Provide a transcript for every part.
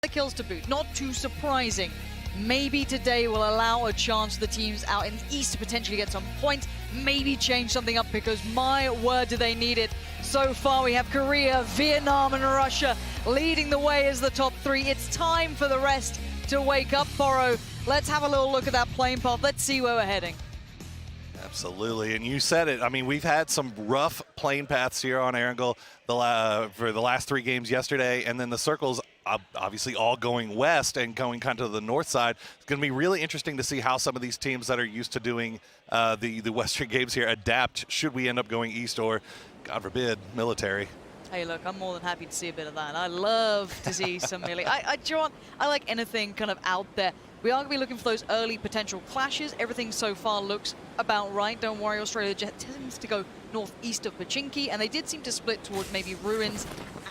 the kills to boot. Not too surprising. Maybe today will allow a chance for the teams out in the East to potentially get some points. Maybe change something up, because my word, do they need it. So far we have Korea, Vietnam and Russia leading the way as the top three. It's time for the rest to wake up, Foro. Let's have a little look at that playing path. Let's see where we're heading. Absolutely, and you said it. I mean, we've had some rough playing paths here on Erangel for the last 3 games yesterday, and then the circles obviously all going west and going kind of to the north side. It's going to be really interesting to see how some of these teams that are used to doing the Western games here adapt should we end up going east or, God forbid, military. Hey, look, I'm more than happy to see a bit of that. I love to see some melee. I like anything kind of out there. We are going to be looking for those early potential clashes. Everything so far looks about right. Don't worry, Australia tends to go northeast of Pachinki, and they did seem to split towards maybe Ruins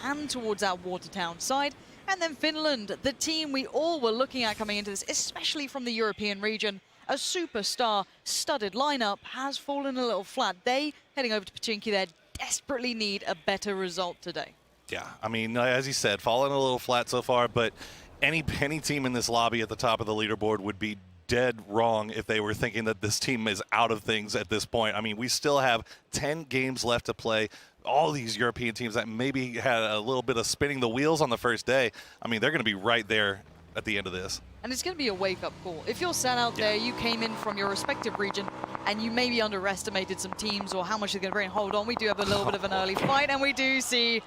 and towards our Watertown side. And then Finland, the team we all were looking at coming into this, especially from the European region. A superstar studded lineup has fallen a little flat. They, heading over to Pachinki, they desperately need a better result today. Yeah, I mean, as you said, falling a little flat so far, but any team in this lobby at the top of the leaderboard would be dead wrong if they were thinking that this team is out of things at this point. I mean, we still have 10 games left to play. All these European teams that maybe had a little bit of spinning the wheels on the first day, I mean, they're going to be right there at the end of this. And it's going to be a wake-up call. If you're sat out there, you came in from your respective region, and you maybe underestimated some teams or how much they're going to bring. Hold on, we do have a little bit of an early fight, and we do see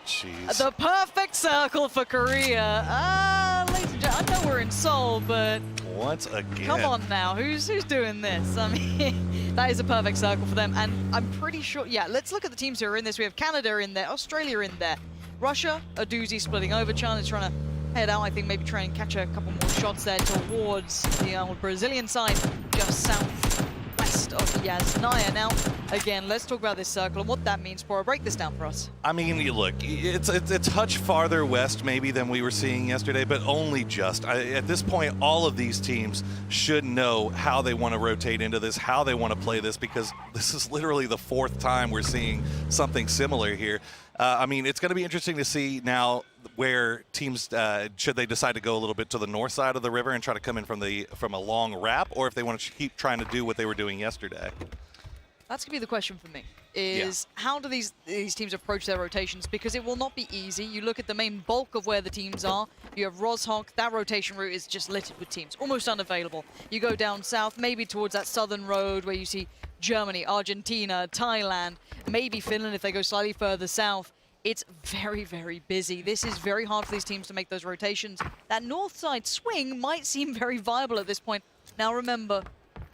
the perfect circle for Korea. Ladies and gentlemen, I know we're in Seoul, but once again, come on now, who's doing this? I mean, that is a perfect circle for them, and I'm pretty sure. Yeah, let's look at the teams who are in this. We have Canada in there, Australia in there, Russia, a doozy splitting over. China's trying to head out, I think, maybe try and catch a couple more shots there towards the old Brazilian side, just southwest of Yasnaya. Now, again, let's talk about this circle and what that means. Bora, break this down for us. I mean, look, it's a touch farther west maybe than we were seeing yesterday, but only just. At this point, all of these teams should know how they want to rotate into this, how they want to play this, because this is literally the 4th time we're seeing something similar here. I mean, it's going to be interesting to see now where teams, should they decide to go a little bit to the north side of the river and try to come in from a long wrap, or if they want to keep trying to do what they were doing yesterday. That's going to be the question for me, is how do these teams approach their rotations? Because it will not be easy. You look at the main bulk of where the teams are. You have Roshok. That rotation route is just littered with teams, almost unavailable. You go down south, maybe towards that southern road where you see Germany, Argentina, Thailand, maybe Finland if they go slightly further south. It's very, very busy. This is very hard for these teams to make those rotations. That north side swing might seem very viable at this point. Now remember,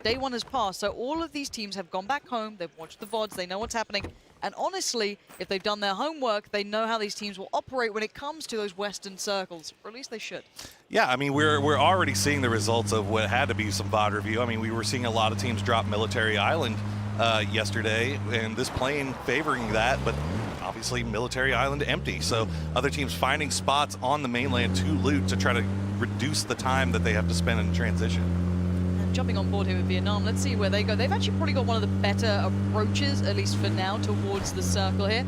day 1 has passed, so all of these teams have gone back home, they've watched the VODs, they know what's happening, and honestly, if they've done their homework, they know how these teams will operate when it comes to those western circles, or at least they should. Yeah, I mean, we're already seeing the results of what had to be some VOD review. I mean, we were seeing a lot of teams drop Military Island yesterday, and this plane favoring that, but obviously Military Island empty, so other teams finding spots on the mainland to loot to try to reduce the time that they have to spend in transition. Jumping on board here with Vietnam, let's see where they go. They've actually probably got one of the better approaches, at least for now, towards the circle here.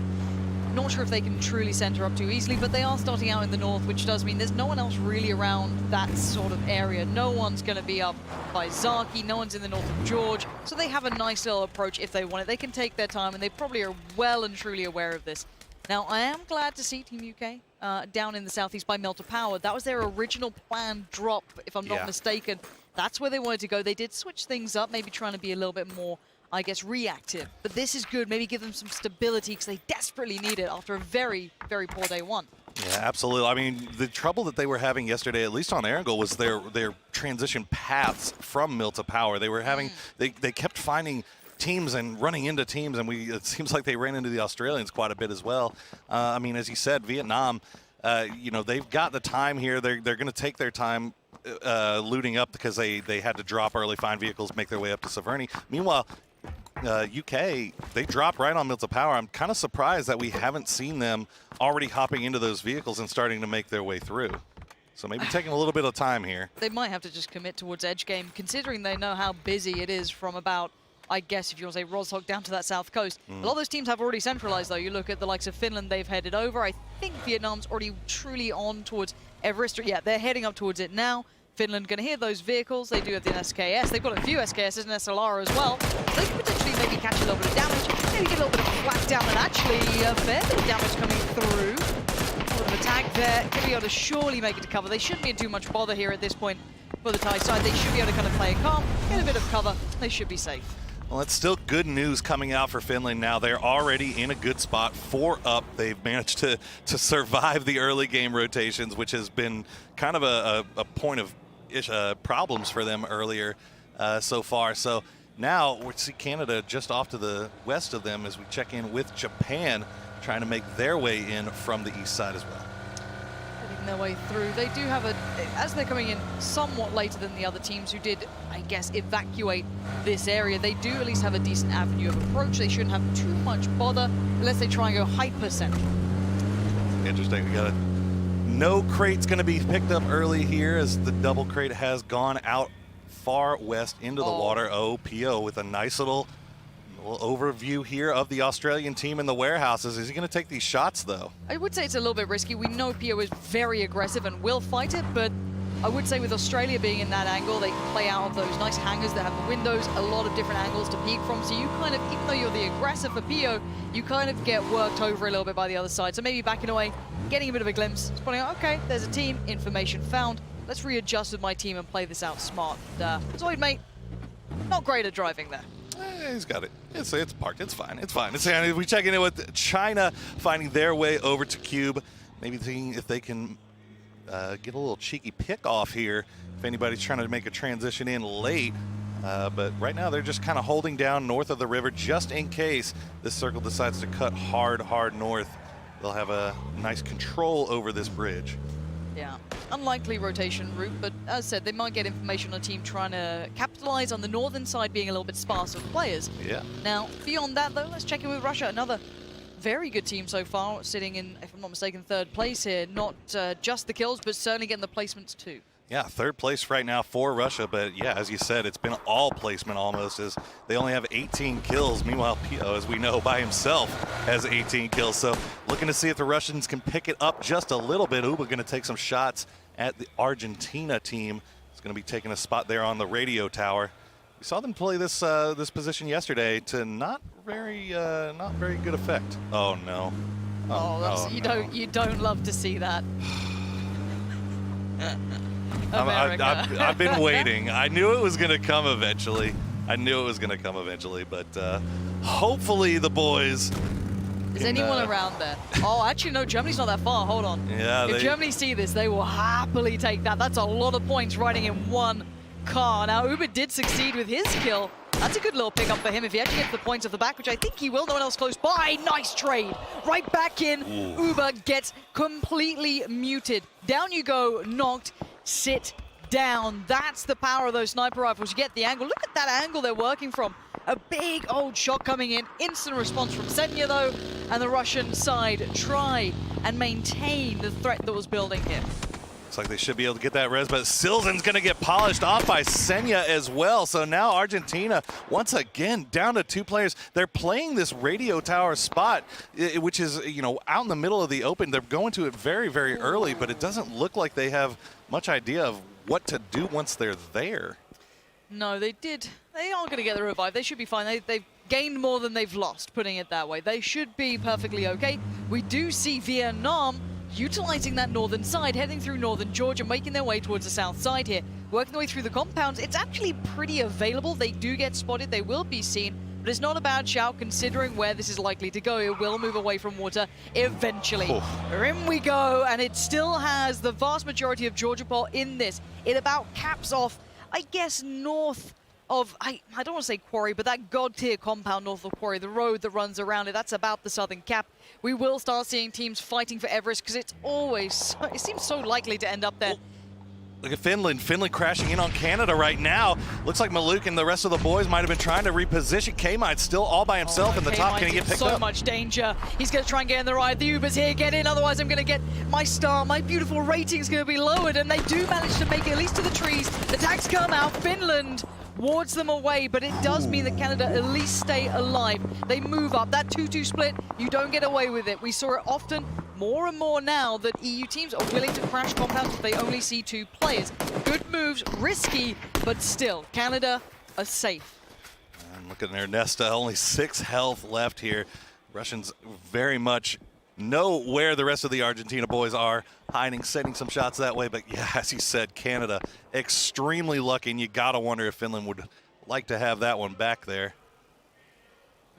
Not sure if they can truly center up too easily, but they are starting out in the north, which does mean there's no one else really around that sort of area. No one's going to be up by Zaki, no one's in the north of George, so they have a nice little approach if they want it. They can take their time, and they probably are well and truly aware of this. Now, I am glad to see Team UK down in the southeast by Melter Power. That was their original planned drop, if I'm not mistaken. That's where they wanted to go. They did switch things up, maybe trying to be a little bit more, I guess, reactive. But this is good. Maybe give them some stability because they desperately need it after a very, very poor day 1. Yeah, absolutely. I mean, the trouble that they were having yesterday, at least on Erangel, was their transition paths from Mill to Power. They were having, they kept finding teams and running into teams, and it seems like they ran into the Australians quite a bit as well. I mean, as you said, Vietnam, you know, they've got the time here. They're going to take their time looting up because they had to drop early, find vehicles, make their way up to Severny. Meanwhile, UK, they dropped right on Mill to Power. I'm kind of surprised that we haven't seen them already hopping into those vehicles and starting to make their way through. So maybe taking a little bit of time here. They might have to just commit towards edge game, considering they know how busy it is from about I guess if you want to say Rostock down to that south coast. A lot of those teams have already centralized though. You look at the likes of Finland, they've headed over. I think Vietnam's already truly on towards Everest. Yeah, they're heading up towards it now. Finland going to hear those vehicles. They do have the SKS. They've got a few SKSs and SLR as well. They can potentially maybe catch a little bit of damage, maybe get a little bit of flak down, and actually a fair bit of damage coming through. A little bit of attack there. Going to be able to surely make it to cover. They shouldn't be in too much bother here at this point for the Thai side. They should be able to kind of play it calm, get a bit of cover. They should be safe. Well, it's still good news coming out for Finland now. They're already in a good spot, 4 up. They've managed to survive the early game rotations, which has been kind of a point of problems for them earlier so far. So now we see Canada just off to the west of them as we check in with Japan, trying to make their way in from the east side as well. Heading their way through. They do have as they're coming in somewhat later than the other teams who did, I guess, evacuate this area, they do at least have a decent avenue of approach. They shouldn't have too much bother unless they try and go hyper central. Interesting. We got a no crate's going to be picked up early here as the double crate has gone out far west into the water. PO with a nice little overview here of the Australian team in the warehouses. Is he going to take these shots, though? I would say it's a little bit risky. We know PO is very aggressive and will fight it, but I would say with Australia being in that angle, they can play out of those nice hangars that have the windows, a lot of different angles to peek from. So you kind of, even though you're the aggressor for PO, you kind of get worked over a little bit by the other side. So maybe backing away, getting a bit of a glimpse, spotting out, okay, there's a team, information found. Let's readjust with my team and play this out smart. Zoid, mate, not great at driving there. He's got it. It's parked. It's fine. It's fine. We check in with China finding their way over to Cube. Maybe seeing if they can get a little cheeky pick off here if anybody's trying to make a transition in late. But right now they're just kind of holding down north of the river just in case this circle decides to cut hard north. They'll have a nice control over this bridge. Yeah, unlikely rotation route, but as said, they might get information on a team trying to capitalize on the northern side being a little bit sparse with players. Yeah. Now, beyond that though, let's check in with Russia. Another very good team so far, sitting in, if I'm not mistaken, 3rd place here. Not just the kills, but certainly getting the placements too. Yeah, 3rd place right now for Russia, but yeah, as you said, it's been all placement almost, as they only have 18 kills. Meanwhile, PO, as we know, by himself has 18 kills. So looking to see if the Russians can pick it up just a little bit. We're going to take some shots at the Argentina team. It's going to be taking a spot there on the radio tower. We saw them play this this position yesterday to not very good effect. Oh no! You don't love to see that. I've been waiting. I knew it was going to come eventually. But hopefully the boys. Is anyone around there? Oh, actually, no, Germany's not that far. Hold on. Yeah, if Germany see this, they will happily take that. That's a lot of points riding in one car. Now, Uber did succeed with his kill. That's a good little pickup for him if he actually gets the points off the back, which I think he will. No one else close by. Nice trade. Right back in. Ooh. Uber gets completely muted. Down you go, knocked. Sit down. That's the power of those sniper rifles. You get the angle. Look at that angle they're working from. A big old shot coming in. Instant response from Senya, though. And the Russian side try and maintain the threat that was building here. Looks like they should be able to get that res, but Silzen's going to get polished off by Senya as well. So now Argentina, once again, down to 2 players. They're playing this radio tower spot, which is, you know, out in the middle of the open. They're going to it very, very early, but it doesn't look like they have much idea of what to do once they're there. No, they did. They aren't going to get the revive. They should be fine. They've gained more than they've lost, putting it that way. They should be perfectly okay. We do see Vietnam utilizing that northern side, heading through northern Georgia, making their way towards the south side here, working their way through the compounds. It's actually pretty available. They do get spotted. They will be seen, but it's not a bad shout considering where this is likely to go. It will move away from water eventually. Oh. In we go, and it still has the vast majority of Georgia Pole in this. It about caps off, I guess, north of, I don't want to say Quarry, but that god-tier compound north of Quarry, the road that runs around it, that's about the southern cap. We will start seeing teams fighting for Everest because it's always, it seems so likely to end up there. Look at Finland. Finland crashing in on Canada right now. Looks like Maluk and the rest of the boys might have been trying to reposition. K-Mite's still all by himself in the top. Can he get picked up? So much danger. He's going to try and get in the ride. The Uber's here. Get in. Otherwise, I'm going to get my star. My beautiful rating's going to be lowered. And they do manage to make it at least to the trees. The tags come out. Finland wards them away, but it does mean that Canada at least stay alive. They move up. That 2-2 split, you don't get away with it. We saw it often, more and more now, that EU teams are willing to crash compounds if they only see 2 players. Good moves, risky, but still, Canada are safe. And look at their Nesta, only 6 health left here. Russians very much know where the rest of the Argentina boys are, hiding, setting some shots that way. But yeah, as you said, Canada extremely lucky, and you gotta wonder if Finland would like to have that one back there.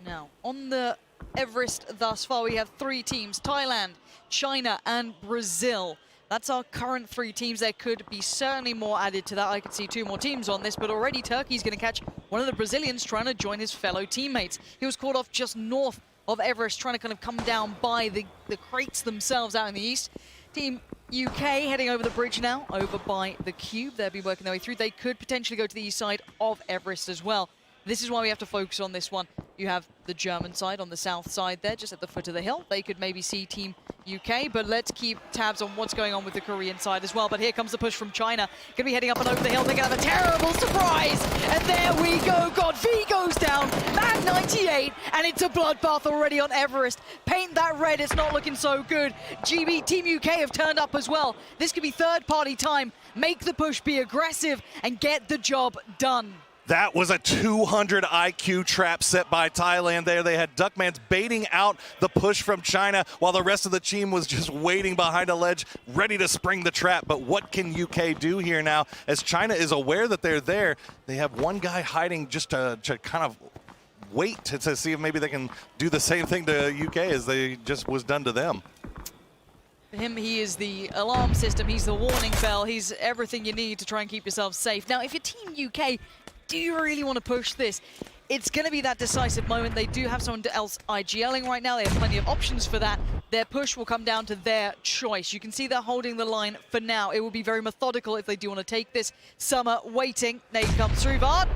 Now, on the Everest thus far, we have 3 teams, Thailand, China, and Brazil. That's our current 3 teams. There could be certainly more added to that. I could see 2 more teams on this, but already Turkey's going to catch one of the Brazilians trying to join his fellow teammates. He was caught off just north of Everest, trying to kind of come down by the crates themselves out in the east. Team UK heading over the bridge now, over by the cube. They'll be working their way through. They could potentially go to the east side of Everest as well. This is why we have to focus on this one. You have the German side on the south side there, just at the foot of the hill. They could maybe see Team UK, but let's keep tabs on what's going on with the Korean side as well. But here comes the push from China. Gonna be heading up and over the hill. They're gonna have a terrible surprise. And there we go. God, V goes down. Man 98, and it's a bloodbath already on Everest. Paint that red, it's not looking so good. GB, Team UK have turned up as well. This could be third-party time. Make the push, be aggressive, and get the job done. That was a 200 IQ trap set by Thailand there. They had Duckmans baiting out the push from China while the rest of the team was just waiting behind a ledge, ready to spring the trap. But what can UK do here now? As China is aware that they're there, they have one guy hiding just to kind of wait to see if maybe they can do the same thing to UK as they just was done to them. For him, he is the alarm system, he's the warning bell, he's everything you need to try and keep yourself safe. Now, if you're Team UK, do you really want to push this? It's going to be that decisive moment. They do have someone else IGLing right now. They have plenty of options for that. Their push will come down to their choice. You can see they're holding the line for now. It will be very methodical if they do want to take this. Summer waiting. Nade comes through. Vard.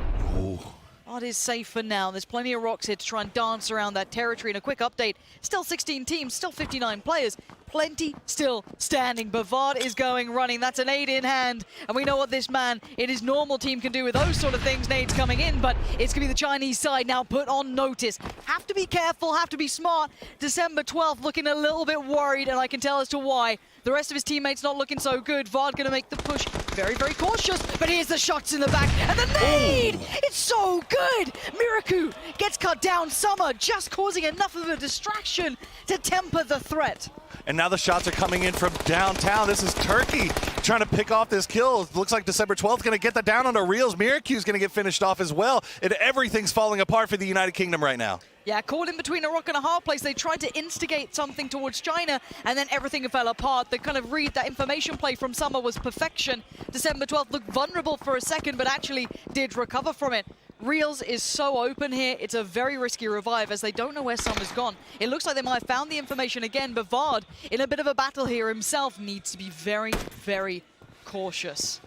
Vard is safe for now. There's plenty of rocks here to try and dance around that territory. And a quick update. Still 16 teams, still 59 players. Plenty still standing. Bavard is going running. That's an aid in hand. And we know what this man in his normal team can do with those sort of things. Nades coming in, but it's going to be the Chinese side now put on notice. Have to be careful, have to be smart. December 12th looking a little bit worried, and I can tell as to why. The rest of his teammates not looking so good. Vard going to make the push very, very cautious. But here's the shots in the back. And the nade! It's so good! Miraku gets cut down. Summer just causing enough of a distraction to temper the threat. And now the shots are coming in from downtown. This is Turkey trying to pick off this kill. It looks like December 12th going to get that down onto Reels. Miraku's going to get finished off as well. And everything's falling apart for the United Kingdom right now. Yeah, caught in between a rock and a hard place. They tried to instigate something towards China, and then everything fell apart. The kind of read, that information play from Summer was perfection. December 12th looked vulnerable for a second, but actually did recover from it. Reels is so open here. It's a very risky revive as they don't know where Summer's gone. It looks like they might have found the information again, but Vard, in a bit of a battle here himself, needs to be very, very cautious.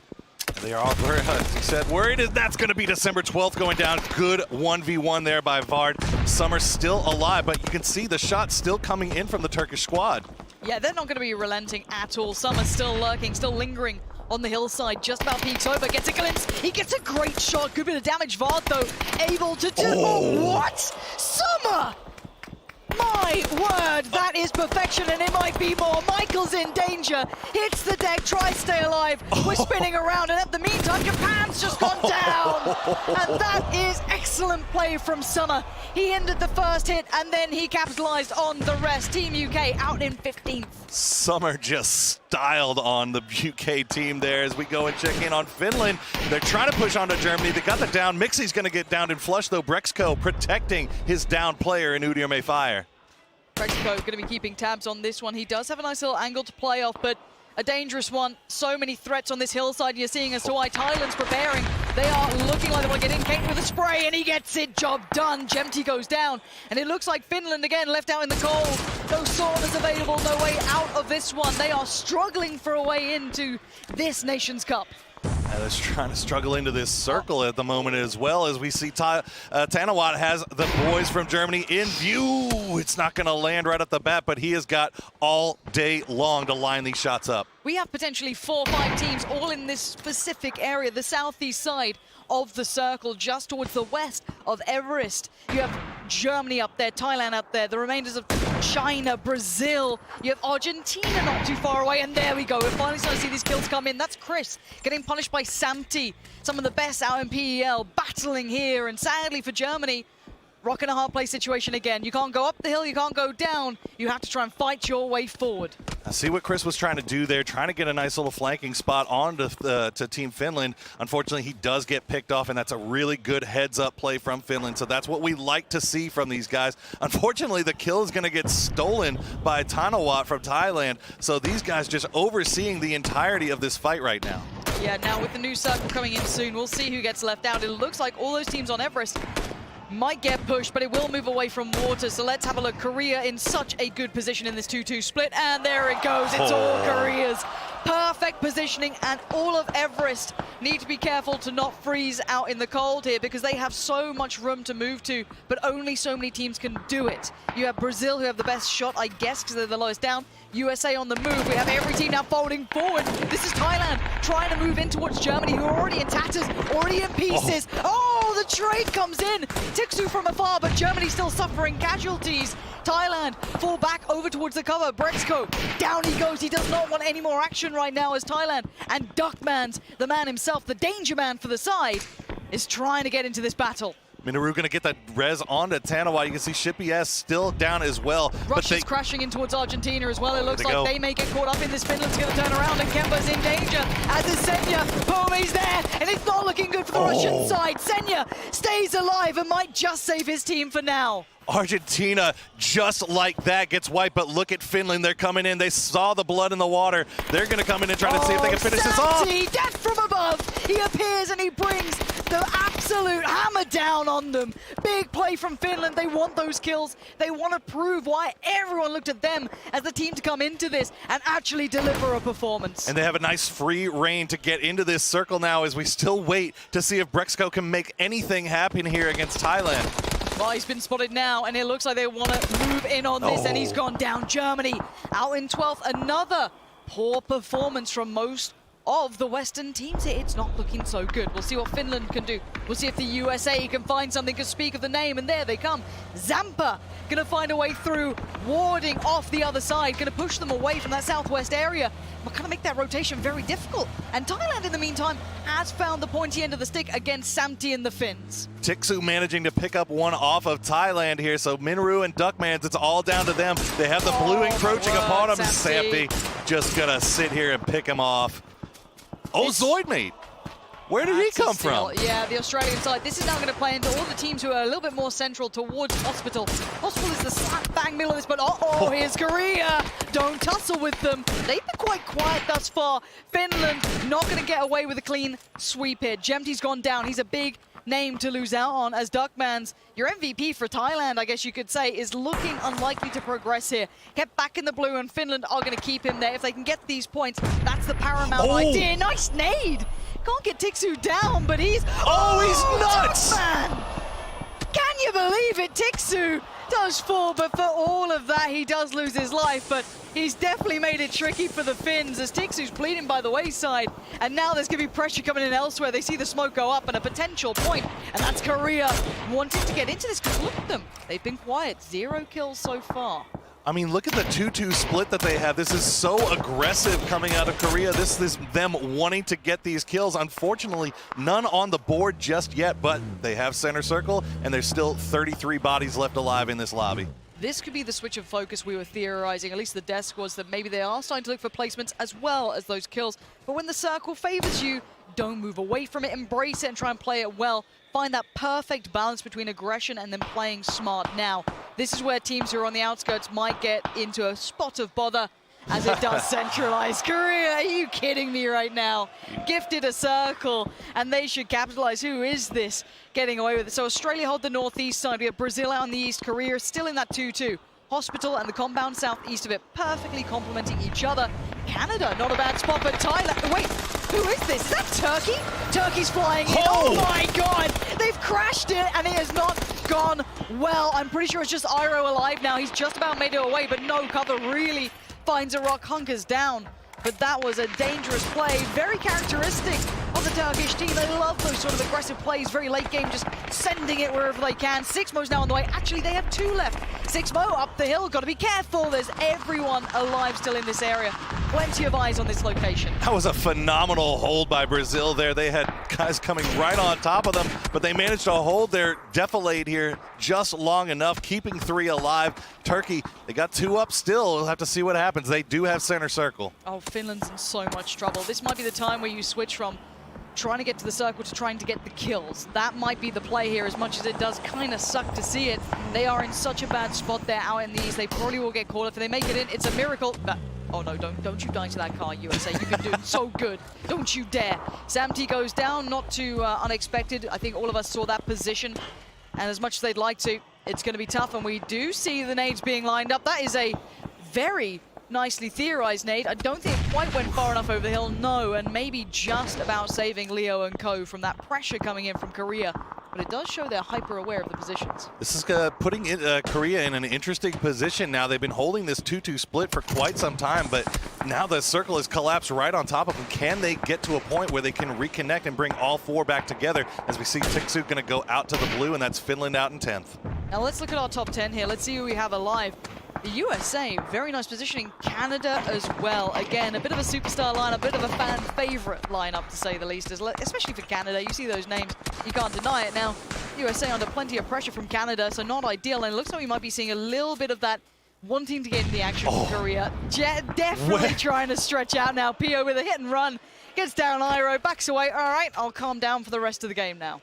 They are all, as you said, worried that's going to be December 12th going down. Good 1v1 there by Vard. Summer's still alive, but you can see the shot still coming in from the Turkish squad. Yeah, they're not going to be relenting at all. Summer's still lurking, still lingering on the hillside, just about peeks over, gets a glimpse. He gets a great shot. Good bit of damage. Vard, though, able to do... Oh, what? Summer! My word, that is perfection, and it might be more. Michael's in danger. Hits the deck, tries to stay alive. We're spinning around, and at the meantime, Japan's just gone down. And that is excellent play from Summer. He ended the first hit, and then he capitalized on the rest. Team UK out in 15th. Summer just styled on the UK team there as we go and check in on Finland. They're trying to push onto Germany. They got the down. Mixie's going to get down in flush, though. Brexco protecting his down player in Udiome Fire. Brexco going to be keeping tabs on this one. He does have a nice little angle to play off, but a dangerous one. So many threats on this hillside. You're seeing as to why Thailand's preparing. They are looking like they want to get in. Kate with a spray, and he gets it. Job done. Gemty goes down. And it looks like Finland, again, left out in the cold. No saunas available, no way out of this one. They are struggling for a way into this Nations Cup. Is trying to struggle into this circle at the moment as well, as we see Tanawat has the boys from Germany in view. It's not going to land right off the bat, but he has got all day long to line these shots up. We have potentially 4 or 5 teams all in this specific area, the southeast side of the circle, just towards the west of Everest. You have Germany up there, Thailand up there, the remainders of China, Brazil. You have Argentina not too far away, and there we go. We're finally starting to see these kills come in. That's Chris getting punished by Samti. Some of the best out in PEL battling here, and sadly for Germany, rock and a hard play situation again. You can't go up the hill, you can't go down. You have to try and fight your way forward. I see what Chris was trying to do there, trying to get a nice little flanking spot on to Team Finland. Unfortunately, he does get picked off, and that's a really good heads-up play from Finland. So that's what we like to see from these guys. Unfortunately, the kill is going to get stolen by Tanawat from Thailand. So these guys just overseeing the entirety of this fight right now. Yeah, now with the new circle coming in soon, we'll see who gets left out. It looks like all those teams on Everest might get pushed, but it will move away from water. So let's have a look. Korea in such a good position in this 2-2 split, and there it goes. It's all Korea's. Perfect positioning, and all of Everest need to be careful to not freeze out in the cold here, because they have so much room to move to, but only so many teams can do it. You have Brazil, who have the best shot, I guess, because they're the lowest down. USA on the move. We have every team now folding forward. This is Thailand trying to move in towards Germany, who are already in tatters, already in pieces. Oh, the trade comes in. Tixu from afar, but Germany still suffering casualties. Thailand fall back over towards the cover. Brexco, down he goes. He does not want any more action right now as Thailand. And Duckmans, the man himself, the danger man for the side, is trying to get into this battle. Minoru going to get that res onto Tanawat. You can see Shippy S still down as well. Russia's crashing in towards Argentina as well. It looks like they may get caught up in this. Finland's going to turn around, and Kemba's in danger. As is Senya. Boom, he's there, and it's not looking good for the Russian side. Senya stays alive and might just save his team for now. Argentina, just like that, gets wiped, but look at Finland. They're coming in. They saw the blood in the water. They're going to come in and try to see if they can finish this off. Death from above. He appears and he brings the absolute hammer down on them. Big play from Finland. They want those kills. They want to prove why everyone looked at them as the team to come into this and actually deliver a performance. And they have a nice free reign to get into this circle now, as we still wait to see if Brexco can make anything happen here against Thailand. Well, he's been spotted now, and it looks like they want to move in on this, and he's gone down. Germany out in 12th. Another poor performance from most of the Western teams here. It's not looking so good. We'll see what Finland can do. We'll see if the USA can find something to speak of the name, and there they come. Zampa gonna find a way through, warding off the other side, gonna push them away from that southwest area, but kind of make that rotation very difficult. And Thailand, in the meantime, has found the pointy end of the stick against Samti and the Finns. Tixu managing to pick up one off of Thailand here, so Minoru and Duckmans, it's all down to them. They have the blue encroaching upon him. Samti just gonna sit here and pick him off. Oh, Zoidmate! Where did he come from? Yeah, the Australian side. This is now going to play into all the teams who are a little bit more central towards Hospital. Hospital is the slap bang middle of this, but here's Korea. Don't tussle with them. They've been quite quiet thus far. Finland not going to get away with a clean sweep here. Jemti's gone down. He's a big name to lose out on, as Duckmans, your MVP for Thailand, I guess you could say, is looking unlikely to progress here. Kept back in the blue, and Finland are going to keep him there. If they can get these points, that's the paramount idea. Nice nade! Can't get Tixu down, but he's... he's nuts! Duckman! Can you believe it? Tixu does fall, but for all of that, he does lose his life. But he's definitely made it tricky for the Finns, as Tixu's bleeding by the wayside. And now there's going to be pressure coming in elsewhere. They see the smoke go up and a potential point, and that's Korea wanting to get into this, because look at them. They've been quiet. 0 kills so far. I mean, look at the 2-2 split that they have. This is so aggressive coming out of Korea. This is them wanting to get these kills. Unfortunately, none on the board just yet, but they have center circle, and there's still 33 bodies left alive in this lobby. This could be the switch of focus we were theorizing, at least the desk was, that maybe they are starting to look for placements as well as those kills. But when the circle favors you, don't move away from it, embrace it and try and play it well. Find that perfect balance between aggression and then playing smart. Now, this is where teams who are on the outskirts might get into a spot of bother, as it does centralize. Korea, are you kidding me right now? Gifted a circle, and they should capitalize. Who is this getting away with it? So Australia hold the northeast side. We have Brazil out on the east. Korea still in that 2-2. Hospital and the compound southeast of it perfectly complementing each other. Canada, not a bad spot, but Thailand, wait, Who is this? Is that Turkey? Turkey's flying in. Oh my god! They've crashed it and it has not gone well. I'm pretty sure it's just Iroh alive now. He's just about made it away, but no, cover really finds a rock, hunkers down. But that was a dangerous play, very characteristic of the Turkish team. They love those sort of aggressive plays, very late game, just sending it wherever they can. Sixmo's now on the way. Actually, they have 2 left. Sixmo up the hill, got to be careful. There's everyone alive still in this area. Plenty of eyes on this location. That was a phenomenal hold by Brazil there. They had guys coming right on top of them, but they managed to hold their defilade here just long enough, keeping 3 alive. Turkey, they got 2 up still. We'll have to see what happens. They do have center circle. Oh, Finland's in so much trouble. This might be the time where you switch from trying to get to the circle to trying to get the kills. That might be the play here, as much as it does kind of suck to see it. They are in such a bad spot there out in the east. They probably will get caught. If they make it in, it's a miracle. But oh no, don't you die to that car, USA. You've been doing so good. Don't you dare. Sam-T goes down, not too unexpected. I think all of us saw that position. And as much as they'd like to, it's going to be tough. And we do see the nades being lined up. That is a very nicely theorized nade. I don't think it quite went far enough over the hill, no, and maybe just about saving Leo and Co from that pressure coming in from Korea. But it does show they're hyper aware of the positions. This is putting Korea in an interesting position now. They've been holding this 2-2 split for quite some time, but now the circle has collapsed right on top of them. Can they get to a point where they can reconnect and bring all 4 back together? As we see Tiksu going to go out to the blue, and that's Finland out in 10th. Now let's look at our top 10 here. Let's see who we have alive. The USA, very nice positioning. Canada as well. Again, a bit of a superstar lineup, a bit of a fan favorite lineup to say the least, especially for Canada. You see those names, you can't deny it. Now, USA under plenty of pressure from Canada, so not ideal. And it looks like we might be seeing a little bit of that wanting to get in the action from Korea. Definitely trying to stretch out now. PO with a hit and run. Gets down Iroh, backs away. All right, I'll calm down for the rest of the game now.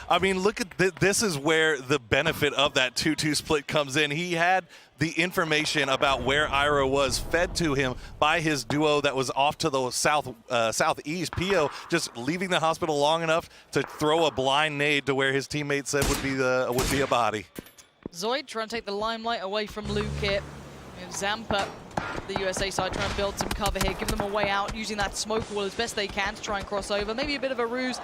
I mean, look at this is where the benefit of that 2-2 split comes in. He had the information about where Iroh was fed to him by his duo that was off to the southeast. Pio just leaving the hospital long enough to throw a blind nade to where his teammate said would be a body. Zoid trying to take the limelight away from Luke here. We have Zampa, the USA side, trying to build some cover here, give them a way out, using that smoke wall as best they can to try and cross over. Maybe a bit of a ruse.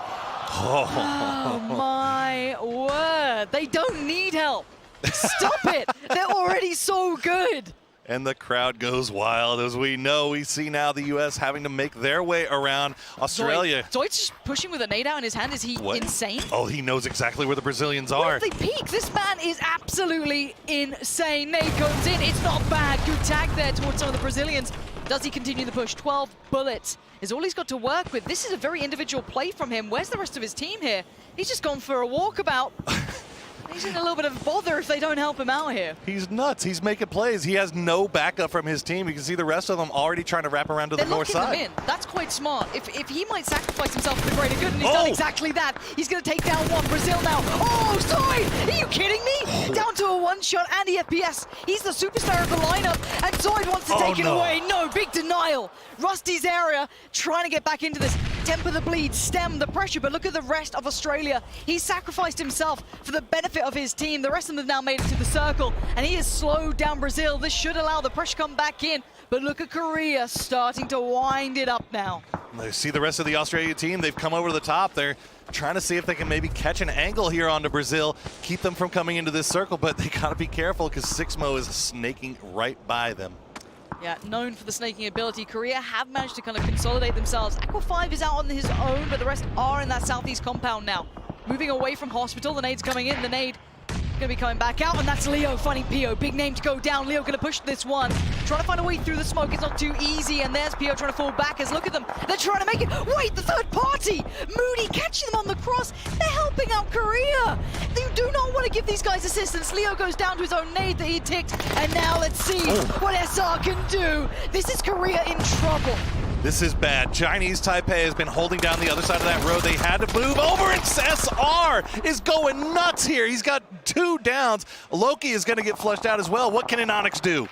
Oh my word. They don't need help. Stop it. They're already so good. And the crowd goes wild. As we know, we see now the U.S. having to make their way around Australia. Zoid's just pushing with a nade out in his hand. Is he insane? Oh, he knows exactly where the Brazilians are. Where they peak? This man is absolutely insane. Nade comes in. It's not bad. Good tag there towards some of the Brazilians. Does he continue the push? 12 bullets is all he's got to work with. This is a very individual play from him. Where's the rest of his team here? He's just gone for a walkabout. He's in a little bit of bother if they don't help him out here. He's nuts. He's making plays. He has no backup from his team. You can see the rest of them already trying to wrap around to the north side. Them in. That's quite smart. If he might sacrifice himself for the greater good, and he's done exactly that. He's going to take down one. Brazil now. Oh, Zoid! Are you kidding me? Down to a one-shot anti-FPS. He's the superstar of the lineup, and Zoid wants to take it away. No, big denial. Rusty's area, trying to get back into this. Temper the bleed, stem the pressure, but look at the rest of Australia. He sacrificed himself for the benefit of his team. The rest of them have now made it to the circle, and he has slowed down Brazil. This should allow the pressure to come back in, but look at Korea starting to wind it up now. They see the rest of the Australia team. They've come over to the top. They're trying to see if they can maybe catch an angle here onto Brazil, keep them from coming into this circle, but they gotta be careful because Sixmo is snaking right by them. Yeah, known for the snaking ability, Korea have managed to kind of consolidate themselves. Aqua 5 is out on his own, but the rest are in that southeast compound now. Moving away from hospital, the nade's coming in, the nade gonna be coming back out, and that's Leo finding Pio. Big name to go down. Leo gonna push this one. Trying to find a way through the smoke. It's not too easy, and there's Pio trying to fall back as look at them. They're trying to make it. Wait, the third party! Moody catching them on the cross. They're helping out Korea. They do not want to give these guys assistance. Leo goes down to his own nade that he ticked, and now let's see what SR can do. This is Korea in trouble. This is bad. Chinese Taipei has been holding down the other side of that road. They had to move over, and SR is going nuts here. He's got 2 downs. Loki is going to get flushed out as well. What can Anonix do?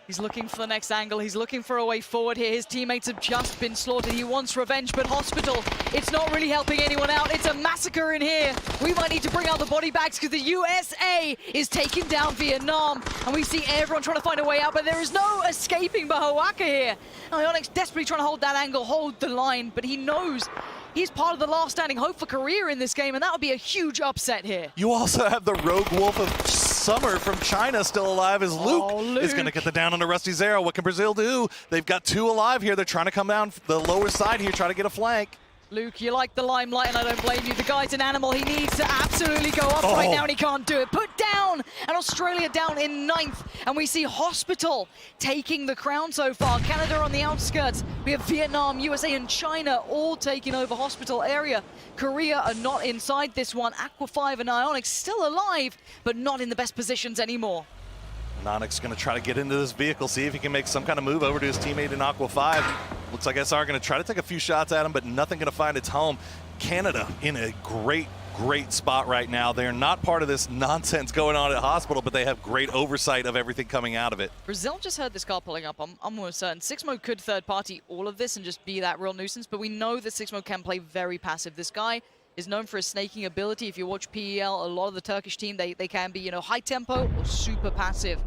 He's looking for the next angle. He's looking for a way forward here. His teammates have just been slaughtered. He wants revenge, but Hospital, it's not really helping anyone out. It's a massacre in here. We might need to bring out the body bags because the USA is taking down Vietnam. And we see everyone trying to find a way out, but there is no escaping Bahawaka here. Ionics desperately trying to hold that angle, hold the line, but he knows he's part of the last standing hope for Korea in this game, and that would be a huge upset here. You also have the rogue wolf of summer from China still alive as Luke is going to get the down on the Rusty Zero. What can Brazil do? They've got 2 alive here. They're trying to come down the lower side here, try to get a flank. Luke, you like the limelight, and I don't blame you. The guy's an animal. He needs to absolutely go up right now, and he can't do it. Put down, and Australia down in 9th. And we see Hospital taking the crown so far. Canada on the outskirts. We have Vietnam, USA, and China all taking over Hospital area. Korea are not inside this one. Aqua 5 and Ionics still alive, but not in the best positions anymore. Nonic's going to try to get into this vehicle, see if he can make some kind of move over to his teammate in Aqua 5. Looks like SR going to try to take a few shots at him, but nothing going to find its home. Canada in a great spot right now. They're not part of this nonsense going on at Hospital, but they have great oversight of everything coming out of it. Brazil just heard this car pulling up. I'm almost certain. Sixmo could third-party all of this and just be that real nuisance, but we know that Sixmo can play very passive. This guy is known for his snaking ability. If you watch PEL, a lot of the Turkish team, they can be, high tempo or super passive.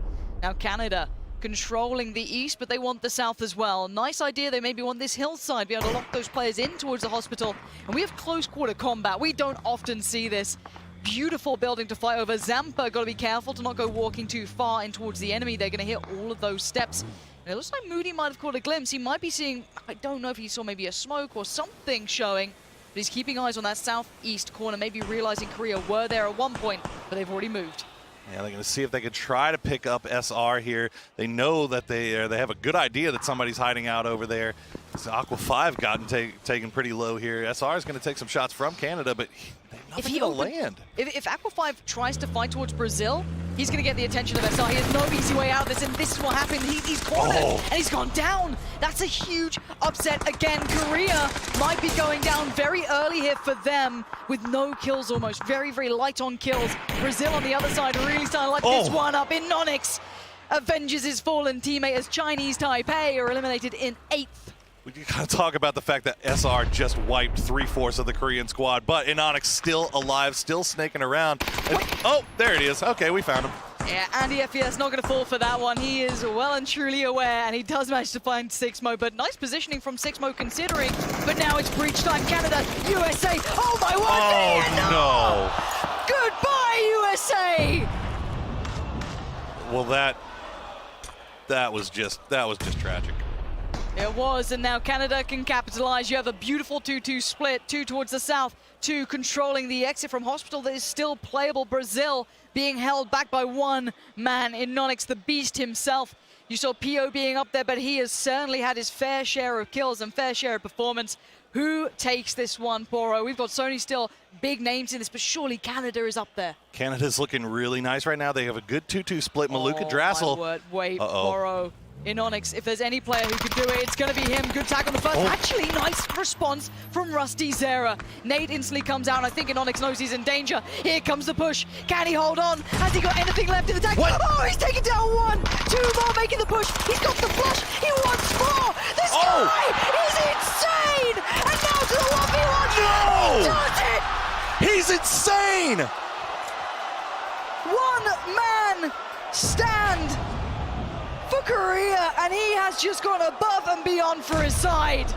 Now Canada controlling the east, but they want the south as well. Nice idea. They maybe want this hillside, be able to lock those players in towards the Hospital. And we have close quarter combat. We don't often see this. Beautiful building to fight over. Zampa got to be careful to not go walking too far in towards the enemy. They're going to hit all of those steps. And it looks like Moody might have caught a glimpse. He might be seeing, I don't know if he saw maybe a smoke or something showing, but he's keeping eyes on that southeast corner, maybe realizing Korea were there at one point, but they've already moved. Yeah, they're going to see if they can try to pick up SR here. They know that they have a good idea that somebody's hiding out over there. So Aqua 5 gotten taken pretty low here. SR is going to take some shots from Canada, but they have nothing to land. If Aqua 5 tries to fight towards Brazil, he's going to get the attention of SR. He has no easy way out of this, and this is what happened. He's cornered, and he's gone down. That's a huge upset again. Korea might be going down very early here for them with no kills almost. Very, very light on kills. Brazil on the other side really starting to light this one up. Inonix avenges his fallen teammate as Chinese Taipei are eliminated in 8th. We gotta talk about the fact that SR just wiped 3/4 of the Korean squad, but Inonix still alive, still snaking around. And, oh, there it is. Okay, we found him. Yeah, Andy FES not going to fall for that one. He is well and truly aware, and he does manage to find Sixmo, but nice positioning from Sixmo considering. But now it's breach time. Canada, USA. Oh my word! Oh no! Goodbye, USA! Well, that was just tragic. It was, and now Canada can capitalize. You have a beautiful 2-2 split, 2 towards the south, 2 controlling the exit from Hospital that is still playable. Brazil being held back by one man, Inonix, the beast himself. You saw PO being up there, but he has certainly had his fair share of kills and fair share of performance. Who takes this one, Poro? We've got Sony still big names in this, but surely Canada is up there. Canada's looking really nice right now. They have a good 2-2 split. Maluka Drassel. My word. Wait, Poro. Inonix, if there's any player who could do it, it's going to be him. Good tag on the first. Actually, nice response from Rusty Zera. Nate instantly comes out, and I think Inonix knows he's in danger. Here comes the push. Can he hold on? Has he got anything left in the tag? Oh, he's taken down 1. 2 more making the push. He's got the flush. He wants more. This guy is insane. And now to the 1v1. No! He does it. He's insane. One man stand for Korea, and he has just gone above and beyond for his side.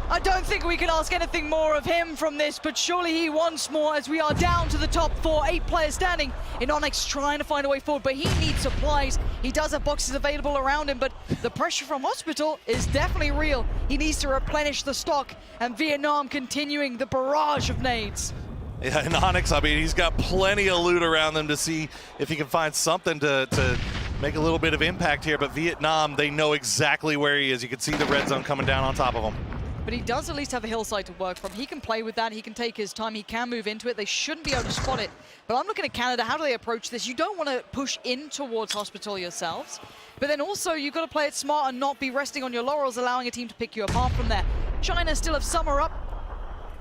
I don't think we can ask anything more of him from this, but surely he wants more as we are down to the top 4, 8 players standing. Inonix trying to find a way forward, but he needs supplies. He does have boxes available around him, but the pressure from Hospital is definitely real. He needs to replenish the stock, and Vietnam continuing the barrage of nades. Yeah, Inonix, I mean, he's got plenty of loot around them to see if he can find something to make a little bit of impact here, but Vietnam, they know exactly where he is. You can see the red zone coming down on top of him. But he does at least have a hillside to work from. He can play with that. He can take his time. He can move into it. They shouldn't be able to spot it. But I'm looking at Canada. How do they approach this? You don't want to push in towards Hospital yourselves. But then also, you've got to play it smart and not be resting on your laurels, allowing a team to pick you apart from there. China still have Summer up,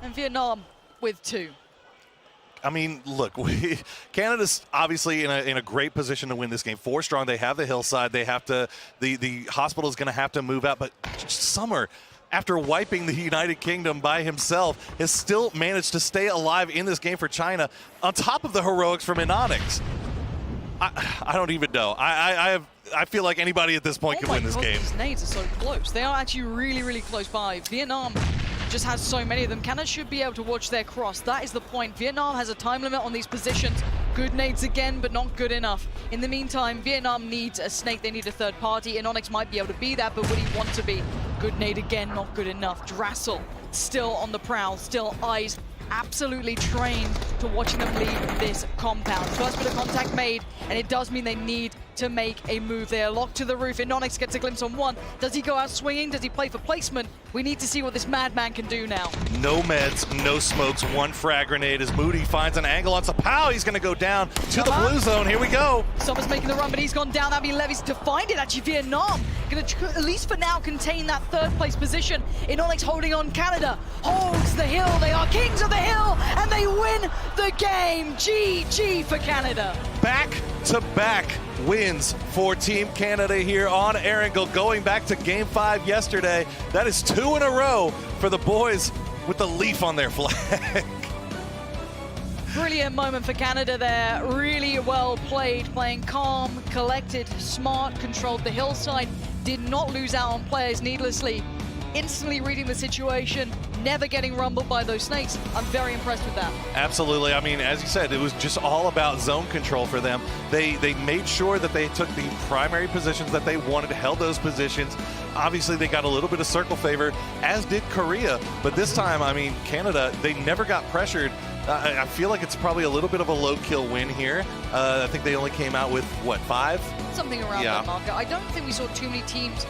and Vietnam with 2. I mean, look, Canada's obviously in a great position to win this game. 4 strong. They have the hillside. They have to. The hospital is going to have to move out. But Summer, after wiping the United Kingdom by himself, has still managed to stay alive in this game for China, on top of the heroics from Inonix. I don't even know. I feel like anybody at this point could win this game. These nades are so close. They are actually really, really close by. Vietnam just has so many of them. Canada should be able to watch their cross. That is the point. Vietnam has a time limit on these positions. Good nades again, but not good enough. In the meantime, Vietnam needs a snake. They need a third party. Inonix might be able to be that, but would he want to be? Good nade again, not good enough. Drassel still on the prowl, still eyes absolutely trained to watching them leave this compound. First bit of contact made, and it does mean they need to make a move. They are locked to the roof. Inonix gets a glimpse on one. Does he go out swinging? Does he play for placement? We need to see what this madman can do now. No meds, no smokes, 1 frag grenade as Moody finds an angle on Pow. He's going to go down to the blue zone. Here we go. Summer's making the run, but he's gone down. That'd be Levy's to find it. Actually, Vietnam going to, at least for now, contain that 3rd place position. Inonix holding on. Canada holds the hill. They are kings of the hill, and they win the game. GG for Canada. Back-to-back wins for Team Canada here on Erangel, going back to Game 5 yesterday. That is 2 in a row for the boys with the leaf on their flag. Brilliant moment for Canada there. Really well played, playing calm, collected, smart, controlled the hillside, did not lose out on players needlessly. Instantly reading the situation, never getting rumbled by those snakes. I'm very impressed with that. Absolutely. I mean, as you said, it was just all about zone control for them. They made sure that they took the primary positions that they wanted, held those positions. Obviously, they got a little bit of circle favor, as did Korea. But this time, I mean, Canada, they never got pressured. I feel like it's probably a little bit of a low kill win here. I think they only came out with, what, 5? Something around that marker. I don't think we saw too many teams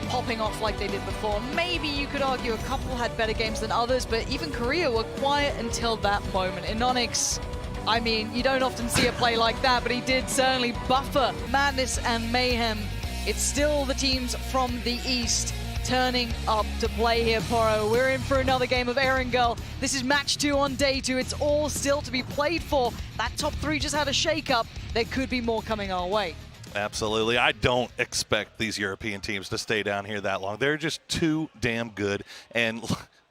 popping off like they did before. Maybe you could argue a couple had better games than others, but even Korea were quiet until that moment. Inonix, I mean, you don't often see a play like that, but he did certainly buffer madness and mayhem. It's still the teams from the East turning up to play here, Poro. We're in for another game of Erangel. This is match 2 on day 2. It's all still to be played for. That top 3 just had a shake-up. There could be more coming our way. Absolutely. I don't expect these European teams to stay down here that long. They're just too damn good. And,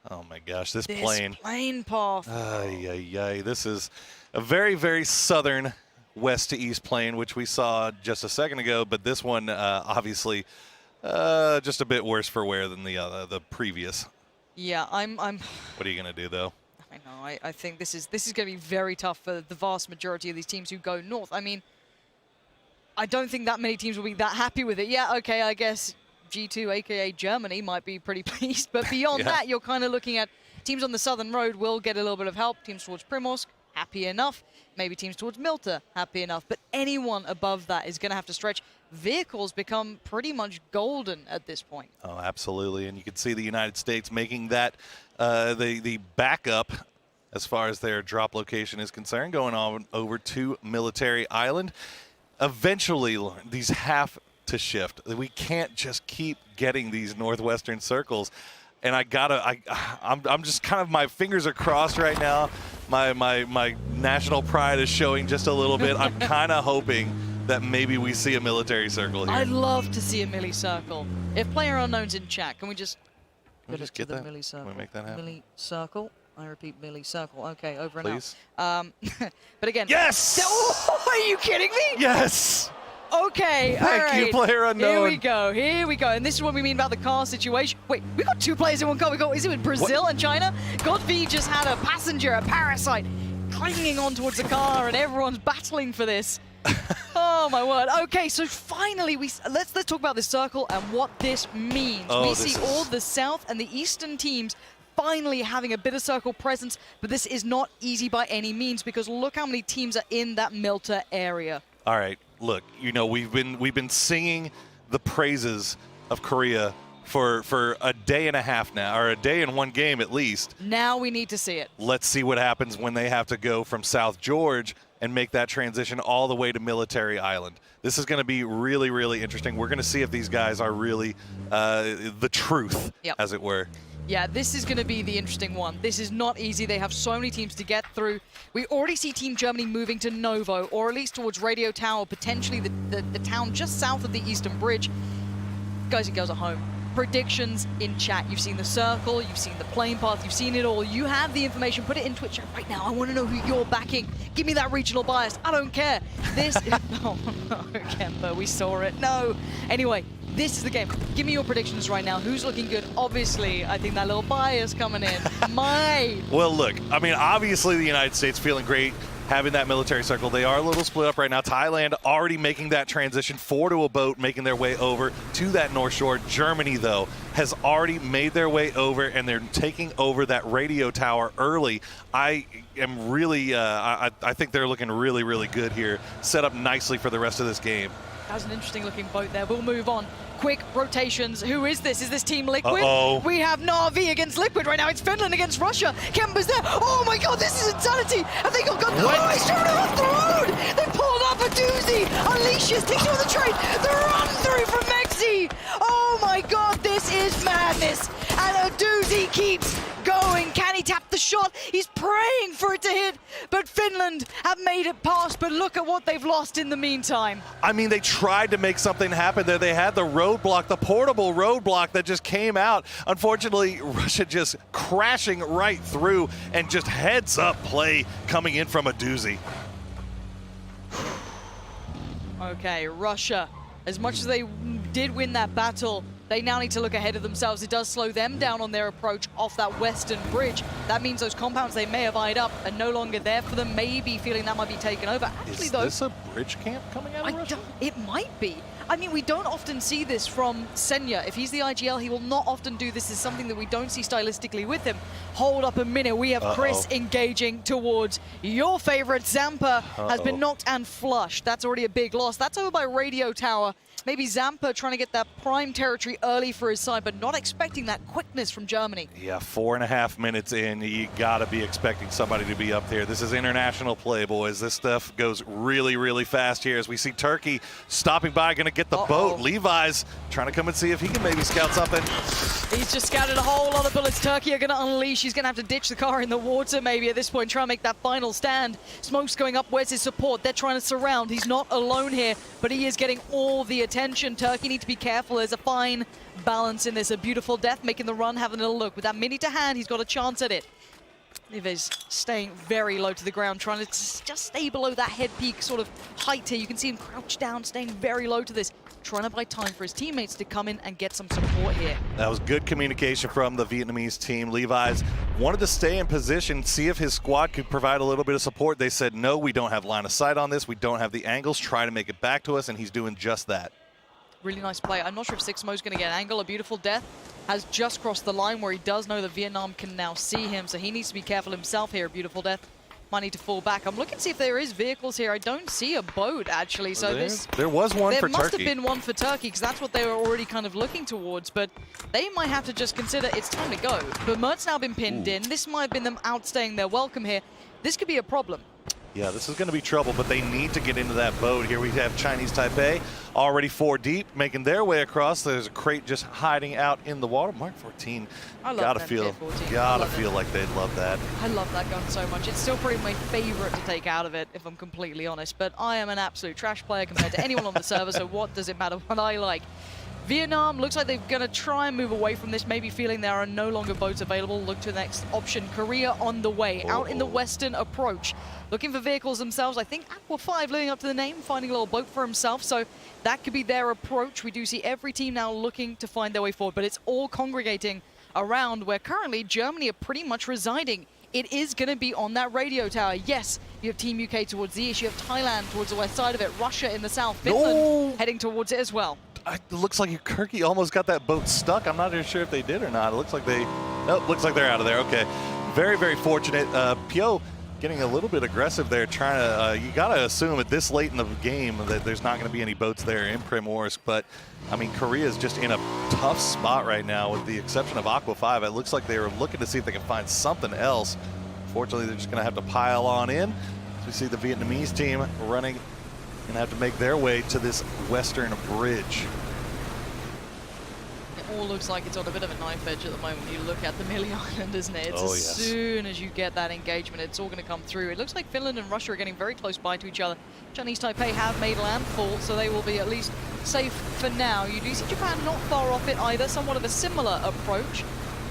oh my gosh, this plane path. This is a very, very southern west to east plane, which we saw just a second ago. But this one, obviously, just a bit worse for wear than the previous. Yeah, I'm. What are you going to do, though? I know. I think this is going to be very tough for the vast majority of these teams who go north. I mean, I don't think that many teams will be that happy with it. Yeah, okay, I guess G2, aka Germany, might be pretty pleased. But beyond that, you're kind of looking at teams on the southern road will get a little bit of help. Teams towards Primorsk, happy enough. Maybe teams towards Milta, happy enough. But anyone above that is going to have to stretch. Vehicles become pretty much golden at this point. Oh, absolutely. And you can see the United States making that the backup as far as their drop location is concerned, going on over to Military Island. Eventually, these have to shift. We can't just keep getting these northwestern circles. And I'm just kind of, my fingers are crossed right now. My national pride is showing just a little bit. I'm kind of hoping that maybe we see a military circle here. I'd love to see a milli circle. If player unknown's in chat, can we just get the that? milli circle? Can we make that happen? Milli circle. I repeat, milli circle. Okay, over and Please. out. But again, yes! Oh, are you kidding me? Yes! Okay, Thank you, player unknown. Here we go. And this is what we mean about the car situation. Wait, we got 2 players in one car. Is it with Brazil and China? Godv just had a passenger, a parasite, clinging on towards the car, and everyone's battling for this. Oh my word. Okay, so finally let's talk about this circle and what this means. We see all the south and the eastern teams finally having a bit of circle presence, but this is not easy by any means because look how many teams are in that Milta area. All right, look, you know, we've been singing the praises of Korea for a day and a half now, or a day and 1 game at least. Now we need to see it. Let's see what happens when they have to go from South George and make that transition all the way to Military Island. This is going to be really, really interesting. We're going to see if these guys are really the truth, as it were. Yeah, this is going to be the interesting one. This is not easy. They have so many teams to get through. We already see Team Germany moving to Novo, or at least towards Radio Tower, potentially the town just south of the Eastern Bridge. Guys and girls at home, predictions in chat. You've seen the circle, you've seen the plane path, you've seen it all. You have the information. Put it in Twitch chat right now. I want to know who you're backing. Give me that regional bias. I don't care. This oh no, Kemba, we saw it. No. Anyway, this is the game. Give me your predictions right now. Who's looking good? Obviously, I think that little bias coming in. Well, look, I mean, obviously the United States feeling great having that military circle. They are a little split up right now. Thailand already making that transition, 4 to a boat, making their way over to that North Shore. Germany, though, has already made their way over, and they're taking over that radio tower early. I am really, I think they're looking really, really good here. Set up nicely for the rest of this game. That was an interesting looking boat there. We'll move on. Quick rotations. Who is this? Is this Team Liquid? We have Na'Vi against Liquid right now. It's Finland against Russia. Kemba's there. Oh my god, this is insanity. I think he'll go. Oh, he's trying to run the road. They pulled up a doozy. Unleashes, takes you on the train. The run through from Mexi. Oh my god, this is madness. And a doozy keeps going. Can he tap the shot? He's praying for it to hit. But Finland have made it past. But look at what they've lost in the meantime. I mean, they tried to make something happen there. They had the roadblock, the portable roadblock that just came out. Unfortunately, Russia just crashing right through, and just heads up play coming in from a doozy. Okay, Russia, as much as they did win that battle, they now need to look ahead of themselves. It does slow them down on their approach off that western bridge. That means those compounds they may have eyed up are no longer there for them, maybe feeling that might be taken over. Actually, though, is this a bridge camp coming out of Russia? It might be. I mean, we don't often see this from Senya. If he's the IGL, he will not often do this. Is something that we don't see stylistically with him. Hold up a minute. We have Chris engaging towards your favorite. Zampa has been knocked and flushed. That's already a big loss. That's over by Radio Tower. Maybe Zampa trying to get that prime territory early for his side, but not expecting that quickness from Germany. Yeah, 4.5 minutes in, you gotta be expecting somebody to be up there. This is international play, boys. This stuff goes really, really fast here as we see Turkey stopping by, gonna get the boat. Levi's trying to come and see if he can maybe scout something. He's just scouted a whole lot of bullets. Turkey are gonna unleash. He's gonna have to ditch the car in the water maybe at this point, try and make that final stand. Smoke's going up. Where's his support? They're trying to surround. He's not alone here, but he is getting all the attention. Turkey need to be careful. There's a fine balance in this. A beautiful death making the run, having a little look. With that mini to hand, he's got a chance at it. Lives staying very low to the ground, trying to just stay below that head peak sort of height here. You can see him crouched down, staying very low to this, trying to buy time for his teammates to come in and get some support here. That was good communication from the Vietnamese team. Levi's wanted to stay in position, see if his squad could provide a little bit of support. They said, no, we don't have line of sight on this. We don't have the angles. Try to make it back to us, and he's doing just that. Really nice play. I'm not sure if Sixmo's going to get an angle. A beautiful death has just crossed the line where he does know that Vietnam can now see him, so he needs to be careful himself here. Beautiful death might need to fall back. I'm looking to see if there is vehicles here. I don't see a boat, actually. So there was one for Turkey. There must have been one for Turkey, because that's what they were already kind of looking towards, but they might have to just consider it's time to go. But Mert's now been pinned in. This might have been them outstaying their welcome here. This could be a problem. Yeah, this is going to be trouble, but they need to get into that boat. Here we have Chinese Taipei already 4 deep, making their way across. There's a crate just hiding out in the water. Mark 14, gotta feel like they'd love that. I love that gun so much. It's still probably my favorite to take out of it, if I'm completely honest. But I am an absolute trash player compared to anyone on the server, so what does it matter what I like? Vietnam looks like they're going to try and move away from this, maybe feeling there are no longer boats available. Look to the next option. Korea on the way, out in the western approach. Looking for vehicles themselves. I think Aqua 5 living up to the name, finding a little boat for himself. So that could be their approach. We do see every team now looking to find their way forward, but it's all congregating around where currently Germany are pretty much residing. It is going to be on that radio tower. Yes, you have Team UK towards the east. You have Thailand towards the west side of it. Russia in the south. Finland heading towards it as well. It looks like Turkey almost got that boat stuck. I'm not even sure if they did or not. It looks like they... Oh, looks like they're out of there. Okay. Very, very fortunate. Pio getting a little bit aggressive there, trying to... you got to assume at this late in the game that there's not going to be any boats there in Primorsk. But, I mean, Korea is just in a tough spot right now with the exception of Aqua 5. It looks like they were looking to see if they can find something else. Unfortunately, they're just going to have to pile on in. As we see the Vietnamese team running... Gonna have to make their way to this western bridge. all looks like it's on a bit of a knife edge at the moment. You look at the Millie Island, isn't it? It's as soon as you get that engagement, it's all going to come through. It looks like Finland and Russia are getting very close by to each other. Chinese Taipei have made landfall, so they will be at least safe for now. You do see Japan not far off it either, somewhat of a similar approach.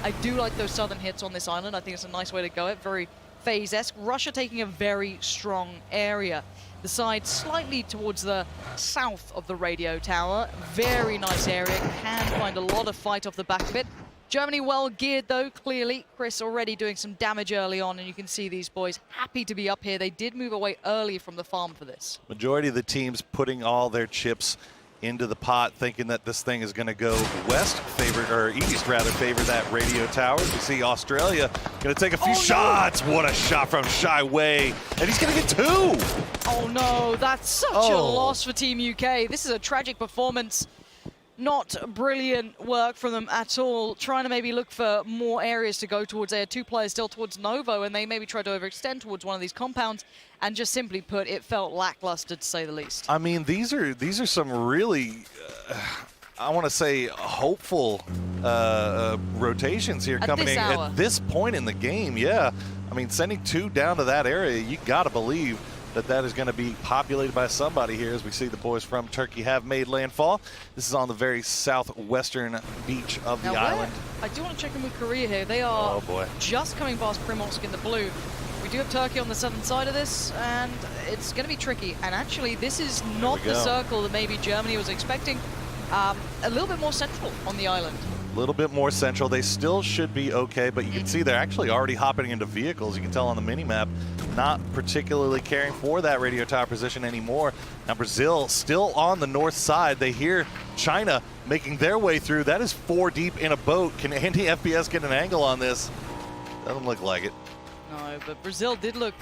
I do like those southern hits on this island. I think it's a nice way to go. It very phase-esque. Russia taking a very strong area. The side slightly towards the south of the radio tower. Very nice area. Can find a lot of fight off the back of it. Germany well geared though, clearly. Chris already doing some damage early on, and you can see these boys happy to be up here. They did move away early from the farm for this. Majority of the teams putting all their chips into the pot, thinking that this thing is going to go west, east rather, favor that radio tower. We see Australia going to take a few shots. What a shot from Shy Wei, and he's going to get 2. Oh no, that's such a loss for Team UK. This is a tragic performance. Not brilliant work from them at all. Trying to maybe look for more areas to go towards. They had 2 players still towards Novo, and they maybe tried to overextend towards one of these compounds. And just simply put, it felt lackluster to say the least. I mean, these are some really, I want to say, hopeful rotations here coming in at this point in the game. Yeah, I mean, sending 2 down to that area, you got to believe that that is going to be populated by somebody here, as we see the boys from Turkey have made landfall. This is on the very southwestern beach of the island. I do want to check in with Korea here. They are just coming past Primorsk in the blue. We do have Turkey on the southern side of this, and it's going to be tricky. And actually, this is not the circle that maybe Germany was expecting. A little bit more central on the island. A little bit more central. They still should be okay, but you can see they're actually already hopping into vehicles. You can tell on the mini-map, not particularly caring for that radio tower position anymore. Now Brazil still on the north side. They hear China making their way through. That is 4 deep in a boat. Can Andy FPS get an angle on this? Doesn't look like it. No, but Brazil did look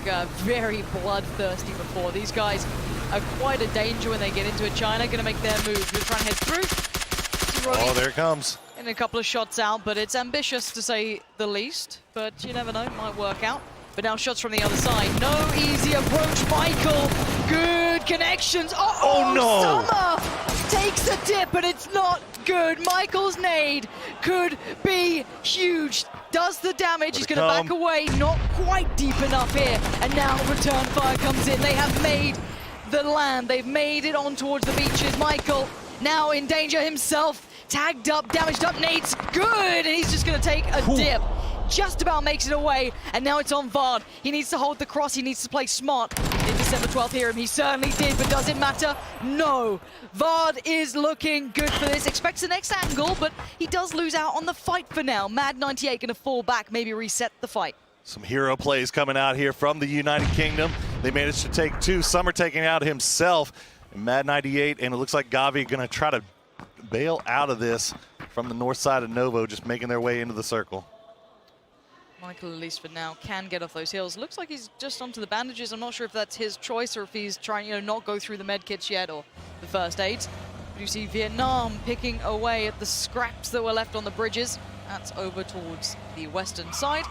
very bloodthirsty before. These guys are quite a danger when they get into it. China going to make their move. They're trying to head through. Oh, there it comes. And a couple of shots out, but it's ambitious to say the least. But you never know, it might work out. But now shots from the other side. No easy approach, Michael. Good connections. Oh no! Summer takes a dip, but it's not good. Michael's nade could be huge. Does the damage. He's going to back away. Not quite deep enough here. And now return fire comes in. They have made the land. They've made it on towards the beaches. Michael now in danger himself. Tagged up, damaged up, nades good, and he's just going to take a dip. Just about makes it away, and now it's on Vard. He needs to hold the cross, he needs to play smart. Did December 12th hear him? He certainly did, but does it matter? No. Vard is looking good for this. Expects the next angle, but he does lose out on the fight for now. Mad98 going to fall back, maybe reset the fight. Some hero plays coming out here from the United Kingdom. They managed to take 2. Summer taking out himself. And Mad98, and it looks like Gavi going to try to bail out of this from the north side of Novo, just making their way into the circle. Michael, at least for now, can get off those hills. Looks like he's just onto the bandages. I'm not sure if that's his choice or if he's trying, not go through the med kits yet or the first aids. But you see Vietnam picking away at the scraps that were left on the bridges. That's over towards the western side.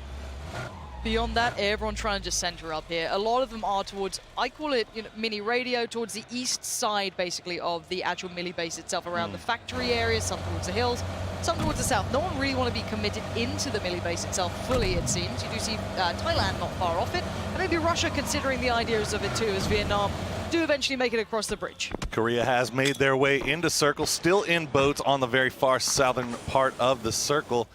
Beyond that, everyone trying to just center up here. A lot of them are towards, I call it mini radio, towards the east side, basically, of the actual milli base itself, around the factory area, some towards the hills, some towards the south. No one really want to be committed into the milli base itself fully, it seems. You do see Thailand not far off it, and maybe Russia considering the ideas of it too, as Vietnam do eventually make it across the bridge. Korea has made their way into circle, still in boats on the very far southern part of the circle.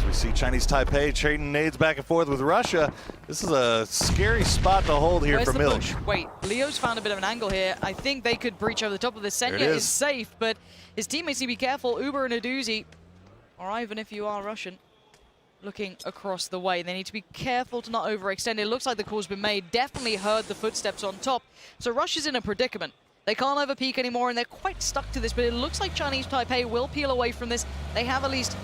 We see Chinese Taipei trading nades back and forth with Russia. This is a scary spot to hold here for Milch. Wait, Leo's found a bit of an angle here. I think they could breach over the top of this. Senya is safe, but his teammates need to be careful. Uber and Aduzi, or Ivan if you are Russian, looking across the way. They need to be careful to not overextend. It looks like the call's been made. Definitely heard the footsteps on top. So Russia's in a predicament. They can't overpeak anymore, and they're quite stuck to this, but it looks like Chinese Taipei will peel away from this. They have at least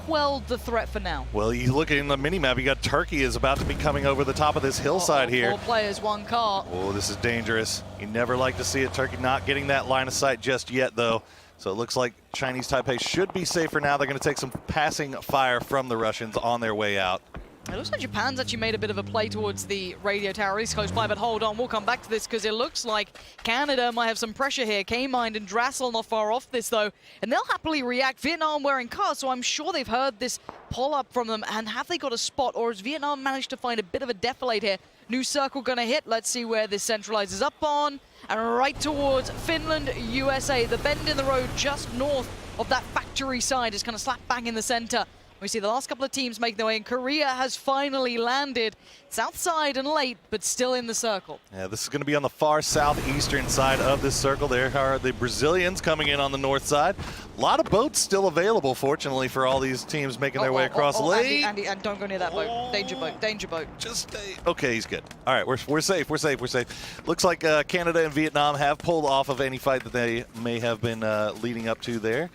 quelled the threat for now. Well, you look in the mini-map, you got Turkey is about to be coming over the top of this hillside here. 4 players, 1 car. Oh, this is dangerous. You never like to see it. Turkey not getting that line of sight just yet, though. So it looks like Chinese Taipei should be safe for now. They're going to take some passing fire from the Russians on their way out. It looks like Japan's actually made a bit of a play towards the radio tower, at least close by, but hold on, we'll come back to this because it looks like Canada might have some pressure here. K-Mind and Drassel not far off this, though, and they'll happily react. Vietnam wearing cars, so I'm sure they've heard this pull-up from them, and have they got a spot, or has Vietnam managed to find a bit of a defilade here? New circle gonna hit. Let's see where this centralizes up on, and right towards Finland, USA. The bend in the road just north of that factory side is kind of slap bang in the center. We see the last couple of teams making their way in. Korea has finally landed. South side and late, but still in the circle. Yeah, this is going to be on the far southeastern side of this circle. There are the Brazilians coming in on the north side. A lot of boats still available, fortunately, for all these teams making their way across late. Andy, and don't go near that boat. Danger boat, danger boat. Just stay. Okay, he's good. All right, we're safe, we're safe, we're safe. Looks like Canada and Vietnam have pulled off of any fight that they may have been leading up to there.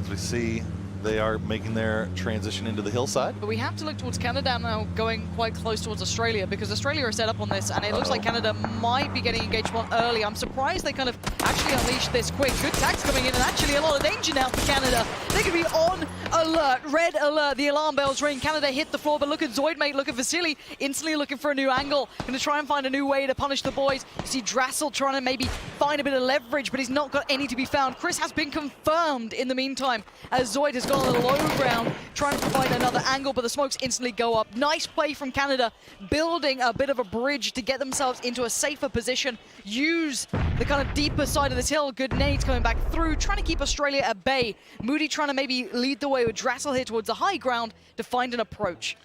As we see, they are making their transition into the hillside. But we have to look towards Canada now, going quite close towards Australia, because Australia are set up on this, and it looks like Canada might be getting engaged one early. I'm surprised they kind of actually unleashed this quick. Good tags coming in, and actually a lot of danger now for Canada. They could be on alert, red alert. The alarm bells ring. Canada hit the floor, but look at Zoidmate, look at Vasily, instantly looking for a new angle. Going to try and find a new way to punish the boys. You see Drassel trying to maybe find a bit of leverage, but he's not got any to be found. Chris has been confirmed in the meantime, as Zoid has gone on the low ground, trying to find another angle, but the smokes instantly go up. Nice play from Canada, building a bit of a bridge to get themselves into a safer position. Use the kind of deeper side of this hill. Good nades coming back through, trying to keep Australia at bay. Moody trying to maybe lead the way with Drassel here towards the high ground to find an approach.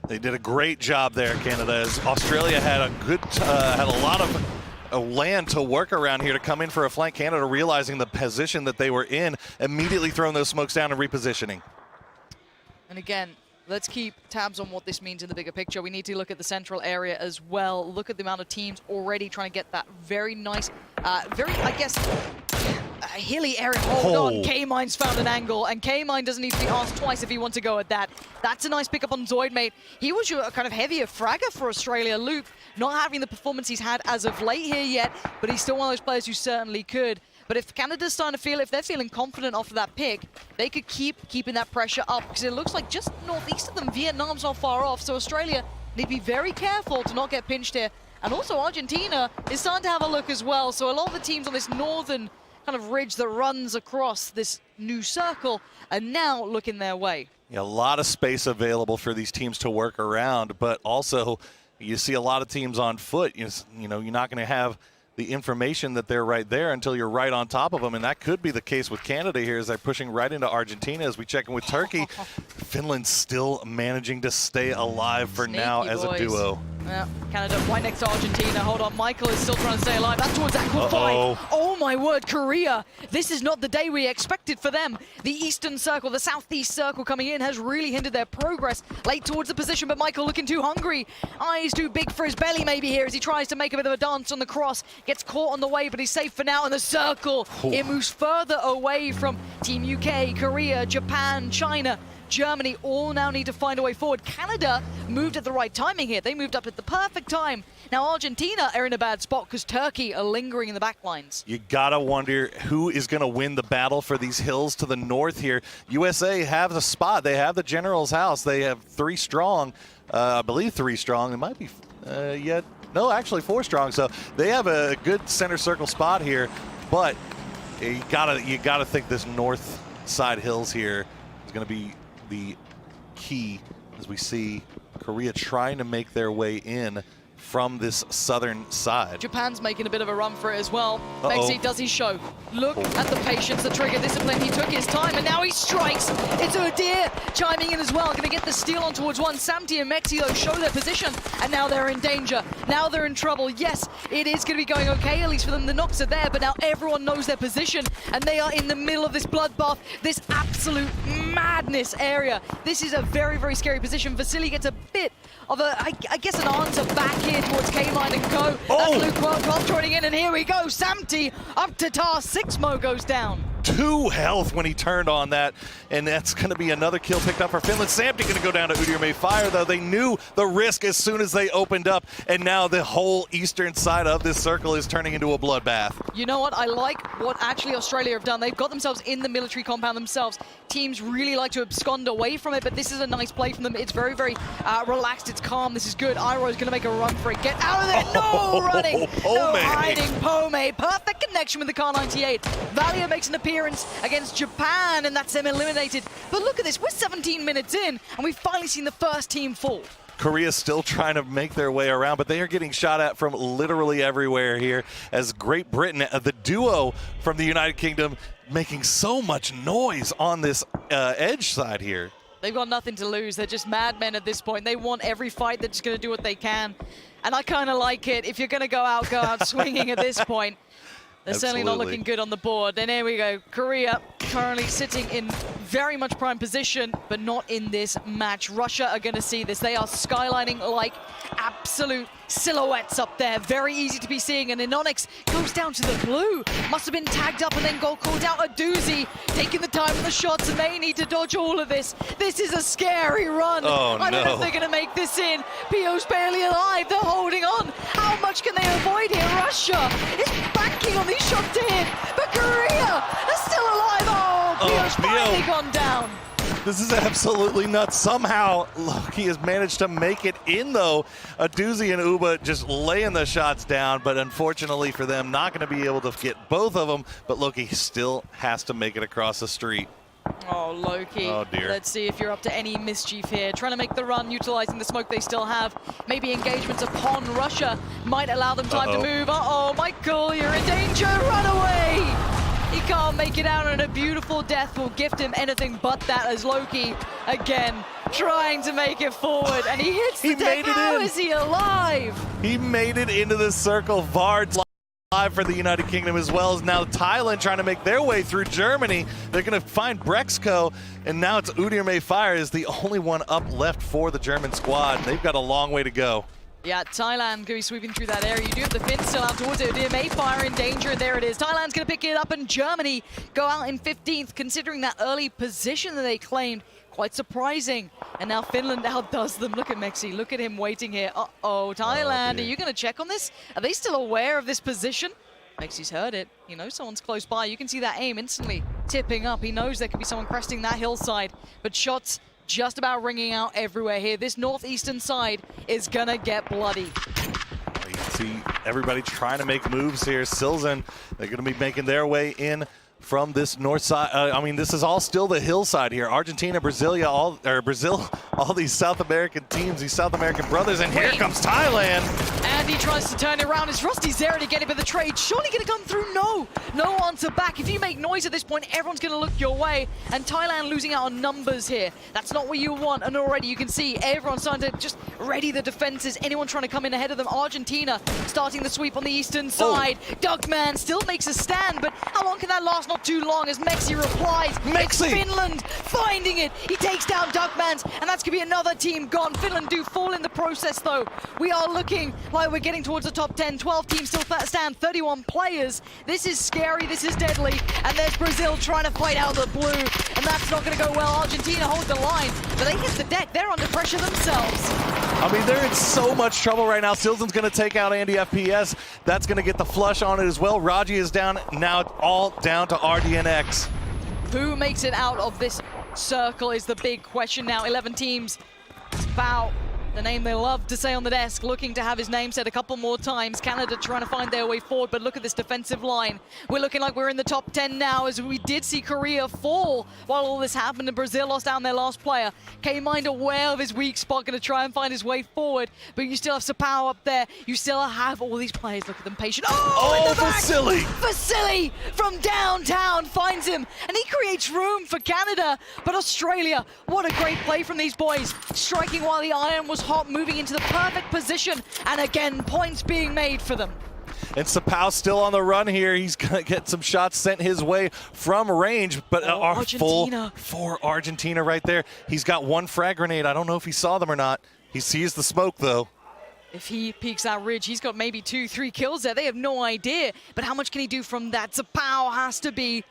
They did a great job there, Canada, as Australia had a good, had a lot of land to work around here to come in for a flank. Canada realizing the position that they were in, immediately throwing those smokes down and repositioning. And again, let's keep tabs on what this means in the bigger picture. We need to look at the central area as well. Look at the amount of teams already trying to get that very nice, very, I guess, hilly area. Hold on, K-Mine's found an angle, and K-Mine doesn't need to be asked twice if he wants to go at that. That's a nice pickup on Zoidmate. He was your kind of heavier fragger for Australia. Luke, not having the performance he's had as of late here yet, but he's still one of those players who certainly could. But if Canada's starting to feel, if they're feeling confident off of that pick, they could keeping that pressure up, because it looks like just northeast of them, Vietnam's not far off, so Australia need to be very careful to not get pinched here. And also Argentina is starting to have a look as well, so a lot of the teams on this northern kind of ridge that runs across this new circle are now looking their way. Yeah, a lot of space available for these teams to work around, but also you see a lot of teams on foot. You know, you're not going to have the information that they're right there until you're right on top of them, and that could be the case with Canada here as they're pushing right into Argentina. As we check in with Turkey, Finland's still managing to stay alive for Sneaky now as a duo. Yeah, Canada right next to Argentina. Hold on, Michael is still trying to stay alive. That's towards Aqua 5. Oh my word, Korea. This is not the day we expected for them. The eastern circle, the southeast circle coming in has really hindered their progress. Late towards the position, but Michael looking too hungry. Eyes too big for his belly maybe here as he tries to make a bit of a dance on the cross. Gets caught on the way, but he's safe for now in the circle. It moves further away from Team UK, Korea, Japan, China. Germany all now need to find a way forward. Canada moved at the right timing here. They moved up at the perfect time. Now Argentina are in a bad spot because Turkey are lingering in the back lines. You gotta wonder who is gonna win the battle for these hills to the north here. USA have the spot. They have the general's house. They have 3 strong, I believe 3 strong. It might be yet. No, actually 4 strong. So they have a good center circle spot here, but you gotta think this north side hills here is gonna be the key as we see Korea trying to make their way in from this southern side. Japan's making a bit of a run for it as well. BenzQ does his show. Look at the patience, the trigger discipline. He took his time and now he strikes. It's Udir chiming in as well. Going to get the steal on towards one. Samti and Mexi though show their position and now they're in danger. Now they're in trouble. Yes, it is going to be going okay, at least for them. The knocks are there, but now everyone knows their position and they are in the middle of this bloodbath, this absolute madness area. This is a very, very scary position. Vasily gets a bit of a, I guess, an answer back here towards K-Mine and Go. That's Luke World joining in, and here we go. Samti up to task. 6mo goes down. 2 health when he turned on that, and that's going to be another kill picked up for Finland. Samty going to go down to Udirme Fire, though. They knew the risk as soon as they opened up, and now the whole eastern side of this circle is turning into a bloodbath. You know what? I like what actually Australia have done. They've got themselves in the military compound themselves. Teams really like to abscond away from it, but this is a nice play from them. It's very, very relaxed. It's calm. This is good. Iroh is going to make a run for it. Get out of there. No running. No hiding. Pome. Perfect connection with the Kar 98. Valia makes an appearance against Japan, and that's them eliminated. But look at this. We're 17 minutes in, and we've finally seen the first team fall. Korea's still trying to make their way around, but they are getting shot at from literally everywhere here as Great Britain, the duo from the United Kingdom, making so much noise on this edge side here. They've got nothing to lose. They're just madmen at this point. They want every fight. They're just going to do what they can. And I kind of like it. If you're going to go out swinging at this point. They're certainly not looking good on the board. And here we go. Korea currently sitting in very much prime position, but not in this match. Russia are going to see this. They are skylining like absolute silhouettes up there. Very easy to be seeing. And Inonix goes down to the blue. Must have been tagged up and then got called out. A doozy taking the time of the shots, and they need to dodge all of this. This is a scary run. Oh, I don't know if they're going to make this in. PO's barely alive. They're holding on. How much can they avoid here? Russia is banking on these shots to hit, but Korea is still alive. Oh, PO's finally gone down. This is absolutely nuts. Somehow, Loki has managed to make it in, though. A doozy and Uba just laying the shots down, but unfortunately for them, not going to be able to get both of them, but Loki still has to make it across the street. Oh, Loki. Oh, dear. Let's see if you're up to any mischief here. Trying to make the run, utilizing the smoke they still have. Maybe engagements upon Russia might allow them time to move. Uh-oh, Michael, you're in danger. Run away. He can't make it out, and a beautiful death will gift him anything but that, as Loki, again, trying to make it forward. And he hits the deck. How is he alive? He made it into the circle. Vard's live for the United Kingdom, as well as now Thailand trying to make their way through Germany. They're going to find Brexco, and now it's Udirme Fire is the only one up left for the German squad. They've got a long way to go. Yeah, Thailand going to be sweeping through that area. You do have the Finns still out towards it. Udirme Fire in danger, and there it is. Thailand's going to pick it up, and Germany go out in 15th, considering that early position that they claimed. Quite surprising. And now Finland outdoes them. Look at Mexi. Look at him waiting here. Uh-oh, Thailand, are you going to check on this? Are they still aware of this position? Mexi's heard it. He knows someone's close by. You can see that aim instantly tipping up. He knows there could be someone cresting that hillside, but shots just about ringing out everywhere here. This northeastern side is gonna get bloody. You can see everybody trying to make moves here. Silzen, they're gonna be making their way in from this north side. I mean, this is all still the hillside here. Argentina, Brazil, all these South American teams, these South American brothers, and here comes Thailand. And he tries to turn it around. Is Rusty's there to get it, but the trade surely going to come through? No answer back. If you make noise at this point, everyone's going to look your way. And Thailand losing out on numbers here. That's not what you want. And already you can see everyone's starting to just ready the defenses. Anyone trying to come in ahead of them. Argentina starting the sweep on the eastern side. Duckman still makes a stand, but how long can that last? Not too long, as Mexi replies. It's Finland finding it. He takes down Duckmans, and that's going to be another team gone. Finland do fall in the process, though. We are looking like we're getting towards the top 10. 12 teams still stand, 31 players. This is scary, this is deadly. And there's Brazil trying to fight out the blue, and that's not going to go well. Argentina hold the line, but they hit the deck. They're under pressure themselves. I mean, they're in so much trouble right now. Silzen's going to take out Andy FPS. That's going to get the flush on it as well. Raji is down. Now it's all down to RDNX. Who makes it out of this circle is the big question now. 11 teams. Bao, the name they love to say on the desk, looking to have his name said a couple more times. Canada trying to find their way forward, but look at this defensive line. We're looking like we're in the top 10 now, as we did see Korea fall while all this happened, and Brazil lost down their last player. K-Mind aware of his weak spot, going to try and find his way forward, but you still have Sapao up there. You still have all these players. Look at them patient. Oh, in the back! Vasily from downtown finds him, and he creates room for Canada. But Australia, what a great play from these boys. Striking while the iron was hot, moving into the perfect position, and again, points being made for them. And Sapao still on the run here. He's going to get some shots sent his way from range, but full for Argentina right there. He's got one frag grenade. I don't know if he saw them or not. He sees the smoke, though. If he peeks that ridge, he's got maybe 2-3 kills there. They have no idea, but how much can he do from that? Sapao has to be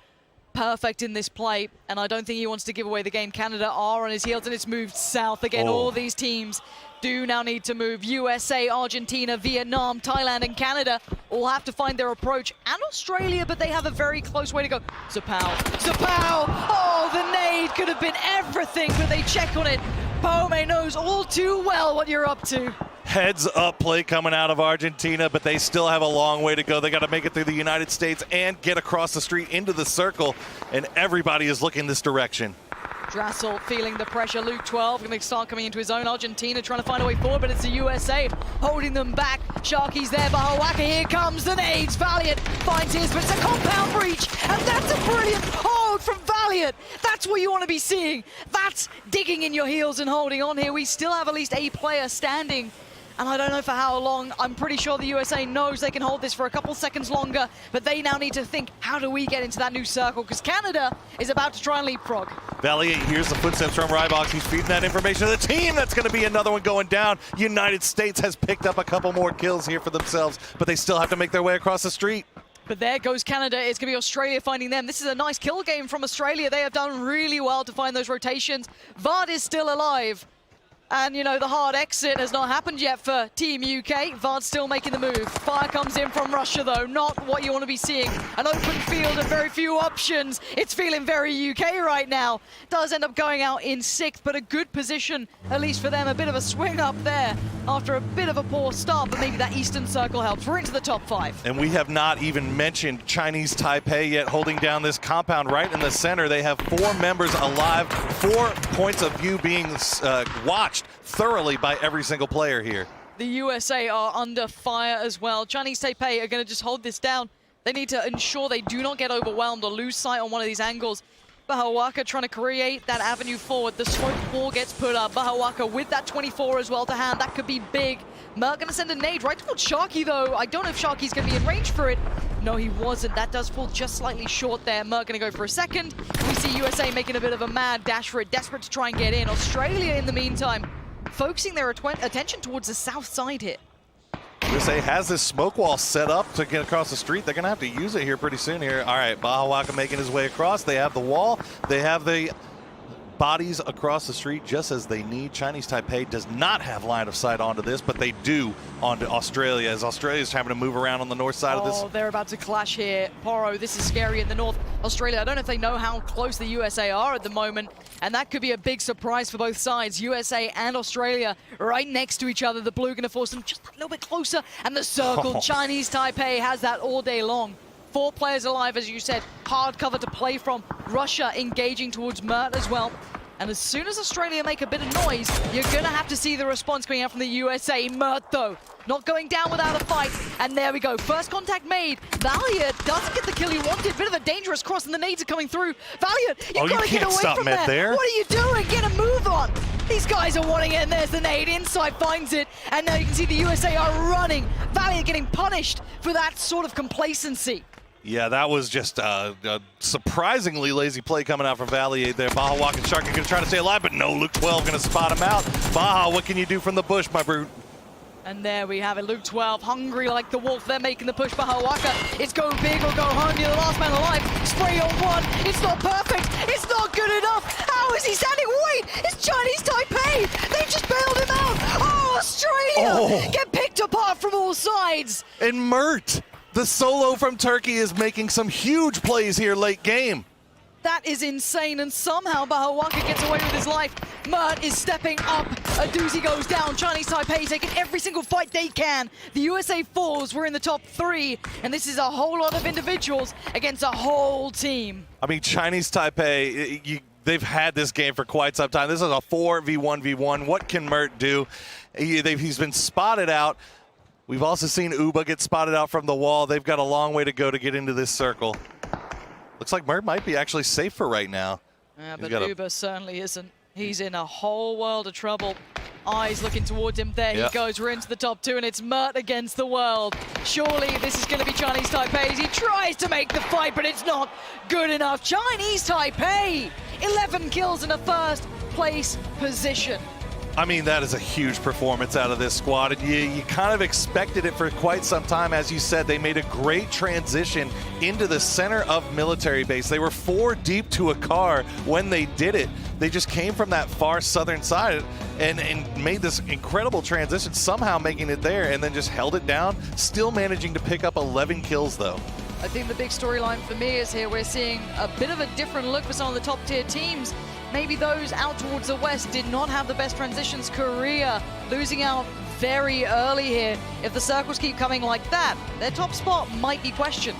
perfect in this play, and I don't think he wants to give away the game. Canada are on his heels, and it's moved south again. All these teams do now need to move. USA, Argentina, Vietnam, Thailand, and Canada all have to find their approach, and Australia, but they have a very close way to go. Zapao! Oh, the nade could have been everything, but they check on it. Pome knows all too well what you're up to. Heads up play coming out of Argentina, but they still have a long way to go. They got to make it through the United States and get across the street into the circle, and everybody is looking this direction. Drassel feeling the pressure. Luke 12 going to start coming into his own. Argentina trying to find a way forward, but it's the USA holding them back. Sharky's there. Bahawaka, here comes the nades. Valiant finds his, but it's a compound breach, and that's a brilliant hold from Valiant. That's what you want to be seeing. That's digging in your heels and holding on here. We still have at least a player standing, and I don't know for how long. I'm pretty sure the USA knows they can hold this for a couple seconds longer, but they now need to think, how do we get into that new circle? Because Canada is about to try and leapfrog. Valiant hears the footsteps from Rybox. He's feeding that information to the team. That's going to be another one going down. United States has picked up a couple more kills here for themselves, but they still have to make their way across the street. But there goes Canada. It's going to be Australia finding them. This is a nice kill game from Australia. They have done really well to find those rotations. Vard is still alive. And, you know, the hard exit has not happened yet for Team UK. Vard's still making the move. Fire comes in from Russia, though. Not what you want to be seeing. An open field and very few options. It's feeling very UK right now. Does end up going out in 6th, but a good position, at least for them. A bit of a swing up there after a bit of a poor start, but maybe that Eastern Circle helps. We're into the top 5. And we have not even mentioned Chinese Taipei yet, holding down this compound right in the center. They have 4 members alive, 4 points of view being watched thoroughly by every single player here. The USA are under fire as well. Chinese Taipei are going to just hold this down. They need to ensure they do not get overwhelmed or lose sight on one of these angles. Bahawaka trying to create that avenue forward. The smoke wall gets put up. Bahawaka with that 24 as well to hand. That could be big. Merc going to send a nade right towards Sharky, though. I don't know if Sharky's going to be in range for it. No, he wasn't. That does fall just slightly short there. Merc going to go for a second. We see USA making a bit of a mad dash for it, desperate to try and get in. Australia, in the meantime, focusing their attention towards the south side here. USA has this smoke wall set up to get across the street. They're going to have to use it here pretty soon here. All right, Bahawaka making his way across. They have the wall. They have the bodies across the street just as they need. Chinese Taipei does not have line of sight onto this, but they do onto Australia, as Australia is having to move around on the north side of this. Oh, they're about to clash here. Poro, this is scary in the north. Australia, I don't know if they know how close the USA are at the moment, and that could be a big surprise for both sides. USA and Australia right next to each other. The blue going to force them just a little bit closer, and the circle. Chinese Taipei has that all day long. 4 players alive, as you said, hard cover to play from. Russia engaging towards Mert as well. And as soon as Australia make a bit of noise, you're going to have to see the response coming out from the USA. Mert, though, not going down without a fight. And there we go. First contact made. Valiant doesn't get the kill he wanted. Bit of a dangerous cross, and the nades are coming through. Valiant, you've got to get away from there. What are you doing? Get a move on. These guys are wanting it, and there's the nade. Inside finds it, and now you can see the USA are running. Valiant getting punished for that sort of complacency. Yeah, that was just a surprisingly lazy play coming out from Valiant there. Bahawaka and Sharky going to try to stay alive, but no, Luke 12 going to spot him out. Baha, what can you do from the bush, my brute? And there we have it, Luke 12, hungry like the wolf. They're making the push. Bahawaka, it's go big or go home. You're the last man alive. Spray on one. It's not perfect. It's not good enough. How is he standing? Wait, it's Chinese Taipei. They've just bailed him out. Oh, Australia get picked apart from all sides. And Mert, the solo from Turkey, is making some huge plays here late game. That is insane, and somehow Bahawaka gets away with his life. Mert is stepping up. A doozy goes down. Chinese Taipei taking every single fight they can. The USA falls. We're in the top 3, and this is a whole lot of individuals against a whole team. I mean, Chinese Taipei, they've had this game for quite some time. This is a 4v1v1. What can Mert do? He's been spotted out. We've also seen Uba get spotted out from the wall. They've got a long way to go to get into this circle. Looks like Mert might be actually safe for right now. Yeah, but Uba certainly isn't. He's in a whole world of trouble. Eyes looking towards him. There he goes. We're into the top 2, and it's Mert against the world. Surely this is going to be Chinese Taipei. He tries to make the fight, but it's not good enough. Chinese Taipei, 11 kills in a first place position. I mean, that is a huge performance out of this squad. And you kind of expected it for quite some time. As you said, they made a great transition into the center of military base. They were 4 deep to a car when they did it. They just came from that far southern side and made this incredible transition, somehow making it there, and then just held it down, still managing to pick up 11 kills, though. I think the big storyline for me is here we're seeing a bit of a different look for some of the top tier teams. Maybe those out towards the west did not have the best transitions. Korea losing out very early here. If the circles keep coming like that, their top spot might be questioned.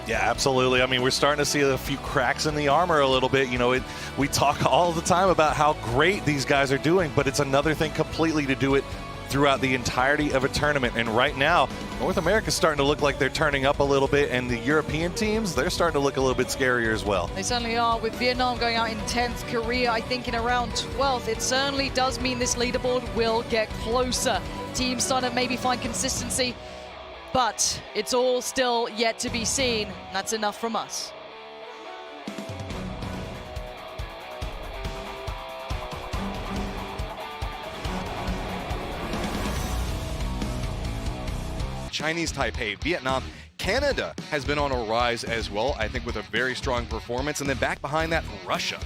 Yeah, absolutely. I mean, we're starting to see a few cracks in the armor a little bit. You know, we talk all the time about how great these guys are doing, but it's another thing completely to do it throughout the entirety of a tournament. And right now, North America's starting to look like they're turning up a little bit, and the European teams, they're starting to look a little bit scarier as well. They certainly are, with Vietnam going out in 10th, Korea, I think, in around 12th. It certainly does mean this leaderboard will get closer. Teams starting to maybe find consistency, but it's all still yet to be seen. That's enough from us. Chinese Taipei, Vietnam, Canada has been on a rise as well, I think with a very strong performance. And then back behind that, Russia.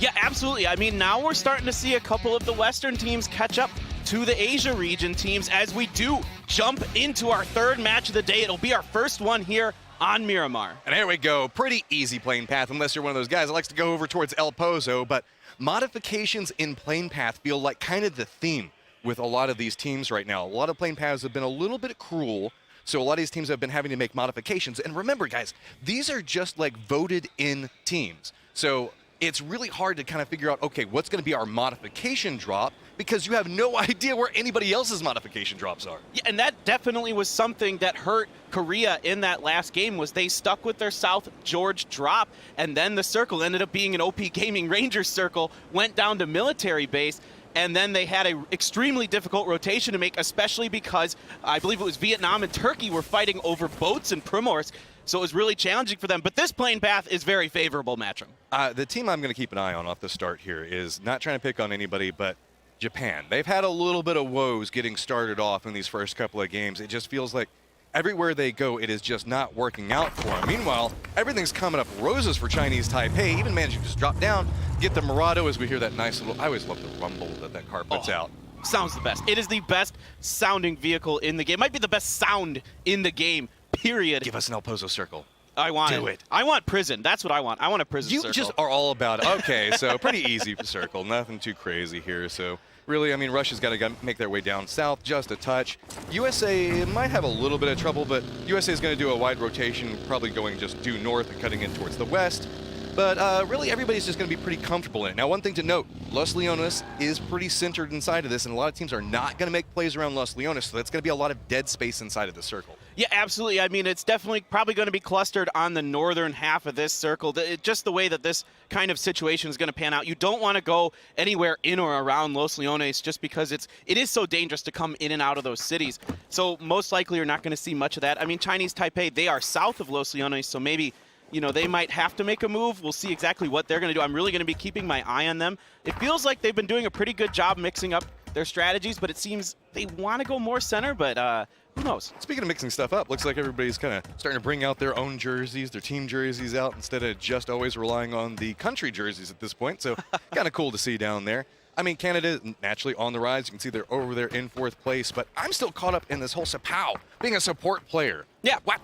Yeah, absolutely. I mean, now we're starting to see a couple of the Western teams catch up to the Asia region teams as we do jump into our 3rd match of the day. It'll be our first one here on Miramar. And here we go. Pretty easy plane path, unless you're one of those guys that likes to go over towards El Pozo. But modifications in plane path feel like kind of the theme with a lot of these teams right now. A lot of plane paths have been a little bit cruel, so a lot of these teams have been having to make modifications. And remember, guys, these are just like voted in teams. So it's really hard to kind of figure out, okay, what's going to be our modification drop, because you have no idea where anybody else's modification drops are. Yeah, and that definitely was something that hurt Korea in that last game, was they stuck with their South George drop, and then the circle ended up being an OP Gaming Rangers circle, went down to military base. And then they had an extremely difficult rotation to make, especially because I believe it was Vietnam and Turkey were fighting over boats in Primorsk. So it was really challenging for them. But this plane path is very favorable, Matchroom. The team I'm going to keep an eye on off the start here is not trying to pick on anybody, but Japan. They've had a little bit of woes getting started off in these first couple of games. It just feels like everywhere they go, it is just not working out for them. Meanwhile, everything's coming up roses for Chinese Taipei, even managing to just drop down, get the Murado as we hear that nice little, I always love the rumble that car puts out. Sounds the best. It is the best sounding vehicle in the game. Might be the best sound in the game, period. Give us an El Pozo circle. I want Do it. I want prison. That's what I want. I want a prison circle. You just are all about it. Okay, so pretty easy circle. Nothing too crazy here. So really, I mean, Russia's got to make their way down south just a touch. USA might have a little bit of trouble, but USA is going to do a wide rotation, probably going just due north and cutting in towards the west. But really, everybody's just going to be pretty comfortable in it. Now, one thing to note, Los Leones is pretty centered inside of this, and a lot of teams are not going to make plays around Los Leones, so that's going to be a lot of dead space inside of the circle. Yeah, absolutely. I mean, it's definitely probably going to be clustered on the northern half of this circle. Just the way that this kind of situation is going to pan out. You don't want to go anywhere in or around Los Leones just because it is so dangerous to come in and out of those cities. So most likely you're not going to see much of that. I mean, Chinese Taipei, they are south of Los Leones, so maybe, you know, they might have to make a move. We'll see exactly what they're going to do. I'm really going to be keeping my eye on them. It feels like they've been doing a pretty good job mixing up their strategies, but it seems they want to go more center, but who knows? Speaking of mixing stuff up, looks like everybody's kind of starting to bring out their own jerseys, their team jerseys out, instead of just always relying on the country jerseys at this point. So kind of cool to see down there. I mean, Canada naturally on the rise. You can see they're over there in 4th place, but I'm still caught up in this whole Sapao being a support player. Yeah, what?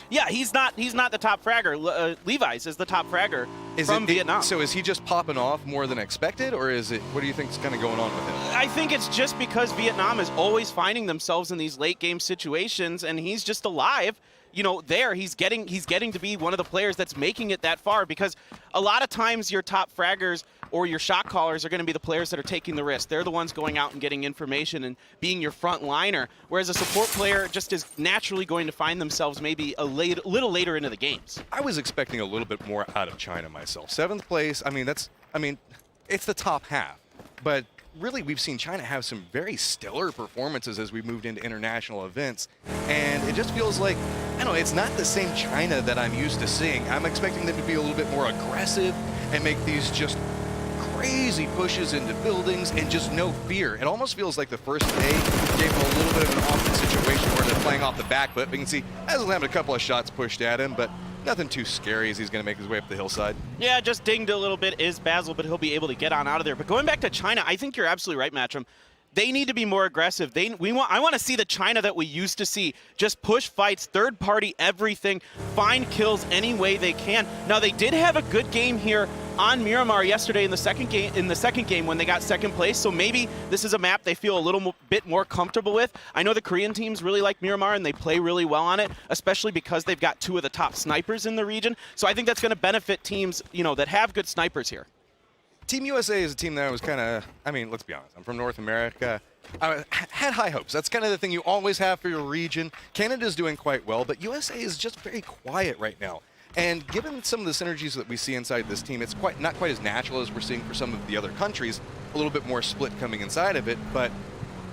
Yeah, he's not the top fragger. Levi's is the top fragger from Vietnam. So is he just popping off more than expected, or is it, what do you think is kind of going on with him? I think it's just because Vietnam is always finding themselves in these late game situations, and he's just alive. You know, he's getting to be one of the players that's making it that far, because a lot of times your top fraggers or your shot callers are going to be the players that are taking the risk. They're the ones going out and getting information and being your front liner, whereas a support player just is naturally going to find themselves maybe a little later into the games. I was expecting a little bit more out of China myself. 7th place, I mean, it's the top half, but really we've seen China have some very stellar performances as we moved into international events, and it just feels like, I don't know, it's not the same China that I'm used to seeing. I'm expecting them to be a little bit more aggressive and make these just crazy pushes into buildings and just no fear. It almost feels like the first day gave him a little bit of an awkward situation where they're playing off the back foot. We can see Basil having a couple of shots pushed at him, but nothing too scary as he's going to make his way up the hillside. Yeah, just dinged a little bit is Basil, but he'll be able to get on out of there. But going back to China, I think you're absolutely right, Matcham. They need to be more aggressive. I want to see the China that we used to see. Just push fights, third party everything, find kills any way they can. Now they did have a good game here on Miramar yesterday in the second game when they got second place. So maybe this is a map they feel a little bit more comfortable with. I know the Korean teams really like Miramar and they play really well on it, especially because they've got two of the top snipers in the region. So I think that's going to benefit teams, that have good snipers here. Team USA is a team that I was kind of, let's be honest, I'm from North America. I had high hopes. That's kind of the thing you always have for your region. Canada's doing quite well, but USA is just very quiet right now. And given some of the synergies that we see inside this team, it's not quite as natural as we're seeing for some of the other countries. A little bit more split coming inside of it, but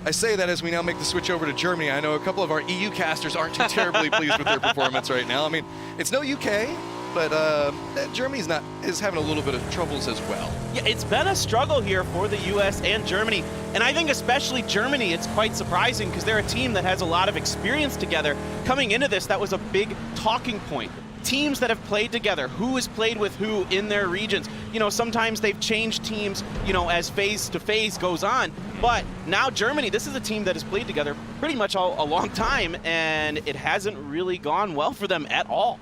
I say that as we now make the switch over to Germany. I know a couple of our EU casters aren't too terribly pleased with their performance right now. It's no UK, but Germany's is having a little bit of troubles as well. Yeah, it's been a struggle here for the US and Germany. And I think especially Germany, it's quite surprising because they're a team that has a lot of experience together. Coming into this, that was a big talking point. Teams that have played together, who has played with who in their regions. Sometimes they've changed teams, as phase to phase goes on. But now Germany, this is a team that has played together pretty much a long time, and it hasn't really gone well for them at all.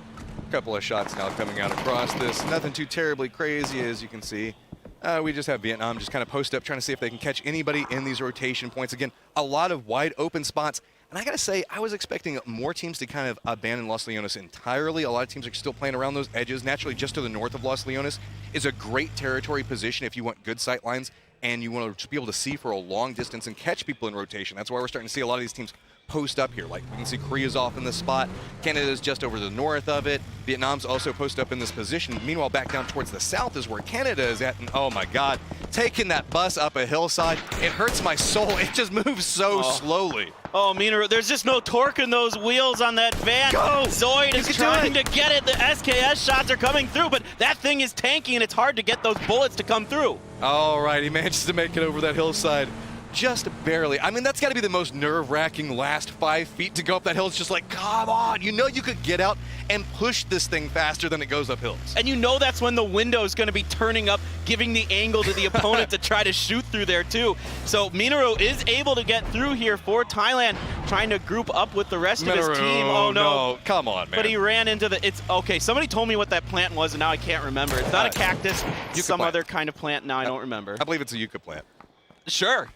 Couple of shots now coming out across this. Nothing too terribly crazy, as you can see. We just have Vietnam just kind of post up, trying to see if they can catch anybody in these rotation points. Again, a lot of wide open spots. And I got to say, I was expecting more teams to kind of abandon Los Leones entirely. A lot of teams are still playing around those edges. Naturally, just to the north of Los Leones is a great territory position if you want good sight lines and you want to just be able to see for a long distance and catch people in rotation. That's why we're starting to see a lot of these teams post up here. Like we can see Korea's off in this spot. Canada's just over the north of it. Vietnam's also post up in this position. Meanwhile, back down towards the south is where Canada is at. And oh my God, taking that bus up a hillside, it hurts my soul. It just moves so slowly. Oh, Minoru, there's just no torque in those wheels on that van. Go! Zoid is trying to get it. The SKS shots are coming through, but that thing is tanky and it's hard to get those bullets to come through. All right, he manages to make it over that hillside. Just barely. That's got to be the most nerve-wracking last 5 feet to go up that hill. It's just like, come on. You could get out and push this thing faster than it goes up hills. And that's when the window is going to be turning up, giving the angle to the opponent to try to shoot through there too. So Minoru is able to get through here for Thailand, trying to group up with the rest of his team. Oh no. Come on, man. But he ran into okay, somebody told me what that plant was and now I can't remember. It's not a cactus, some other kind of plant. Now I don't remember. I believe it's a yucca plant. Sure.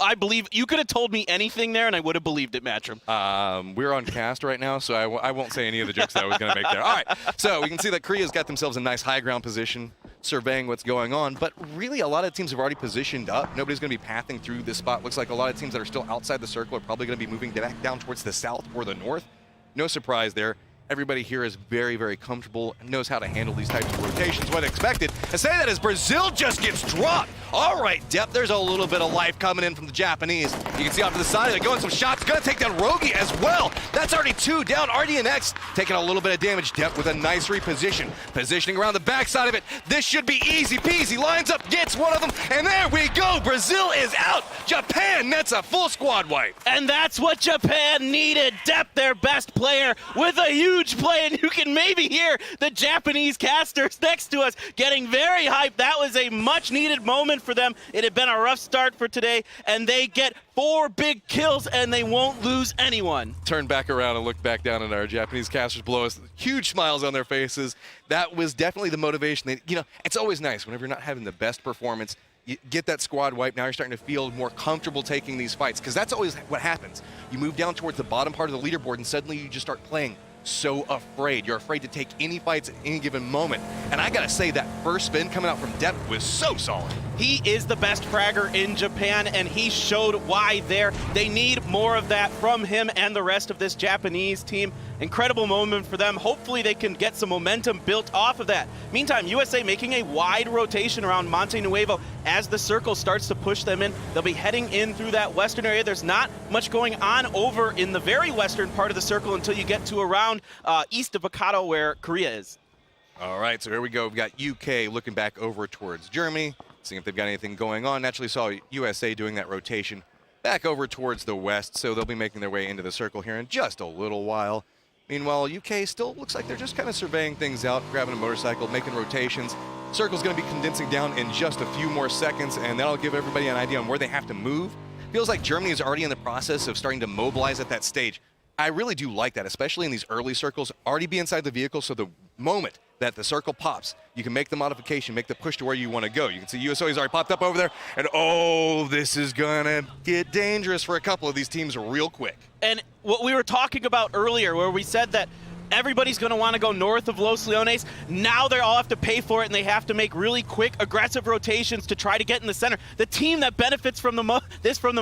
I believe you could have told me anything there, and I would have believed it, Matcham. We're on cast right now, so I won't say any of the jokes that I was going to make there. All right, so we can see that Korea's got themselves a nice high ground position, surveying what's going on. But really, a lot of teams have already positioned up. Nobody's going to be pathing through this spot. Looks like a lot of teams that are still outside the circle are probably going to be moving back down towards the south or the north. No surprise there. Everybody here is very, very comfortable and knows how to handle these types of rotations. What expected. I say that as Brazil just gets dropped. All right, Depp, there's a little bit of life coming in from the Japanese. You can see off to the side, they're going some shots. Gonna take down Rogi as well. That's already 2 down. RDNX taking a little bit of damage. Depp with a nice reposition. Positioning around the backside of it. This should be easy peasy. Lines up, gets one of them, and there we go. Brazil is out. Japan, that's a full squad wipe. And that's what Japan needed. Depp, their best player, with a huge play, and you can maybe hear the Japanese casters next to us getting very hyped. That was a much-needed moment for them. It had been a rough start for today, and they get 4 big kills, and they won't lose anyone. Turn back around and look back down at our Japanese casters below us. Huge smiles on their faces. That was definitely the motivation. It's always nice whenever you're not having the best performance. You get that squad wipe, now you're starting to feel more comfortable taking these fights, because that's always what happens. You move down towards the bottom part of the leaderboard, and suddenly you just start playing so afraid. You're afraid to take any fights at any given moment. And I gotta say, that first spin coming out from Depp was so solid. He is the best fragger in Japan, and he showed why there. They need more of that from him and the rest of this Japanese team. Incredible moment for them. Hopefully they can get some momentum built off of that. Meantime, USA making a wide rotation around Monte Nuevo as the circle starts to push them in. They'll be heading in through that western area. There's not much going on over in the very western part of the circle until you get to around east of Hokkaido where Korea is. All right, so here we go. We've got UK looking back over towards Germany. seeing if they've got anything going on. Naturally saw USA doing that rotation back over towards the west, so they'll be making their way into the circle here in just a little while. Meanwhile, UK still looks like they're just kind of surveying things out, grabbing a motorcycle, making rotations. Circle's going to be condensing down in just a few more seconds, and that'll give everybody an idea on where they have to move. Feels like Germany is already in the process of starting to mobilize at that stage. I really do like that, especially in these early circles. Already be inside the vehicle, so the moment that the circle pops, you can make the modification, make the push to where you want to go. You can see USO's already popped up over there, and oh, this is gonna get dangerous for a couple of these teams real quick. And what we were talking about earlier, where we said that everybody's going to want to go north of Los Leones. Now they all have to pay for it, and they have to make really quick, aggressive rotations to try to get in the center. The team that benefits from the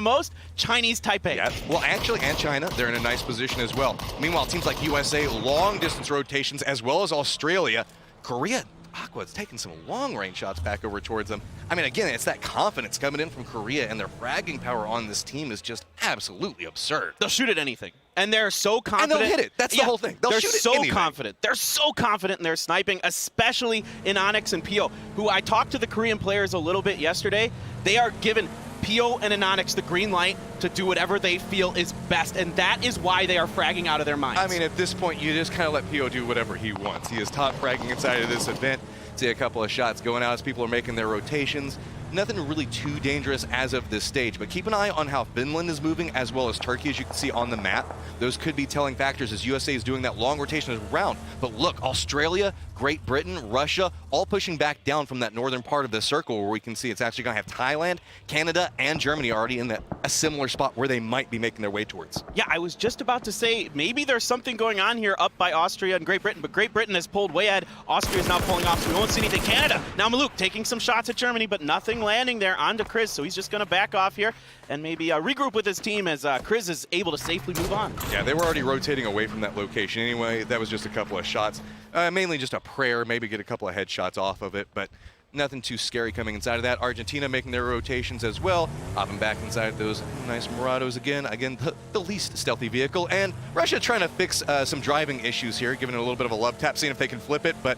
most, Chinese Taipei. Yeah, well, actually, and China, they're in a nice position as well. Meanwhile, teams like USA, long-distance rotations, as well as Australia. Korea, Aqua's taking some long-range shots back over towards them. I mean, again, it's that confidence coming in from Korea, and their fragging power on this team is just absolutely absurd. They'll shoot at anything. And they're so confident. And they'll hit it. That's the whole thing. They're shoot so at anything. confident. They're so confident in their sniping, especially in Onyx and Pio, who I talked to the Korean players a little bit yesterday. They are given Pio and Onyx the green light to do whatever they feel is best, and that is why they are fragging out of their minds. I mean, at this point, you just kind of let Pio do whatever he wants. He is top fragging inside of this event. See a couple of shots going out as people are making their rotations. Nothing really too dangerous as of this stage, but keep an eye on how Finland is moving as well as Turkey, as you can see on the map. Those could be telling factors as USA is doing that long rotation around. But look, Australia, Great Britain, Russia, all pushing back down from that northern part of the circle where we can see it's actually going to have Thailand, Canada, and Germany already in a similar spot where they might be making their way towards. Yeah, I was just about to say maybe there's something going on here up by Austria and Great Britain, but Great Britain has pulled way ahead. Austria is now pulling off, so we won't see anything. Canada, now Maluk taking some shots at Germany, but nothing landing there onto Kriz, so he's just going to back off here and maybe regroup with his team as Kriz is able to safely move on. Yeah, they were already rotating away from that location anyway. That was just a couple of shots. Mainly just a prayer, maybe get a couple of headshots off of it, but nothing too scary coming inside of that. Argentina making their rotations as well, hopping back inside those nice Murados again. Again, the least stealthy vehicle. And Russia trying to fix some driving issues here, giving it a little bit of a love tap, seeing if they can flip it, but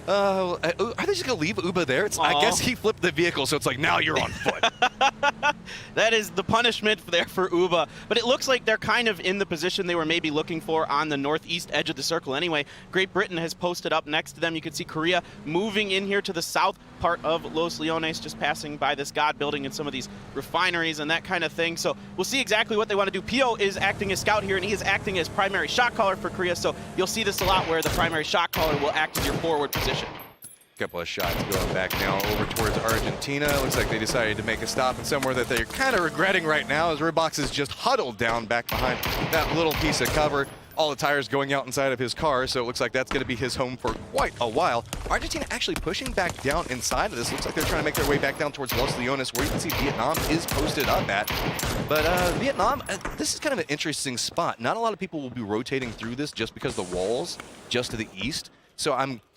are they just going to leave Uba there? I guess he flipped the vehicle, so it's like, now you're on foot. That is the punishment there for Uba. But it looks like they're kind of in the position they were maybe looking for on the northeast edge of the circle anyway. Great Britain has posted up next to them. You can see Korea moving in here to the south part of Los Leones, just passing by this God building and some of these refineries and that kind of thing. So we'll see exactly what they want to do. Pio is acting as scout here, and he is acting as primary shot caller for Korea. So you'll see this a lot where the primary shot caller will act as your forward position. Couple of shots going back now over towards Argentina. Looks like they decided to make a stop in somewhere that they're kind of regretting right now as Redbox is just huddled down back behind that little piece of cover. All the tires going out inside of his car, so it looks like that's going to be his home for quite a while. Argentina actually pushing back down inside of this. Looks like they're trying to make their way back down towards Los Leones, where you can see Vietnam is posted up at. But Vietnam, this is kind of an interesting spot. Not a lot of people will be rotating through this just because the walls just to the east. So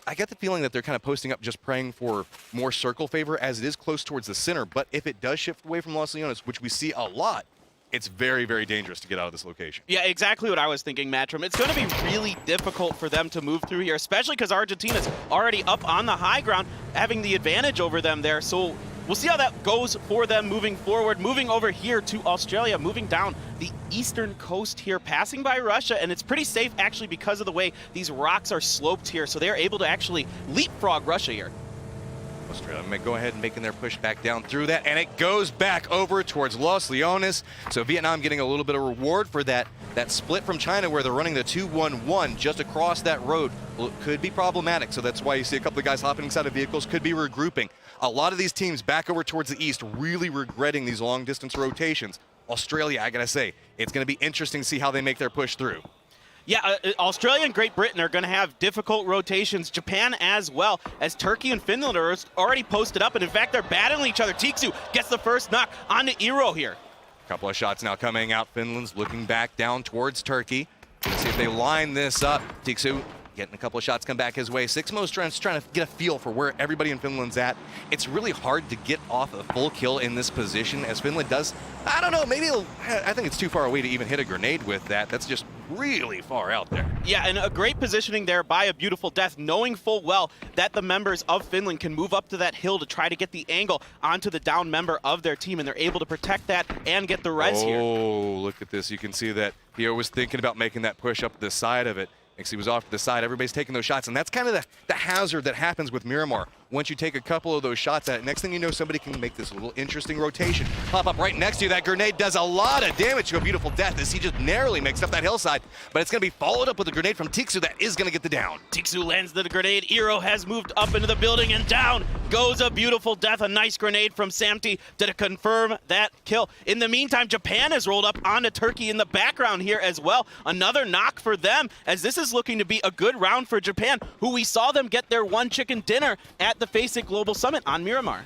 I get the feeling that they're kind of posting up just praying for more circle favor as it is close towards the center. But if it does shift away from Los Leones, which we see a lot, it's very, very dangerous to get out of this location. Yeah, exactly what I was thinking, Matrim. It's going to be really difficult for them to move through here, especially because Argentina's already up on the high ground, having the advantage over them there. So we'll see how that goes for them moving forward, moving over here to Australia, moving down the eastern coast here, passing by Russia, and it's pretty safe actually because of the way these rocks are sloped here, so they're able to actually leapfrog Russia here. Australia may go ahead and making their push back down through that, and it goes back over towards Los Leones. So Vietnam getting a little bit of reward for that split from China where they're running the 2-1-1 just across that road. Well, it could be problematic, so that's why you see a couple of guys hopping inside of vehicles, could be regrouping. A lot of these teams back over towards the east really regretting these long distance rotations. Australia, I gotta say, it's gonna be interesting to see how they make their push through. Yeah, Australia and Great Britain are going to have difficult rotations. Japan as well, as Turkey and Finland are already posted up, and in fact, they're battling each other. Tiksu gets the first knock onto Eero here. Couple of shots now coming out. Finland's looking back down towards Turkey. Let's see if they line this up. Tiksu getting a couple of shots come back his way. Sixmo's trying to get a feel for where everybody in Finland's at. It's really hard to get off a full kill in this position as Finland does. I don't know, maybe I think it's too far away to even hit a grenade with that. That's just really far out there. Yeah, and a great positioning there by a Beautiful Death, knowing full well that the members of Finland can move up to that hill to try to get the angle onto the down member of their team, and they're able to protect that and get the res here. Oh, look at this. You can see that Pio was thinking about making that push up the side of it. He was off to the side. Everybody's taking those shots, and that's kind of the hazard that happens with Miramar. Once you take a couple of those shots at it, next thing you know, somebody can make this little interesting rotation. Pop up right next to you. That grenade does a lot of damage to a Beautiful Death as he just narrowly makes up that hillside, but it's going to be followed up with a grenade from Tixu that is going to get the down. Tixu lands the grenade. Eero has moved up into the building, and down goes a Beautiful Death. A nice grenade from Samti to confirm that kill. In the meantime, Japan has rolled up onto Turkey in the background here as well. Another knock for them, as this is looking to be a good round for Japan, who we saw them get their one chicken dinner at the FACEIT Global Summit on Miramar.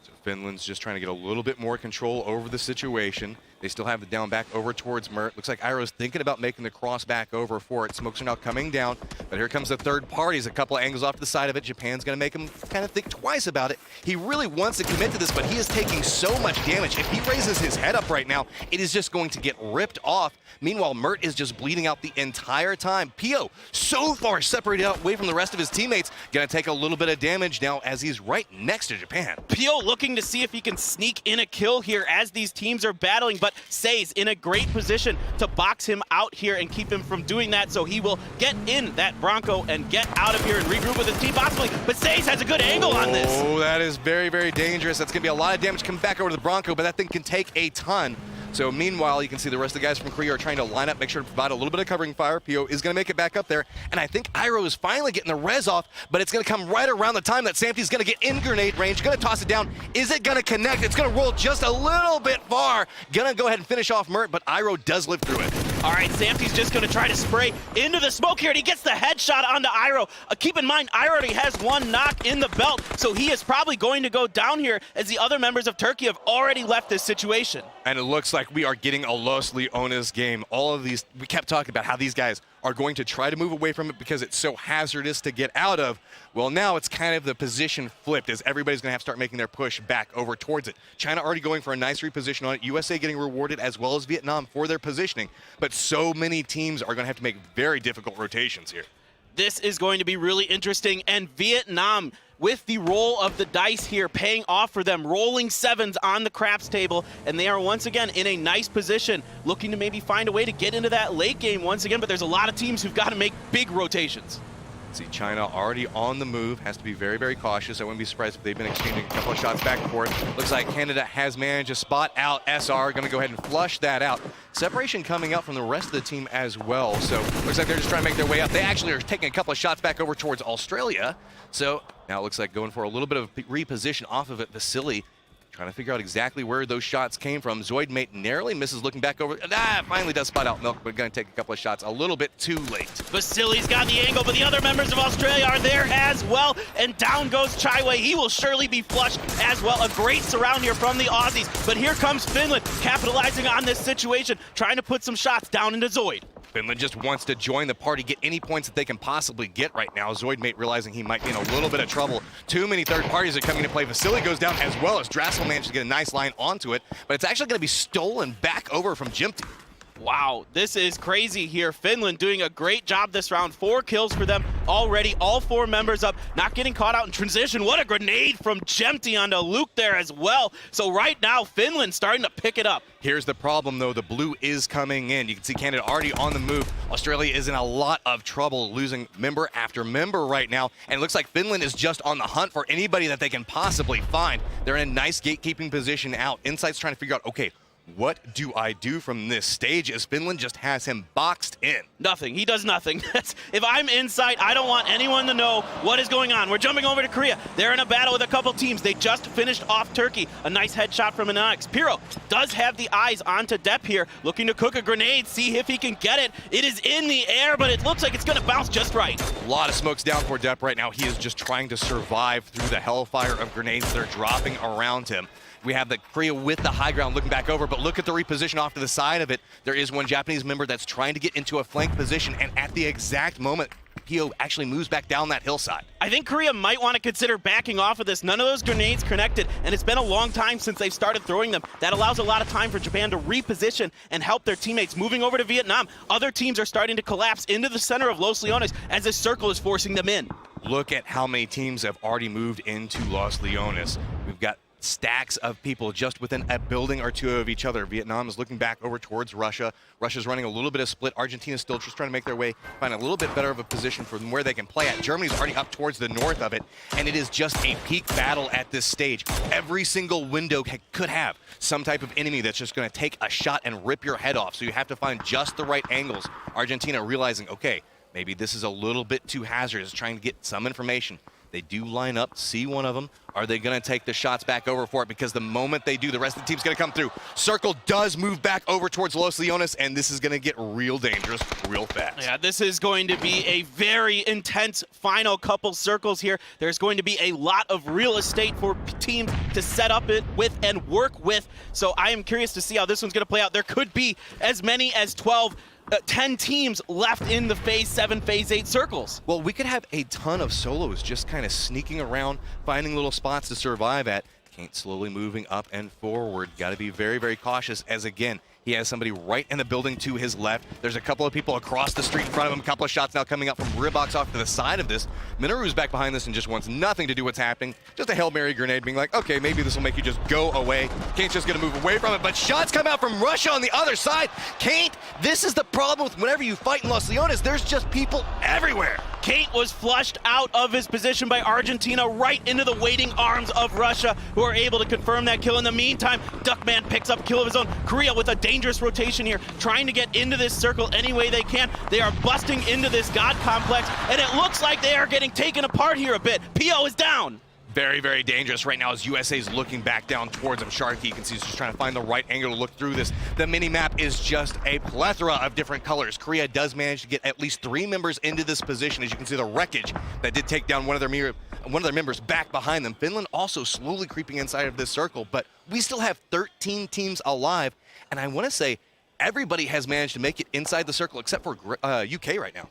So Finland's just trying to get a little bit more control over the situation. They still have the down back over towards Mert. Looks like Iroh's thinking about making the cross back over for it. Smokes are now coming down, but here comes the third parties. A couple of angles off to the side of it. Japan's going to make him kind of think twice about it. He really wants to commit to this, but he is taking so much damage. If he raises his head up right now, it is just going to get ripped off. Meanwhile, Mert is just bleeding out the entire time. Pio, so far separated out away from the rest of his teammates, going to take a little bit of damage now as he's right next to Japan. Pio looking to see if he can sneak in a kill here as these teams are battling, but Says in a great position to box him out here and keep him from doing that, so he will get in that Bronco and get out of here and regroup with his team possibly, but Says has a good angle on this. Oh, that is very, very dangerous. That's going to be a lot of damage coming back over to the Bronco, but that thing can take a ton. So meanwhile, you can see the rest of the guys from Korea are trying to line up, make sure to provide a little bit of covering fire. Pio is going to make it back up there, and I think Iroh is finally getting the res off, but it's going to come right around the time that Samti's going to get in grenade range, going to toss it down. Is it going to connect? It's going to roll just a little bit far. Going to go ahead and finish off Mert, but Iroh does live through it. All right, Samti's just going to try to spray into the smoke here, and he gets the headshot onto Iroh. Keep in mind, Iroh already has one knock in the belt, so he is probably going to go down here as the other members of Turkey have already left this situation. And it looks like we are getting a Los Leones game. All of these, we kept talking about how these guys are going to try to move away from it because it's so hazardous to get out of. Well, now it's kind of the position flipped as everybody's going to have to start making their push back over towards it. China already going for a nice reposition on it. USA getting rewarded as well as Vietnam for their positioning. But so many teams are going to have to make very difficult rotations here. This is going to be really interesting, and Vietnam, with the roll of the dice here, paying off for them, rolling sevens on the craps table, and they are once again in a nice position, looking to maybe find a way to get into that late game once again, but there's a lot of teams who've got to make big rotations. See, China already on the move, has to be very, very cautious. I wouldn't be surprised if they've been exchanging a couple of shots back and forth. Looks like Canada has managed to spot out SR, going to go ahead and flush that out. Separation coming out from the rest of the team as well, so looks like they're just trying to make their way up. They actually are taking a couple of shots back over towards Australia, so now it looks like going for a little bit of reposition off of it. Vasily trying to figure out exactly where those shots came from. Zoidmate narrowly misses looking back over. Finally does spot out Milk, but going to take a couple of shots a little bit too late. Vasily's got the angle, but the other members of Australia are there as well, and down goes Chaiwei. He will surely be flushed as well. A great surround here from the Aussies, but here comes Finland, capitalizing on this situation, trying to put some shots down into Zoid. Finland just wants to join the party, get any points that they can possibly get right now. Zoidmate realizing he might be in a little bit of trouble. Too many third parties are coming to play. Vasily goes down as well as Drassel managed to get a nice line onto it, but it's actually going to be stolen back over from Jimty. Wow, this is crazy here. Finland doing a great job this round. 4 kills for them already. All 4 members up, not getting caught out in transition. What a grenade from Jemty onto Luke there as well. So right now, Finland starting to pick it up. Here's the problem, though. The blue is coming in. You can see Canada already on the move. Australia is in a lot of trouble, losing member after member right now. And it looks like Finland is just on the hunt for anybody that they can possibly find. They're in a nice gatekeeping position out. Insight's trying to figure out, okay, what do I do from this stage as Finland just has him boxed in? Nothing. He does nothing. If I'm Insight, I don't want anyone to know what is going on. We're jumping over to Korea. They're in a battle with a couple teams. They just finished off Turkey. A nice headshot from Anonix. Piro does have the eyes onto Depp here, looking to cook a grenade, see if he can get it. It is in the air, but it looks like it's going to bounce just right. A lot of smokes down for Depp right now. He is just trying to survive through the hellfire of grenades that are dropping around him. We have the Korea with the high ground looking back over, but look at the reposition off to the side of it. There is one Japanese member that's trying to get into a flank position, and at the exact moment PO actually moves back down that hillside. I think Korea might want to consider backing off of this. None of those grenades connected, and it's been a long time since they've started throwing them. That allows a lot of time for Japan to reposition and help their teammates. Moving over to Vietnam, other teams are starting to collapse into the center of Los Leones as this circle is forcing them in. Look at how many teams have already moved into Los Leones. We've got stacks of people just within a building or two of each other. Vietnam is looking back over towards Russia. Russia's running a little bit of split. Argentina's still just trying to make their way, find a little bit better of a position from where they can play at. Germany's already up towards the north of it, and it is just a peak battle at this stage. Every single window could have some type of enemy that's just going to take a shot and rip your head off, so you have to find just the right angles. Argentina realizing, okay, maybe this is a little bit too hazardous, trying to get some information. They do line up, see one of them. Are they going to take the shots back over for it? Because the moment they do, the rest of the team's going to come through. Circle does move back over towards Los Leones, and this is going to get real dangerous real fast. Yeah, this is going to be a very intense final couple circles here. There's going to be a lot of real estate for teams to set up it with and work with. So I am curious to see how this one's going to play out. There could be as many as 10 teams left in the Phase 7, Phase 8 circles. Well, we could have a ton of solos just kind of sneaking around, finding little spots to survive at. Kaint slowly moving up and forward. Got to be very, very cautious as, again, he has somebody right in the building to his left. There's a couple of people across the street in front of him. A couple of shots now coming up from Ribbox off to the side of this. Minoru's back behind this and just wants nothing to do what's happening. Just a Hail Mary grenade being like, okay, maybe this will make you just go away. Kaint's just going to move away from it, but shots come out from Russia on the other side. Kaint, this is the problem with whenever you fight in Los Leones, there's just people everywhere. Kaint was flushed out of his position by Argentina right into the waiting arms of Russia, who are able to confirm that kill. In the meantime, Duckman picks up kill of his own. Korea with a dangerous rotation here, trying to get into this circle any way they can. They are busting into this God complex, and it looks like they are getting taken apart here a bit. PO is down. Very, very dangerous right now as USA's looking back down towards him. Sharky, you can see he's just trying to find the right angle to look through this. The mini-map is just a plethora of different colors. Korea does manage to get at least 3 members into this position. As you can see, the wreckage that did take down one of their members back behind them. Finland also slowly creeping inside of this circle, but we still have 13 teams alive, and I want to say everybody has managed to make it inside the circle except for UK right now.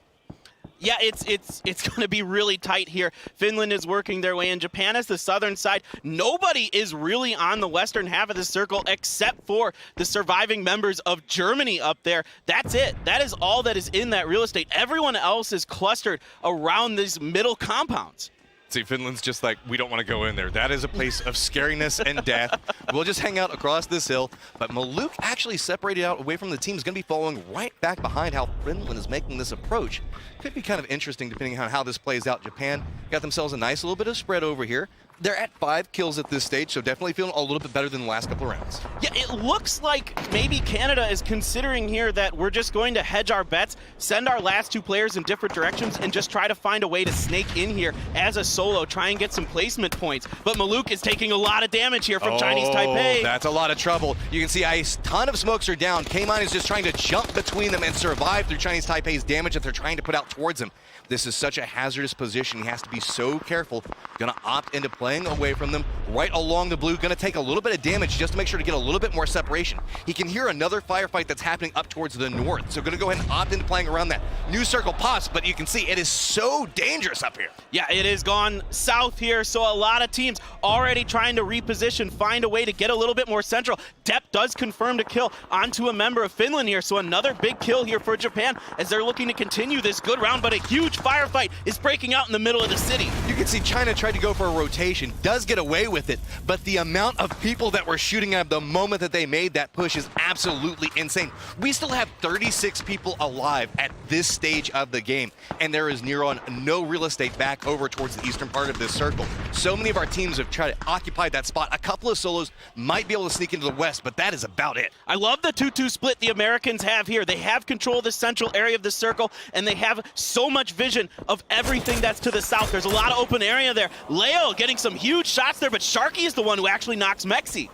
Yeah, it's going to be really tight here. Finland is working their way in. Japan is the southern side. Nobody is really on the western half of the circle except for the surviving members of Germany up there. That's it. That is all that is in that real estate. Everyone else is clustered around these middle compounds. See, Finland's just like, we don't want to go in there. That is a place of scariness and death. We'll just hang out across this hill. But Maluk actually separated out away from the team. Is going to be following right back behind how Finland is making this approach. Could be kind of interesting depending on how this plays out. Japan got themselves a nice little bit of spread over here. They're at 5 kills at this stage, so definitely feeling a little bit better than the last couple of rounds. Yeah, it looks like maybe Canada is considering here that we're just going to hedge our bets, send our last 2 players in different directions, and just try to find a way to snake in here as a solo, try and get some placement points. But Maluk is taking a lot of damage here from Chinese Taipei. That's a lot of trouble. You can see a ton of smokes are down. K-Mine is just trying to jump between them and survive through Chinese Taipei's damage that they're trying to put out towards him. This is such a hazardous position. He has to be so careful. Gonna opt into playing away from them right along the blue. Gonna take a little bit of damage just to make sure to get a little bit more separation. He can hear another firefight that's happening up towards the north. So gonna go ahead and opt into playing around that. New circle pops, but you can see it is so dangerous up here. Yeah, it has gone south here, so a lot of teams already trying to reposition, find a way to get a little bit more central. Depp does confirm to kill onto a member of Finland here, so another big kill here for Japan as they're looking to continue this good round, but a huge firefight is breaking out in the middle of the city. You can see China tried to go for a rotation, does get away with it, but the amount of people that were shooting at the moment that they made that push is absolutely insane. We still have 36 people alive at this stage of the game, and there is near on no real estate back over towards the eastern part of this circle. So many of our teams have tried to occupy that spot. A couple of solos might be able to sneak into the west, but that is about it. I love the 2-2 split the Americans have here. They have control of the central area of the circle, and they have so much vision of everything that's to the south. There's a lot of open area there. Leo getting some huge shots there, but Sharky is the one who actually knocks Mexi.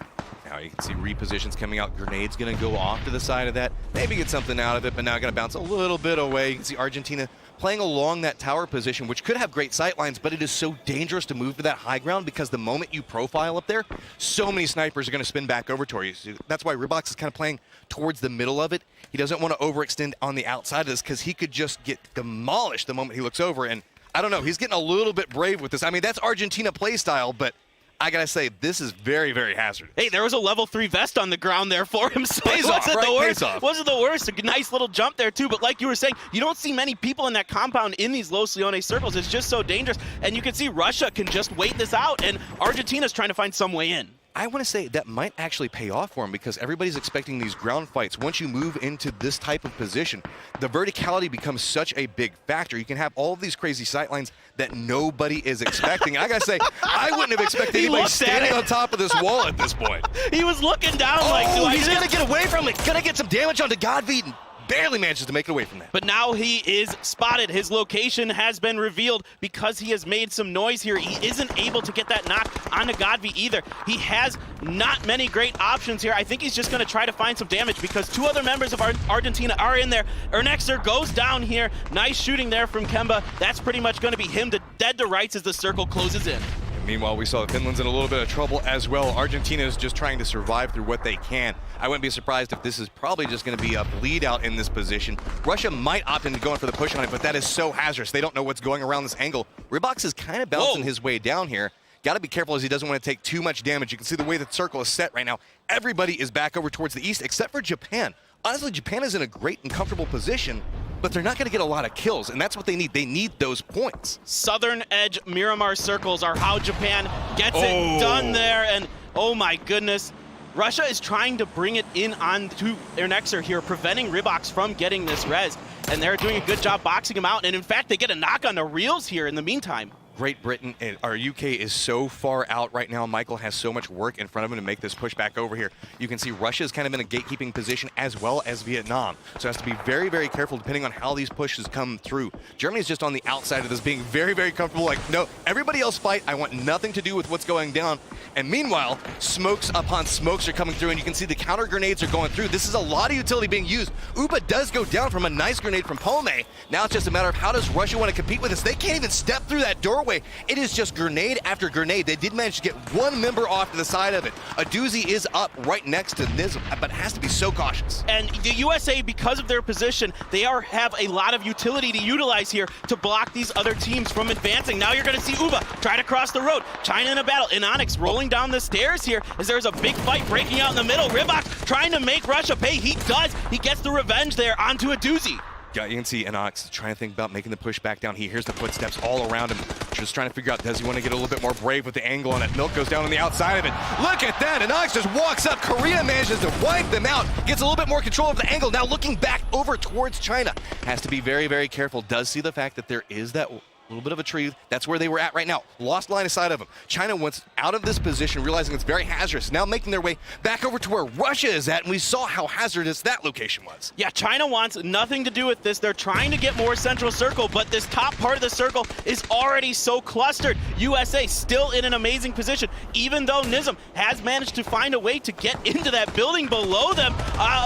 Now you can see repositions coming out. Grenade's going to go off to the side of that. Maybe get something out of it, but now going to bounce a little bit away. You can see Argentina playing along that tower position, which could have great sight lines, but it is so dangerous to move to that high ground because the moment you profile up there, so many snipers are going to spin back over towards you. That's why Ribox is kind of playing towards the middle of it. He doesn't want to overextend on the outside of this because he could just get demolished the moment he looks over. And I don't know, he's getting a little bit brave with this. I mean, that's Argentina play style, but I gotta say, this is very, very hazardous. Hey, there was a level 3 vest on the ground there for him, so Pays off, right? Pays off. Wasn't the worst. A nice little jump there, too. But like you were saying, you don't see many people in that compound in these Los Leones circles. It's just so dangerous. And you can see Russia can just wait this out, and Argentina's trying to find some way in. I want to say that might actually pay off for him because everybody's expecting these ground fights. Once you move into this type of position, the verticality becomes such a big factor. You can have all of these crazy sightlines that nobody is expecting. I gotta say, I wouldn't have expected anybody standing on top of this wall at this point. He was looking down like, he's gonna get away from it. Gonna get some damage onto Godbeaten. Barely manages to make it away from that. But now he is spotted. His location has been revealed because he has made some noise here. He isn't able to get that knock onto Godby either. He has not many great options here. I think he's just going to try to find some damage because 2 other members of Argentina are in there. Ernexer goes down here. Nice shooting there from Kemba. That's pretty much going to be him dead to rights as the circle closes in. Meanwhile, we saw Finland's in a little bit of trouble as well. Argentina is just trying to survive through what they can. I wouldn't be surprised if this is probably just going to be a bleed out in this position. Russia might opt into going for the push on it, but that is so hazardous. They don't know what's going around this angle. Ribox is kind of bouncing his way down here. Got to be careful as he doesn't want to take too much damage. You can see the way the circle is set right now. Everybody is back over towards the east except for Japan. Honestly, Japan is in a great and comfortable position, but they're not going to get a lot of kills, and that's what they need. They need those points. Southern edge Miramar circles are how Japan gets it done there, and oh my goodness. Russia is trying to bring it in onto Ernexer here, preventing Ribox from getting this res, and they're doing a good job boxing him out, and in fact, they get a knock on the reels here in the meantime. Great Britain and our UK is so far out right now. Michael has so much work in front of him to make this push back over here. You can see Russia's kind of in a gatekeeping position as well as Vietnam. So it has to be very, very careful depending on how these pushes come through. Germany's just on the outside of this, being very, very comfortable. Like, no, everybody else fight. I want nothing to do with what's going down. And meanwhile, smokes upon smokes are coming through, and you can see the counter grenades are going through. This is a lot of utility being used. Uba does go down from a nice grenade from Pome. Now it's just a matter of how does Russia want to compete with this. They can't even step through that doorway. It is just grenade after grenade. They did manage to get 1 member off to the side of it. A doozy is up right next to Nizam, but has to be so cautious. And the USA, because of their position, they have a lot of utility to utilize here to block these other teams from advancing. Now you're going to see Uba try to cross the road. China in a battle. Inonix rolling down the stairs here as there's a big fight breaking out in the middle. Ribox trying to make Russia pay. He does. He gets the revenge there onto a doozy. Yeah, you can see Inox trying to think about making the push back down. He hears the footsteps all around him, just trying to figure out, does he want to get a little bit more brave with the angle on it? Milk goes down on the outside of it. Look at that, Inox just walks up. Korea manages to wipe them out, gets a little bit more control of the angle. Now looking back over towards China. Has to be very, very careful. Does see the fact that there is that little bit of a tree. That's where they were at right now. Lost line of sight of them. China wants out of this position, realizing it's very hazardous. Now making their way back over to where Russia is at, and we saw how hazardous that location was. Yeah, China wants nothing to do with this. They're trying to get more central circle, but this top part of the circle is already so clustered. USA still in an amazing position, even though Nizam has managed to find a way to get into that building below them.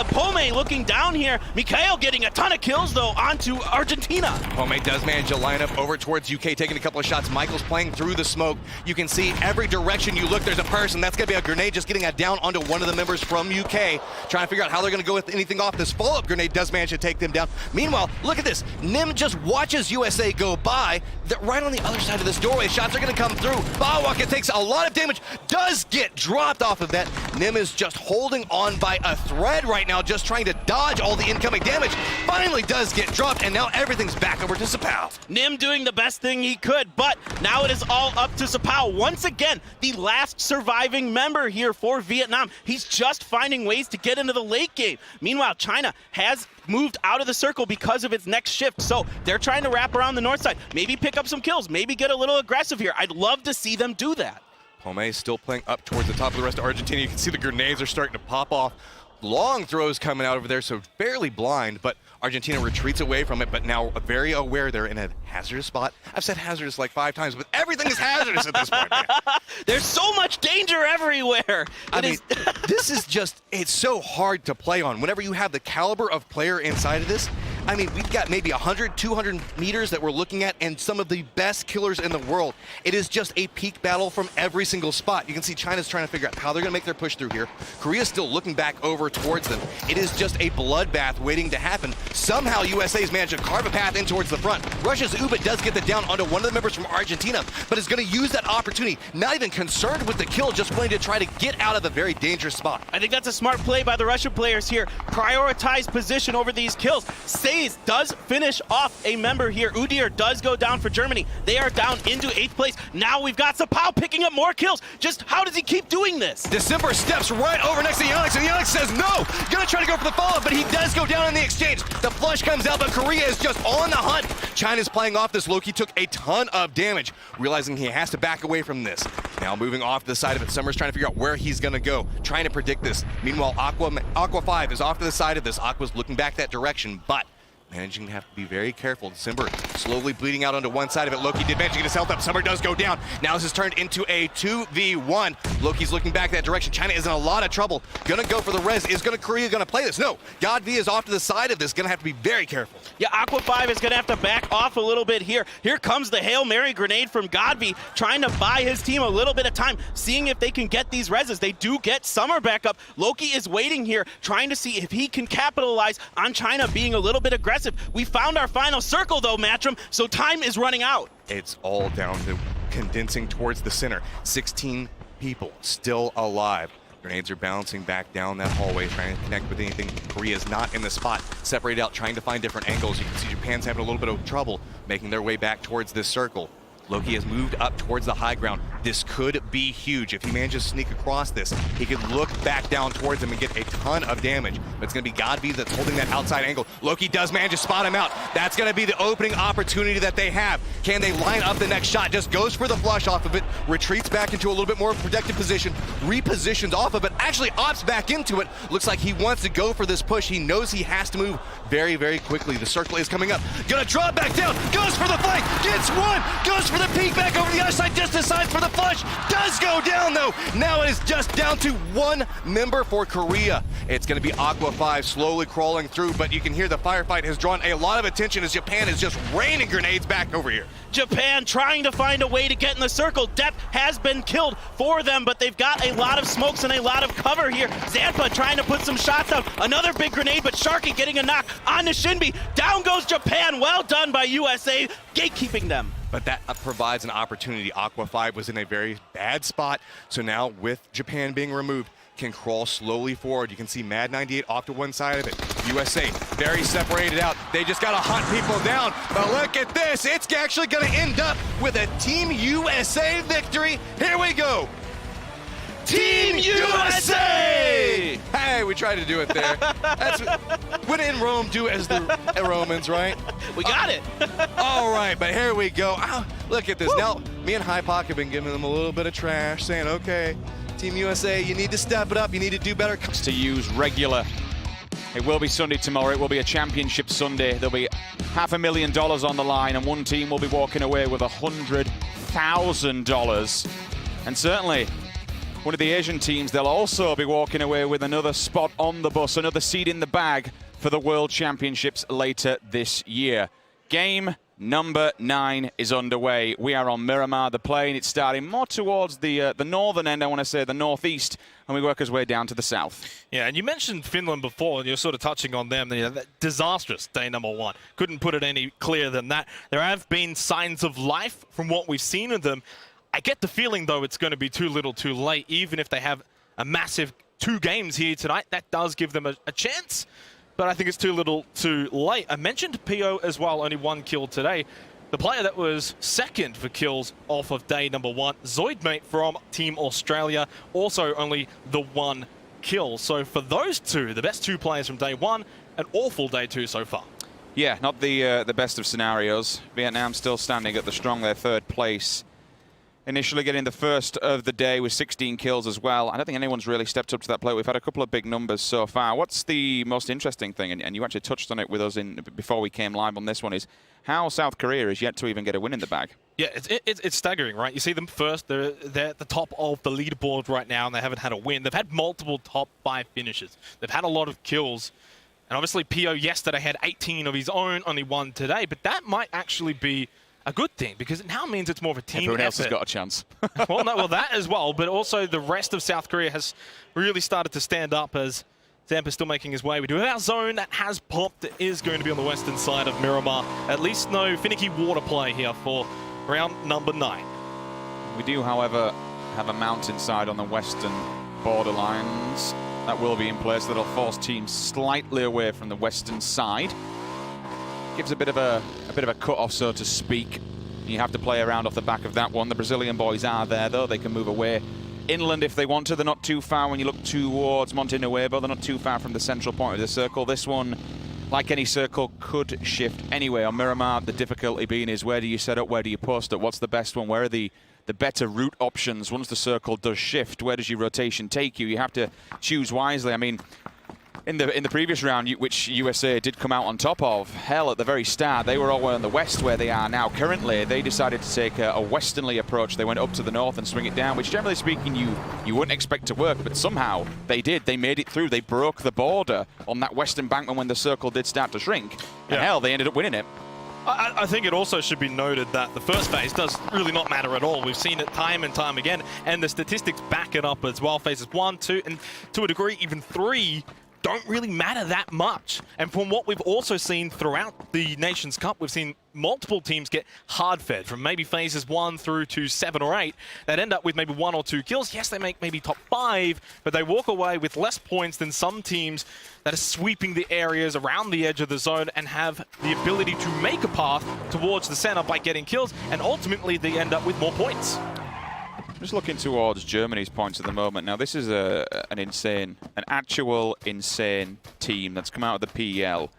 Pome looking down here. Mikhail getting a ton of kills, though, onto Argentina. Pome does manage to line up over towards UK, taking a couple of shots. Michael's playing through the smoke. You can see every direction you look, there's a person. That's going to be a grenade just getting down onto one of the members from UK. Trying to figure out how they're going to go with anything off. This follow-up grenade does manage to take them down. Meanwhile, look at this. Nim just watches USA go by. They're right on the other side of this doorway. Shots are going to come through. Bawaka takes a lot of damage. Does get dropped off of that. Nim is just holding on by a thread right now, just trying to dodge all the incoming damage. Finally does get dropped, and now everything's back over to Sapao. Nim doing the best thing he could, but now it is all up to Sapao. Once again, the last surviving member here for Vietnam. He's just finding ways to get into the late game. Meanwhile, China has moved out of the circle because of its next shift, so they're trying to wrap around the north side, maybe pick up some kills, maybe get a little aggressive here. I'd love to see them do that. Pome is still playing up towards the top of the rest of Argentina. You can see the grenades are starting to pop off. Long throws coming out over there, so barely blind, but Argentina retreats away from it, but now very aware they're in a hazardous spot. I've said hazardous like 5 times, but everything is hazardous at this point, man. There's so much danger everywhere. I mean, this is just, it's so hard to play on. Whenever you have the caliber of player inside of this, I mean, we've got maybe 100, 200 meters that we're looking at, and some of the best killers in the world. It is just a peak battle from every single spot. You can see China's trying to figure out how they're going to make their push through here. Korea's still looking back over towards them. It is just a bloodbath waiting to happen. Somehow USA's managed to carve a path in towards the front. Russia's Uba does get the down onto one of the members from Argentina, but is going to use that opportunity, not even concerned with the kill, just wanting to try to get out of a very dangerous spot. I think that's a smart play by the Russian players here. Prioritize position over these kills. Says does finish off a member here. Udir does go down for Germany. They are down into 8th place. Now we've got Sapao picking up more kills. Just how does he keep doing this? December steps right over next to Yannick, and Yannick says no. Gonna try to go for the follow-up, but he does go down in the exchange. The flush comes out, but Korea is just on the hunt. China's playing off this. Loki took a ton of damage, realizing he has to back away from this. Now moving off to the side of it, Summer's trying to figure out where he's gonna go, trying to predict this. Meanwhile, Aqua 5 is off to the side of this. Aqua's looking back that direction, but managing to have to be very careful. December slowly bleeding out onto one side of it. Loki did manage to get his health up. Summer does go down. Now this is turned into a 2v1. Loki's looking back that direction. China is in a lot of trouble. Gonna go for the res. Is Korea gonna play this? No. God V is off to the side of this. Gonna have to be very careful. Yeah, Aqua 5 is gonna have to back off a little bit here. Here comes the Hail Mary grenade from Godby, trying to buy his team a little bit of time, seeing if they can get these reses. They do get Summer back up. Loki is waiting here, trying to see if he can capitalize on China being a little bit aggressive. We found our final circle though, Matcham, so time is running out. It's all down to condensing towards the center. 16 people still alive. Grenades are bouncing back down that hallway, trying to connect with anything. Korea's not in the spot, separated out, trying to find different angles. You can see Japan's having a little bit of trouble making their way back towards this circle. Loki has moved up towards the high ground. This could be huge. If he manages to sneak across this, he could look back down towards him and get a ton of damage. But it's going to be Godby that's holding that outside angle. Loki does manage to spot him out. That's going to be the opening opportunity that they have. Can they line up the next shot? Just goes for the flush off of it, retreats back into a little bit more protected position, repositions off of it, actually opts back into it. Looks like he wants to go for this push. He knows he has to move very, very quickly. The circle is coming up. Gonna draw back down. Goes for the flank. Gets one. Goes for the peek back over the other side. Just decides for the flush. Does go down though. Now it is just down to one member for Korea. It's gonna be Aqua 5 slowly crawling through, but you can hear the firefight has drawn a lot of attention as Japan is just raining grenades back over here. Japan trying to find a way to get in the circle. Depth has been killed for them, but they've got a lot of smokes and a lot of cover here. Zampa trying to put some shots out. Another big grenade, but Sharky getting a knock on the Shinbi. Down goes Japan. Well done by USA, gatekeeping them. But that provides an opportunity. Aqua 5 was in a very bad spot, so now with Japan being removed, can crawl slowly forward. You can see Mad 98 off to one side of it. USA very separated out. They just got to hunt people down. But look at this. It's actually going to end up with a Team USA victory. Here we go. Team USA! Hey, we tried to do it there. That's when in Rome, do as the Romans, right? We got it. All right, but here we go. Oh, look at this. Woo. Now, me and Hypoc have been giving them a little bit of trash, saying, okay, Team USA, you need to step it up. You need to do better. To use regular. It will be Sunday tomorrow. It will be a championship Sunday. There'll be $500,000 on the line, and one team will be walking away with $100,000. And certainly, one of the Asian teams, they'll also be walking away with another spot on the bus, another seat in the bag for the World Championships later this year. Game number 9 is underway. We are on Miramar, the plane. It's starting more towards the northern end, I want to say, the northeast, and we work our way down to the south. Yeah, and you mentioned Finland before, and you're sort of touching on them. You know, that disastrous day number 1. Couldn't put it any clearer than that. There have been signs of life from what we've seen of them. I get the feeling, though, it's going to be too little too late. Even if they have a massive 2 games here tonight, that does give them a chance. But I think it's too little too late. I mentioned PO as well, only 1 kill today. The player that was second for kills off of day number 1, Zoidmate from Team Australia, also only the 1 kill. So for those 2, the best 2 players from day 1, an awful day 2 so far. Yeah, not the best of scenarios. Vietnam still standing at the strong, their 3rd place. Initially getting the first of the day with 16 kills as well. I don't think anyone's really stepped up to that plate. We've had a couple of big numbers so far. What's the most interesting thing, and you actually touched on it with us before we came live on this one, is how South Korea is yet to even get a win in the bag. Yeah, it's staggering, right? You see them first, they're at the top of the leaderboard right now, and they haven't had a win. They've had multiple top 5 finishes. They've had a lot of kills. And obviously, PO yesterday had 18 of his own, only one today. But that might actually be a good thing, because it now means it's more of a team Everyone effort. else has got a chance. well, that as well. But also the rest of South Korea has really started to stand up as Zampa's still making his way. We do have our zone that has popped. It is going to be on the western side of Miramar. At least no finicky water play here for round number 9. We do, however, have a mountainside on the western borderlines. That will be in place. That'll force teams slightly away from the western side. Gives a bit of a cut-off, so to speak. You have to play around off the back of that one. The Brazilian boys are there, though. They can move away inland if they want to. They're not too far when you look towards Monte Nuevo. They're not too far from the central point of the circle. This one, like any circle, could shift anyway. On Miramar, the difficulty being is where do you set up, where do you post it, what's the best one, where are the better route options once the circle does shift, where does your rotation take you? You have to choose wisely. I mean, in the previous round, which USA did come out on top of, hell, at the very start, they were all on the west where they are now. Currently, they decided to take a westernly approach. They went up to the north and swing it down, which generally speaking, you wouldn't expect to work, but somehow they did. They made it through. They broke the border on that western bankman when the circle did start to shrink. And hell, they ended up winning it. I think it also should be noted that the first phase does really not matter at all. We've seen it time and time again, and the statistics back it up as well. Phases 1, 2, and to a degree, even 3 don't really matter that much. And from what we've also seen throughout the Nations Cup, we've seen multiple teams get hard-fed from maybe phases 1 through to 7 or 8 that end up with maybe 1 or 2 kills. Yes, they make maybe top 5, but they walk away with less points than some teams that are sweeping the areas around the edge of the zone and have the ability to make a path towards the center by getting kills, and ultimately they end up with more points. Just looking towards Germany's points at the moment. Now, this is an actual insane team that's come out of the PEL.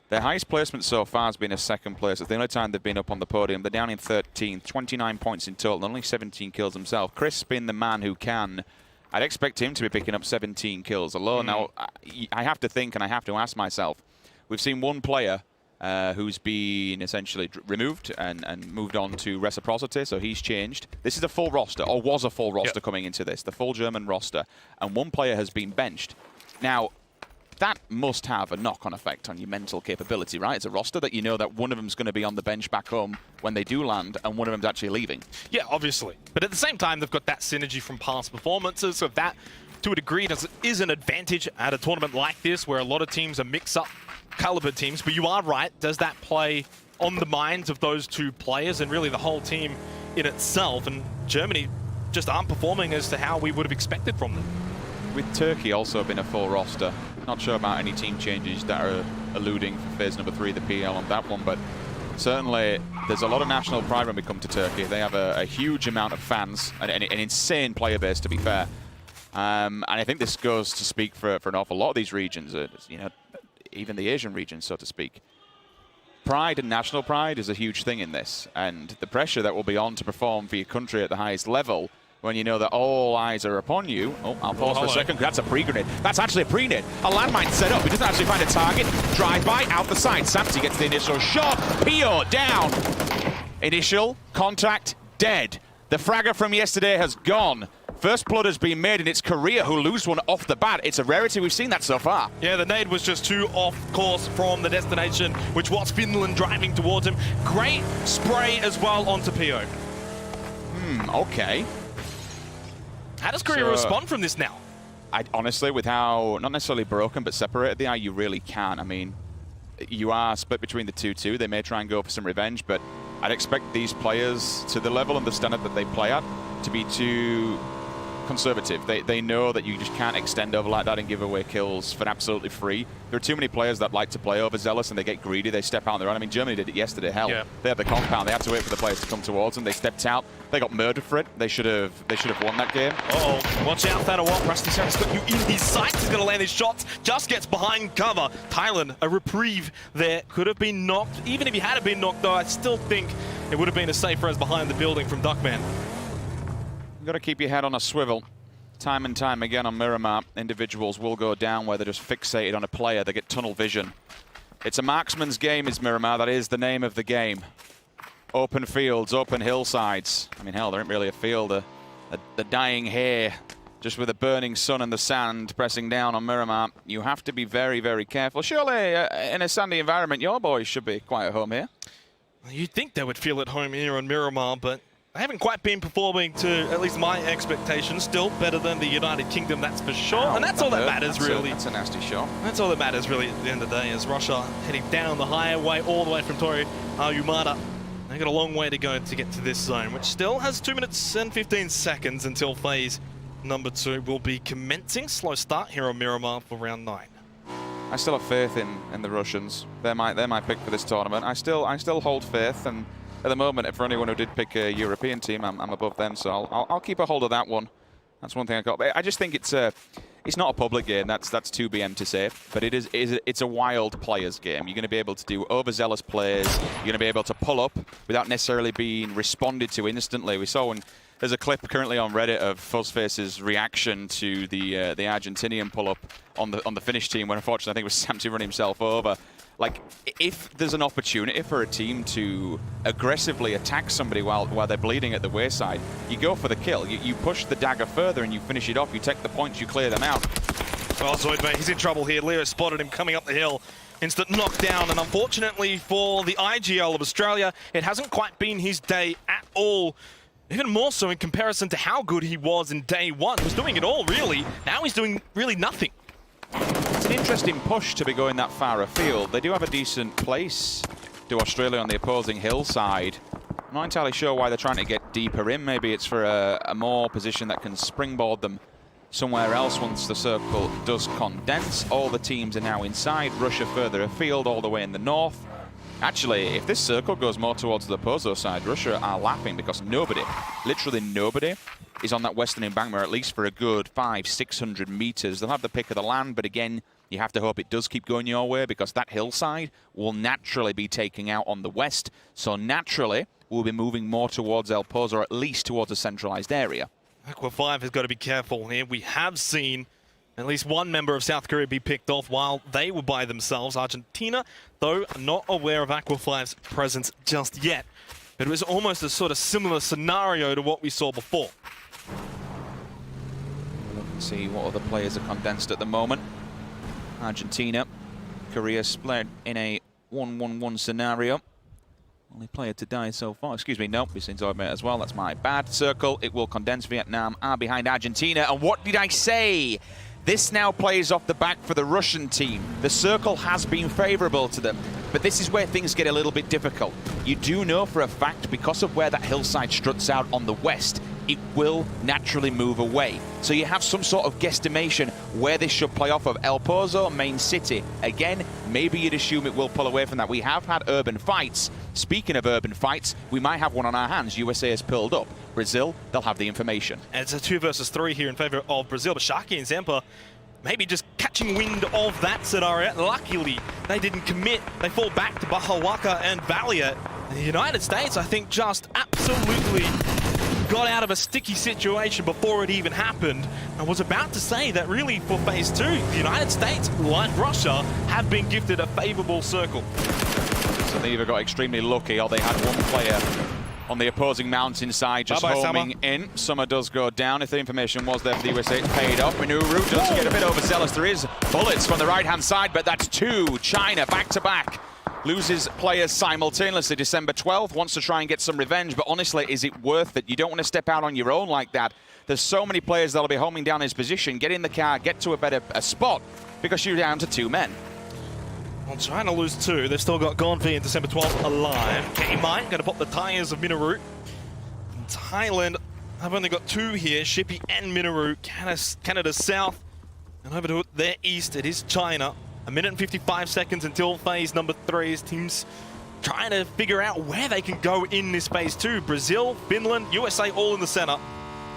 Their highest placement so far has been a second place. It's the only time they've been up on the podium. They're down in 13th, 29 points in total, only 17 kills himself. Chris being the man who can, I'd expect him to be picking up 17 kills alone. Now, I have to think and I have to ask myself, we've seen one player who's been essentially removed and moved on to reciprocity, so he's changed. This is a full roster, or was a full roster coming into this, the full German roster, and one player has been benched. Now, that must have a knock-on effect on your mental capability, right? It's a roster that you know that one of them's going to be on the bench back home when they do land, and one of them's actually leaving. Yeah, obviously. But at the same time, they've got that synergy from past performances, so that, to a degree, is an advantage at a tournament like this, where a lot of teams are mix-up caliber teams. But you are right, does that play on the minds of those two players and really the whole team in itself? And Germany just aren't performing as to how we would have expected from them. With Turkey also been a full roster, not sure about any team changes that are alluding for phase number 3, the PL on that one, but certainly there's a lot of national pride when we come to Turkey. They have a huge amount of fans and an insane player base, to be fair. And I think this goes to speak for an awful lot of these regions, you know, even the Asian region, so to speak. Pride and national pride is a huge thing in this, and the pressure that will be on to perform for your country at the highest level when you know that all eyes are upon you. Oh, I'll pause for a second. That's a pre-grenade. That's actually a pre-nade. A landmine set up. He doesn't actually find a target. Drive-by, out the side. Samsey gets the initial shot. Pio down. Initial contact, dead. The fragger from yesterday has gone. First blood has been made in its career who lose one off the bat. It's a rarity. We've seen that so far. Yeah, the nade was just too off course from the destination, which was Finland driving towards him. Great spray as well onto Pio. Okay. How does Korea respond from this now? Honestly, with how, not necessarily broken, but separated they are, you really can. I mean, you are split between the 2-2. They may try and go for some revenge, but I'd expect these players, to the level and the standard that they play at, to be too conservative. They know that you just can't extend over like that and give away kills for absolutely free. There are too many players that like to play overzealous and they get greedy. They step out on their own. I mean, Germany did it yesterday. Hell, they had the compound. They had to wait for the players to come towards them. They stepped out. They got murdered for it. They should have won that game. Uh-oh. Watch out, Thanawat. Rusty Sarah's got you in his sights. He's going to land his shots. Just gets behind cover. Thailand, a reprieve there. Could have been knocked. Even if he had been knocked, though, I still think it would have been a safer as behind the building from Duckman. You've got to keep your head on a swivel. Time and time again on Miramar, individuals will go down where they're just fixated on a player. They get tunnel vision. It's a marksman's game, is Miramar. That is the name of the game. Open fields, open hillsides. I mean, hell, there ain't really a field. The dying hay just with the burning sun and the sand pressing down on Miramar. You have to be very, very careful. Surely, in a sandy environment, your boys should be quite at home here. You'd think they would feel at home here on Miramar, but they haven't quite been performing to at least my expectations. Still better than the United Kingdom, that's for sure. And that's all that matters, really. That's a nasty shot. That's all that matters, really, at the end of the day, is Russia heading down the highway all the way from Tori Yumada. They've got a long way to go to get to this zone, which still has 2 minutes and 15 seconds until phase number 2 will be commencing. Slow start here on Miramar for round 9. I still have faith in the Russians. They're my pick for this tournament. I still hold faith, and at the moment, for anyone who did pick a European team, I'm above them, so I'll keep a hold of that one. That's one thing I got. I just think it's not a public game. That's 2BM to say, but it's a wild players game. You're going to be able to do overzealous plays. You're going to be able to pull up without necessarily being responded to instantly. We saw there's a clip currently on Reddit of Fuzzface's reaction to the Argentinian pull-up on the Finnish team, when unfortunately I think it was Sam to run himself over. Like, if there's an opportunity for a team to aggressively attack somebody while they're bleeding at the wayside, you go for the kill. You push the dagger further and you finish it off. You take the points, you clear them out. Oh, Zoidmate, he's in trouble here. Leo spotted him coming up the hill. Instant knockdown, and unfortunately for the IGL of Australia, it hasn't quite been his day at all. Even more so in comparison to how good he was in day 1. He was doing it all, really. Now he's doing really nothing. It's an interesting push to be going that far afield. They do have a decent place to Australia on the opposing hillside. I'm not entirely sure why they're trying to get deeper in. Maybe it's for a more position that can springboard them somewhere else once the circle does condense. All the teams are now inside. Russia further afield, all the way in the north. Actually, if this circle goes more towards the Pozo side, Russia are laughing because nobody, literally nobody, is on that western embankment, at least for a good 500-600 meters. They'll have the pick of the land, but again, you have to hope it does keep going your way, because that hillside will naturally be taking out on the west. So naturally, we'll be moving more towards El Pozo, or at least towards a centralized area. Aqua 5 has got to be careful here. We have seen at least one member of South Korea be picked off while they were by themselves. Argentina, though, not aware of Aqua 5's presence just yet. But it was almost a sort of similar scenario to what we saw before. Let's see what other players are condensed at the moment. Argentina, Korea split in a 1-1-1 scenario. Only player to die so far. Excuse me, nope, it's in Zoidmate as well. That's my bad. Circle, it will condense. Vietnam are behind Argentina. And what did I say? This now plays off the back for the Russian team. The circle has been favorable to them, but this is where things get a little bit difficult. You do know for a fact, because of where that hillside struts out on the west, it will naturally move away. So you have some sort of guesstimation where this should play off of. El Pozo, main city. Again, maybe you'd assume it will pull away from that. We have had urban fights. Speaking of urban fights, we might have one on our hands. USA has pulled up. Brazil, they'll have the information. And it's a 2 versus 3 here in favor of Brazil, but Sharky and Zampa maybe just catching wind of that scenario. Luckily, they didn't commit. They fall back to Bahawaka and Valiant. And the United States, I think, just absolutely got out of a sticky situation before it even happened. I was about to say that really for phase 2, the United States, like Russia, have been gifted a favorable circle. So they either got extremely lucky or they had one player on the opposing mountain side just homing in. Summer does go down. If the information was there for the USA, it's paid off. Minuru does get a bit overzealous. There is bullets from the right-hand side, but that's 2. China back-to-back. Loses players simultaneously. December 12th wants to try and get some revenge, but honestly, is it worth it? You don't want to step out on your own like that. There's so many players that'll be homing down his position. Get in the car, get to a spot, because you're down to 2 men. Well, China lose 2. They've still got Gonfi and December 12th alive. K-Mine going to pop the tires of Minoru. And Thailand have only got 2 here. Shippy and Minoru. Canada South. And over to their east, it is China. 1 minute and 55 seconds until phase number 3. As teams trying to figure out where they can go in this phase 2. Brazil, Finland, USA all in the center.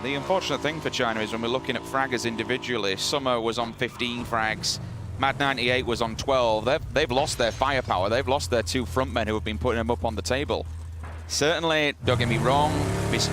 The unfortunate thing for China is when we're looking at fraggers individually, Summer was on 15 frags. Mad 98 was on 12. They've lost their firepower. They've lost their 2 frontmen who have been putting them up on the table. Certainly, don't get me wrong,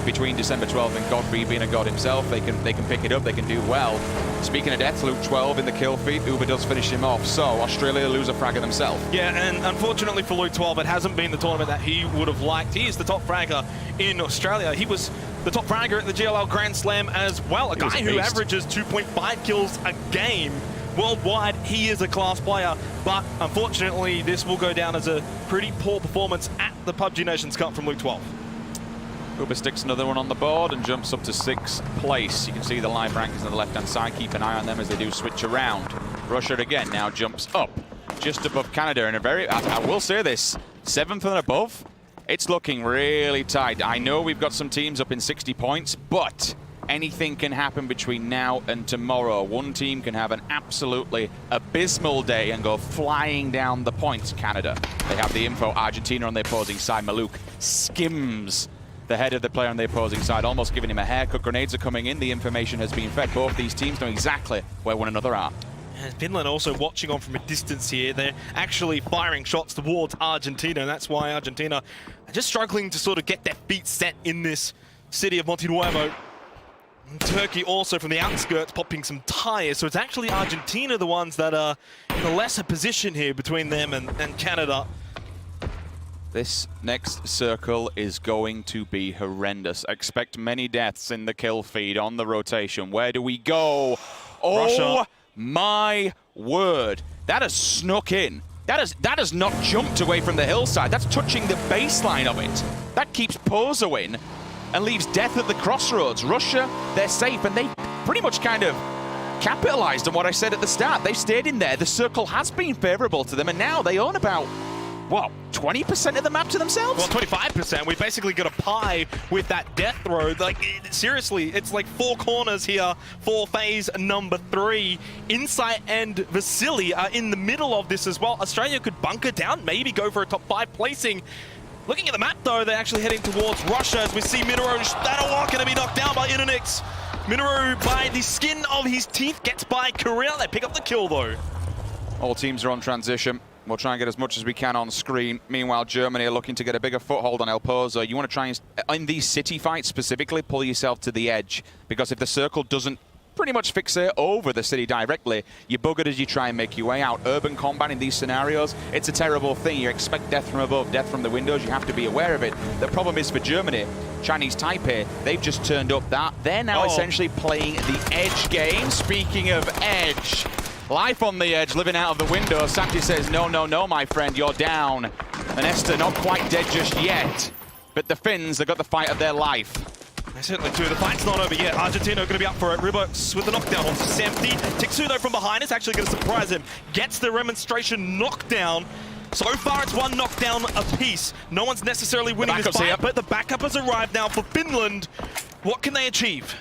between December 12th and Godfrey being a god himself. They can pick it up, they can do well. Speaking of death, Luke 12 in the kill feed, Uber does finish him off, so Australia lose a fragger themselves. Yeah, and unfortunately for Luke 12, it hasn't been the tournament that he would have liked. He is the top fragger in Australia. He was the top fragger at the GLL Grand Slam as well, a guy who averages 2.5 kills a game. Worldwide, he is a class player, but unfortunately, this will go down as a pretty poor performance at the PUBG Nations Cup from Luke 12. Uber sticks another one on the board and jumps up to 6th place. You can see the live rankings on the left-hand side. Keep an eye on them as they do switch around. Russia again now jumps up just above Canada in a very, I will say this, 7th and above. It's looking really tight. I know we've got some teams up in 60 points, but anything can happen between now and tomorrow. One team can have an absolutely abysmal day and go flying down the points. Canada, they have the info. Argentina on the opposing side. Maluk skims the head of the player on the opposing side, almost giving him a haircut. Grenades are coming in. The information has been fed. Both these teams know exactly where one another are. And Finland also watching on from a distance here. They're actually firing shots towards Argentina, and that's why Argentina are just struggling to sort of get their feet set in this city of Montenuevo. Turkey also from the outskirts popping some tires, so it's actually Argentina the ones that are in a lesser position here between them and Canada. This next circle is going to be horrendous. Expect many deaths in the kill feed on the rotation. Where do we go? Oh Russia. My word. That has snuck in. That has not jumped away from the hillside. That's touching the baseline of it. That keeps Pozo in and leaves death at the crossroads. Russia, they're safe, and they pretty much kind of capitalized on what I said at the start. They've stayed in there. The circle has been favorable to them, and now they own about, what, 20% of the map to themselves? Well, 25%. We basically got a pie with that death throw. Like, seriously, it's like 4 corners here for phase number 3. Insight and Vasily are in the middle of this as well. Australia could bunker down, maybe go for a top 5 placing. Looking at the map, though, they're actually heading towards Russia as we see Minoru Stadowar going to be knocked down by Inonix. Minoru, by the skin of his teeth, gets by Korea. They pick up the kill, though. All teams are on transition. We'll try and get as much as we can on screen. Meanwhile, Germany are looking to get a bigger foothold on El Pozo. You want to try and, in these city fights specifically, pull yourself to the edge. Because if the circle doesn't pretty much fixate over the city directly, you're buggered as you try and make your way out. Urban combat in these scenarios, it's a terrible thing. You expect death from above, death from the windows. You have to be aware of it. The problem is for Germany, Chinese Taipei, they've just turned up that. They're now essentially playing the edge game. Speaking of edge, life on the edge, living out of the window. Santi says, no, no, no, my friend, you're down. And Esther not quite dead just yet. But the Finns have got the fight of their life. They certainly do. The fight's not over yet. Argentina are going to be up for it. Ribox with the knockdown onto Samti. Tixu, though, from behind is actually going to surprise him. Gets the remonstration knockdown. So far, it's 1 knockdown apiece. No one's necessarily winning this fight, but the backup has arrived now for Finland. What can they achieve?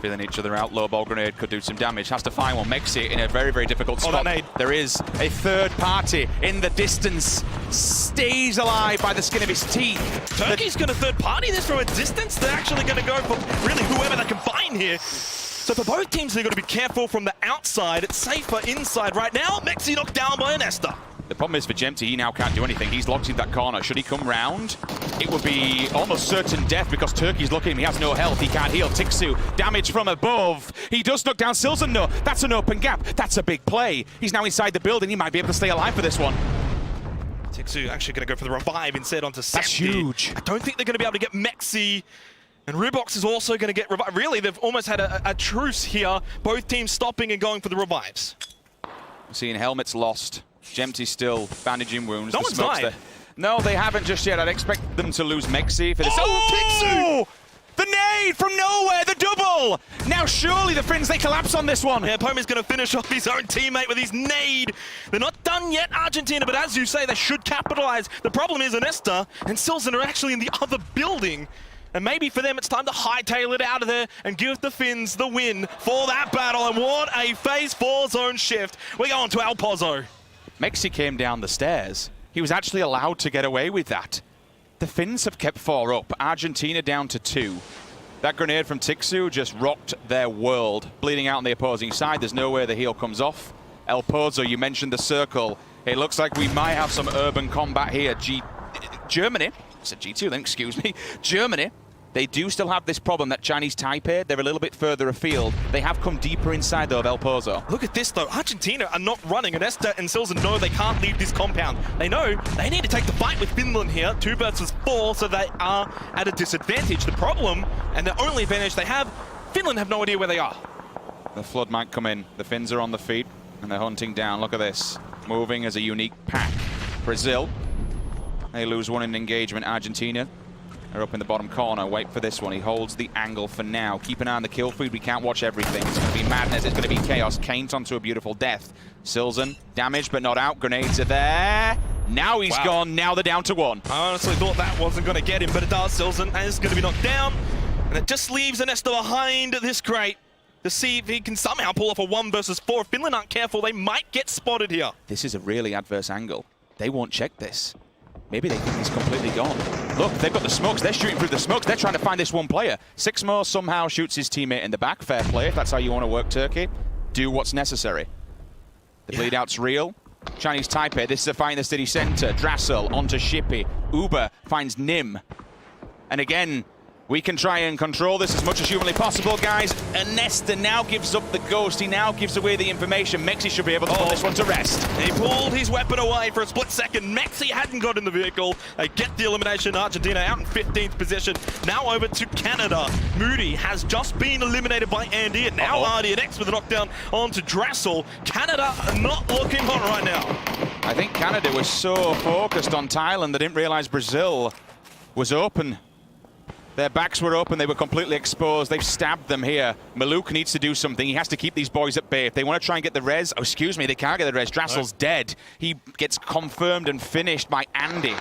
Feeling each other out. Low ball grenade could do some damage. Has to find one. Mexi in a very, very difficult spot. There is a third party in the distance. Stays alive by the skin of his teeth. Turkey's going to third party this from a distance. They're actually going to go for really whoever they can find here. So for both teams, they've got to be careful from the outside. It's safer inside right now. Mexi knocked down by Nesta. The problem is for Gemty, he now can't do anything. He's locked in that corner. Should he come round, it would be almost certain death because Turkey's looking at him. He has no health. He can't heal. Tixu, damage from above. He does knock down Silzen. No, that's an open gap. That's a big play. He's now inside the building. He might be able to stay alive for this one. Tixu actually going to go for the revive instead onto Santi. That's huge. I don't think they're going to be able to get Mexi. And Ribox is also going to get revived. Really, they've almost had a truce here. Both teams stopping and going for the revives. Seeing helmets lost. Gemty still bandaging wounds. No one's died. No, they haven't just yet. I'd expect them to lose Mexi for this. Oh, Tixu! The nade from nowhere, the double! Now surely the Finns, they collapse on this one. Yeah, Pomi's going to finish off his own teammate with his nade. They're not done yet, Argentina, but as you say, they should capitalize. The problem is Nesta and Silzen are actually in the other building. And maybe for them, it's time to hightail it out of there and give the Finns the win for that battle. And what a phase 4 zone shift. We go on to El Pozo. Mexi came down the stairs. He was actually allowed to get away with that. The Finns have kept 4 up. Argentina down to 2. That grenade from Tixu just rocked their world. Bleeding out on the opposing side. There's no way the heal comes off. El Pozo, you mentioned the circle. It looks like we might have some urban combat here. Germany said G2 then, excuse me. Germany, they do still have this problem that Chinese Taipei, they're a little bit further afield. They have come deeper inside, though, of El Pozo. Look at this, though. Argentina are not running, and Esther and Silzen know they can't leave this compound. They know they need to take the fight with Finland here, 2 versus 4, so they are at a disadvantage. The problem, and the only advantage they have, Finland have no idea where they are. The flood might come in. The Finns are on the feet, and they're hunting down. Look at this. Moving as a unique pack. Brazil, they lose one in engagement. Argentina are up in the bottom corner. Wait for this one. He holds the angle for now. Keep an eye on the kill feed. We can't watch everything. It's going to be madness. It's going to be chaos. Kane's onto a beautiful death. Silzen, damaged but not out. Grenades are there. Now he's gone. Now they're down to 1. I honestly thought that wasn't going to get him, but it does. Silzen is going to be knocked down, and it just leaves Nesta behind this crate to see if he can somehow pull off a 1 versus 4. If Finland aren't careful, they might get spotted here. This is a really adverse angle. They won't check this. Maybe they think he's completely gone. Look, they've got the smokes. They're shooting through the smokes. They're trying to find this one player. Sixmo somehow shoots his teammate in the back. Fair play. If that's how you want to work Turkey, do what's necessary. The bleed out's real. Chinese Taipei, this is a fight in the city center. Drassel onto Shippy. Uber finds Nim. And again, we can try and control this as much as humanly possible, guys. And Nesta now gives up the ghost. He now gives away the information. Mexi should be able to put this one to rest. He pulled his weapon away for a split second. Mexi hadn't got in the vehicle. They get the elimination. Argentina out in 15th position. Now over to Canada. Moody has just been eliminated by Andy, and now RDNX with a knockdown onto Drassel. Canada are not looking hot right now. I think Canada was so focused on Thailand they didn't realize Brazil was open. Their backs were open, they were completely exposed. They've stabbed them here. Maluk needs to do something. He has to keep these boys at bay. If they want to try and get the res, oh, excuse me, they can't get the res. Drassel's dead. He gets confirmed and finished by Andy.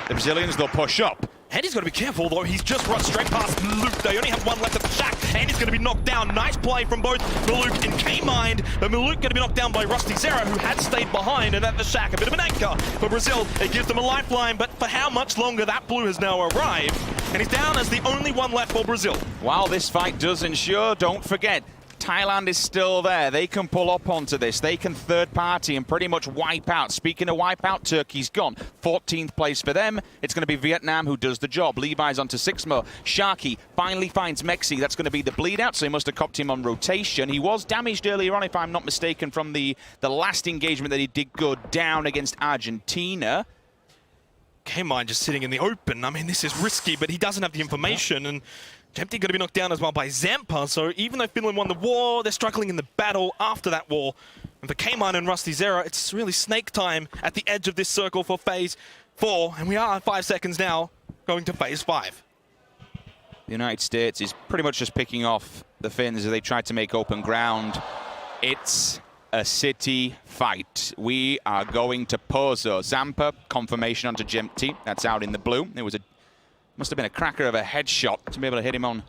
The Brazilians, they'll push up. Andy's got to be careful, though. He's just run straight past Maluk. They only have 1 left at the shack. Andy's going to be knocked down. Nice play from both Maluk and K-Mind. But Maluk going to be knocked down by Rusty Zero, who had stayed behind. And at the shack, a bit of an anchor for Brazil. It gives them a lifeline, but for how much longer? That blue has now arrived. And he's down as the only one left for Brazil. While this fight does ensure, don't forget, Thailand is still there. They can pull up onto this. They can third party and pretty much wipe out. Speaking of wipe out, Turkey's gone. 14th place for them. It's going to be Vietnam who does the job. Levi's onto Sixmo. Sharky finally finds Mexi. That's going to be the bleed out, so he must have copped him on rotation. He was damaged earlier on, if I'm not mistaken, from the last engagement that he did go down against Argentina. K-Mind just sitting in the open. I mean, this is risky, but he doesn't have the information. And Tempty going to be knocked down as well by Zampa. So even though Finland won the war, they're struggling in the battle after that war. And for K-Mine and Rusty Zero, it's really snake time at the edge of this circle for phase 4. And we are 5 seconds now going to phase 5. The United States is pretty much just picking off the Finns as they try to make open ground. It's a city fight. We are going to Pozo. Zampa, confirmation onto Jempty. That's out in the blue. It was must have been a cracker of a headshot to be able to hit him on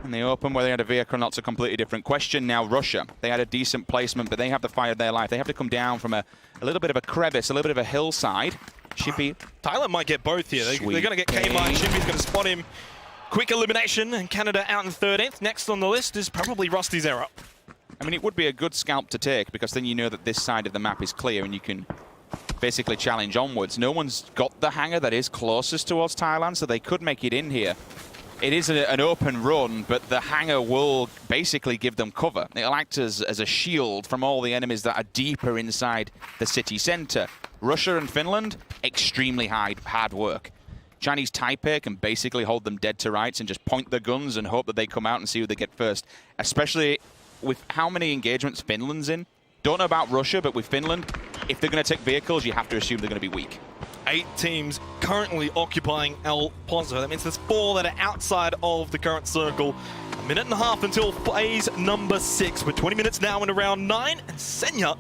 in the open. Whether they had a vehicle or not, it's a completely different question. Now Russia, they had a decent placement, but they have the fight of their life. They have to come down from a little bit of a crevice, a little bit of a hillside. Shippy. Thailand might get both here. They're going to get K-Mine. Shippy's going to spot him. Quick elimination, and Canada out in 13th. Next on the list is probably Rusty Zero. I mean, it would be a good scalp to take, because then you know that this side of the map is clear and you can basically challenge onwards. No one's got the hangar that is closest towards Thailand, so they could make it in here. It is an open run, but the hangar will basically give them cover. It'll act as a shield from all the enemies that are deeper inside the city center. Russia and Finland, extremely hard work. Chinese Taipei can basically hold them dead to rights and just point their guns and hope that they come out and see who they get first, especially with how many engagements Finland's in. Don't know about Russia, but with Finland, if they're going to take vehicles, you have to assume they're going to be weak. 8 teams currently occupying El Pozo. That means there's 4 that are outside of the current circle. A minute and a half until phase number 6. We're 20 minutes now in round 9. And Senya,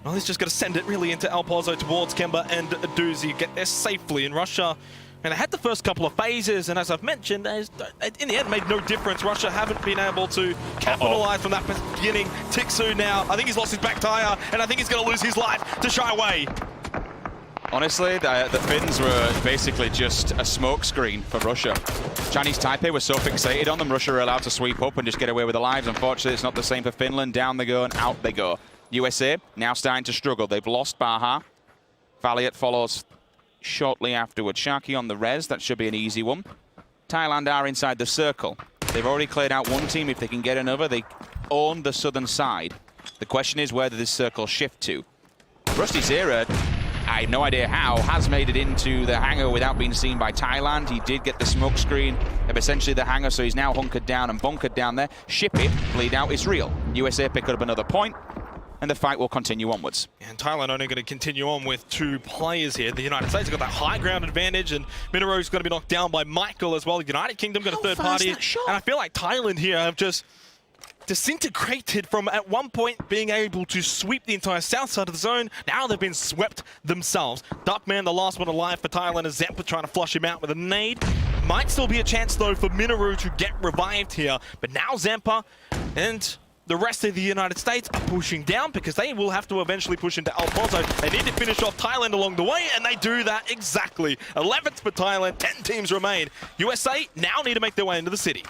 well, he's just going to send it really into El Pozo towards Kemba and Doozy. Get there safely in Russia. And they had the first couple of phases, and as I've mentioned, in the end, made no difference. Russia haven't been able to capitalize from that beginning. Tixu now, I think he's lost his back tire, and I think he's going to lose his life to shy away. Honestly, the Finns were basically just a smokescreen for Russia. Chinese Taipei was so fixated on them, Russia were allowed to sweep up and just get away with their lives. Unfortunately, it's not the same for Finland. Down they go and out they go. USA now starting to struggle. They've lost Baha. Valiant follows shortly afterwards. Sharky on the res, that should be an easy one. Thailand are inside the circle. They've already cleared out one team. If they can get another, they own the southern side. The question is where does this circle shift to? Rusty Zera, I have no idea how, has made it into the hangar without being seen by Thailand. He did get the smoke screen of essentially the hangar, so he's now hunkered down and bunkered down there. Ship it, bleed out, it's real. USA pick up another point, and the fight will continue onwards. And Thailand only going to continue on with 2 players here. The United States have got that high ground advantage, and Minaro's going to be knocked down by Michael as well. The United Kingdom got a third party. And I feel like Thailand here have just disintegrated from at one point being able to sweep the entire south side of the zone. Now they've been swept themselves. Duckman, the last one alive for Thailand, is Zempa trying to flush him out with a nade. Might still be a chance though for Minaru to get revived here, but now Zempa and the rest of the United States are pushing down because they will have to eventually push into Alfonso. They need to finish off Thailand along the way, and they do that exactly. 11th for Thailand, 10 teams remain. USA now need to make their way into the city.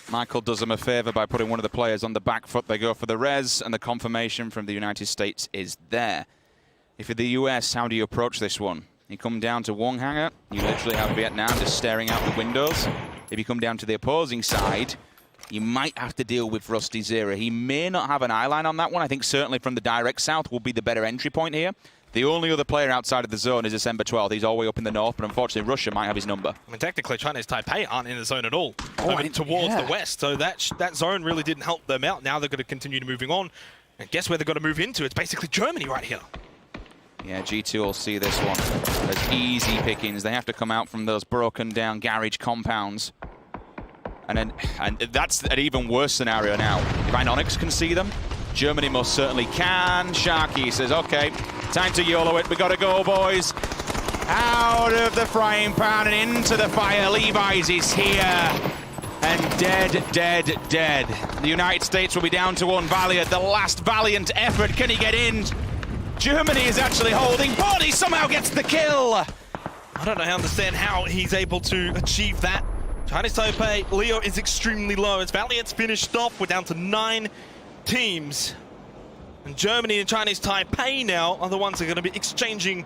Michael does them a favor by putting one of the players on the back foot. They go for the res, and the confirmation from the United States is there. If you're the US, how do you approach this one? You come down to one hangar, you literally have Vietnam just staring out the windows. If you come down to the opposing side, you might have to deal with Rusty Zera. He may not have an eye line on that one. I think certainly from the direct south will be the better entry point here. The only other player outside of the zone is December 12th. He's all the way up in the north, but unfortunately Russia might have his number. I mean, technically, Chinese Taipei aren't in the zone at all. Towards the west, so that zone really didn't help them out. Now they're going to continue moving on. And guess where they're going to move into? It's basically Germany right here. Yeah, G2 will see this one as easy pickings. They have to come out from those broken down garage compounds. And that's an even worse scenario now. If Onyx can see them, Germany most certainly can. Sharky says, okay, time to YOLO it. We got to go, boys. Out of the frying pan and into the fire. Levi's is here. And dead, dead, dead. The United States will be down to one Valiant. The last valiant effort. Can he get in? Germany is actually holding, but he somehow gets the kill. I don't understand how he's able to achieve that. Chinese Taipei, Leo is extremely low. As Valiant's finished off, we're down to 9 teams. And Germany and Chinese Taipei now are the ones that are going to be exchanging.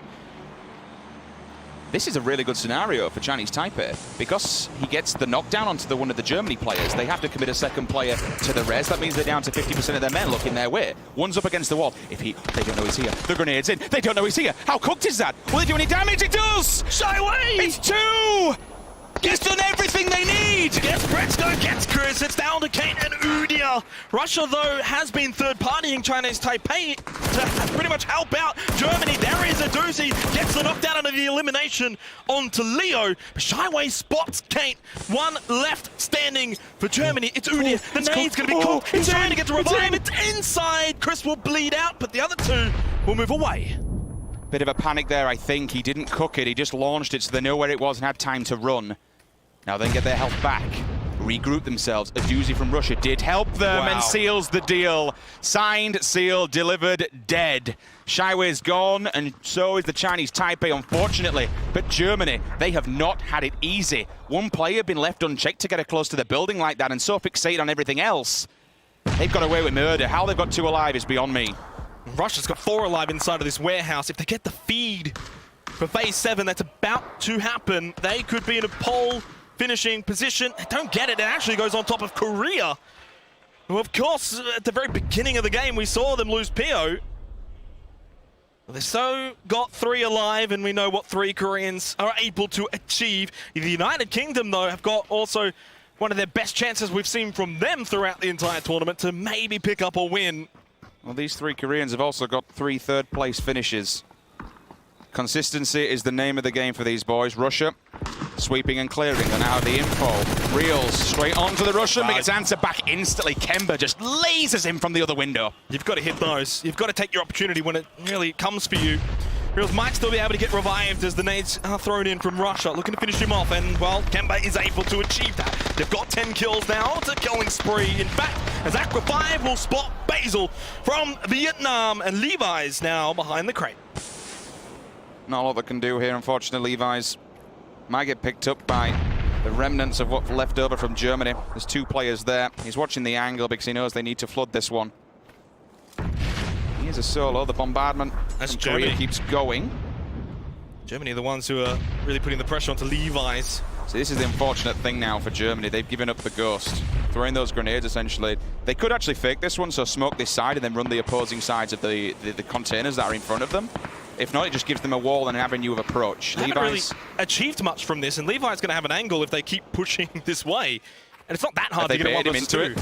This is a really good scenario for Chinese Taipei because he gets the knockdown onto one of the Germany players. They have to commit a second player to the res. That means they're down to 50% of their men looking their way. One's up against the wall. They don't know he's here. The grenade's in. They don't know he's here. How cooked is that? Will it do any damage? It does! Shy away! It's 2! He's done everything they need! Gets Bretsko, gets Chris, it's down to Kate and Udia. Russia, though, has been third-partying Chinese Taipei to pretty much help out Germany. There is a doozy, gets the knockdown under the elimination onto Leo. But Shyway spots Kate. One left standing for Germany. It's Udia. The nade's going to be cool. He's trying to get to revive. It's inside. Chris will bleed out, but the other 2 will move away. Bit of a panic there, I think. He didn't cook it. He just launched it so they know where it was and had time to run. Now they get their health back, regroup themselves. A doozy from Russia did help them and seals the deal. Signed, sealed, delivered, dead. Shyway's gone, and so is the Chinese Taipei, unfortunately. But Germany, they have not had it easy. One player been left unchecked to get close to the building like that and so fixated on everything else. They've got away with murder. How they've got 2 alive is beyond me. Russia's got 4 alive inside of this warehouse. If they get the feed for phase 7, that's about to happen. They could be in a pole finishing position. They don't get it. It actually goes on top of Korea. Well, of course, at the very beginning of the game, we saw them lose PO. Well, they've so got 3 alive, and we know what 3 Koreans are able to achieve. The United Kingdom, though, have got also one of their best chances we've seen from them throughout the entire tournament to maybe pick up a win. Well, these 3 Koreans have also got 3 third-place finishes. Consistency is the name of the game for these boys. Russia sweeping and clearing. They now have the info. Reels straight onto the Russian, but gets answered back instantly. Kemba just lasers him from the other window. You've got to hit those. You've got to take your opportunity when it really comes for you. Reels might still be able to get revived as the nades are thrown in from Russia, looking to finish him off, and, well, Kemba is able to achieve that. They've got 10 kills now. It's a killing spree. In fact, as Aqua 5 will spot Basil from Vietnam, and Levi's now behind the crate. Not a lot they can do here, unfortunately. Levi's might get picked up by the remnants of what's left over from Germany. There's 2 players there. He's watching the angle because he knows they need to flood this one. Here's a solo. The bombardment from Korea keeps going. Germany are the ones who are really putting the pressure onto Levi's. So this is the unfortunate thing now for Germany. They've given up the ghost, throwing those grenades essentially. They could actually fake this one, so smoke this side and then run the opposing sides of the containers that are in front of them. If not, it just gives them a wall and an avenue of approach. They haven't really achieved much from this, and Levi's going to have an angle if they keep pushing this way. And it's not that hard to get him into it.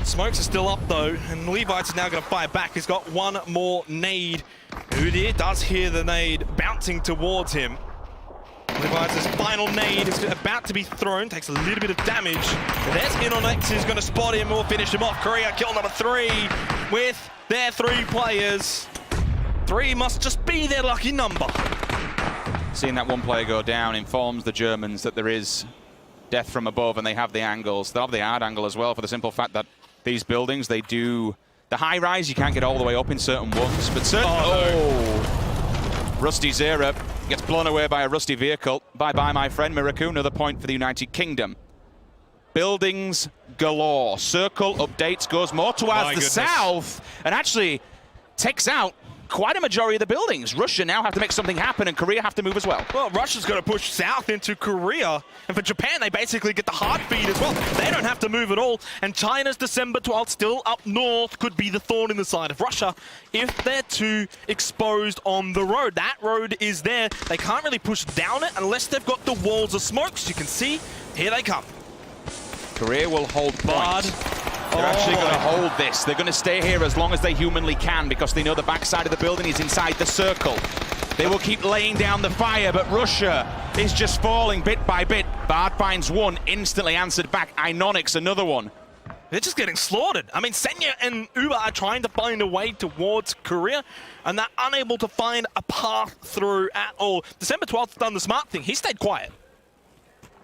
Smokes are still up though, and Levi's is now going to fire back. He's got one more nade. Udyr does hear the nade bouncing towards him. Levi's final nade is about to be thrown, takes a little bit of damage. But there's InnoNX who's going to spot him or finish him off. Korea kill number 3 with their 3 players. 3 must just be their lucky number. Seeing that one player go down informs the Germans that there is death from above, and they have the angles. They'll have the hard angle as well, for the simple fact that these buildings, they do... The high rise, you can't get all the way up in certain ones, but certain... Oh! Rusty Zera gets blown away by a rusty vehicle. Bye-bye, my friend. Miraku, another point for the United Kingdom. Buildings galore. Circle updates, goes more towards the south, and actually takes out quite a majority of the buildings. Russia now have to make something happen, and Korea have to move as well. Well, Russia's going to push south into Korea, and for Japan, they basically get the hard feed as well. They don't have to move at all, and China's December 12th still up north could be the thorn in the side of Russia if they're too exposed on the road. That road is there. They can't really push down it unless they've got the walls of smoke. As you can see, here they come. Korea will hold point. They're actually going to hold this. They're going to stay here as long as they humanly can because they know the backside of the building is inside the circle. They will keep laying down the fire, but Russia is just falling bit by bit. Bard finds one, instantly answered back. InnoNX, another one. They're just getting slaughtered. I mean, Senya and Uber are trying to find a way towards Korea, and they're unable to find a path through at all. December 12th done the smart thing. He stayed quiet.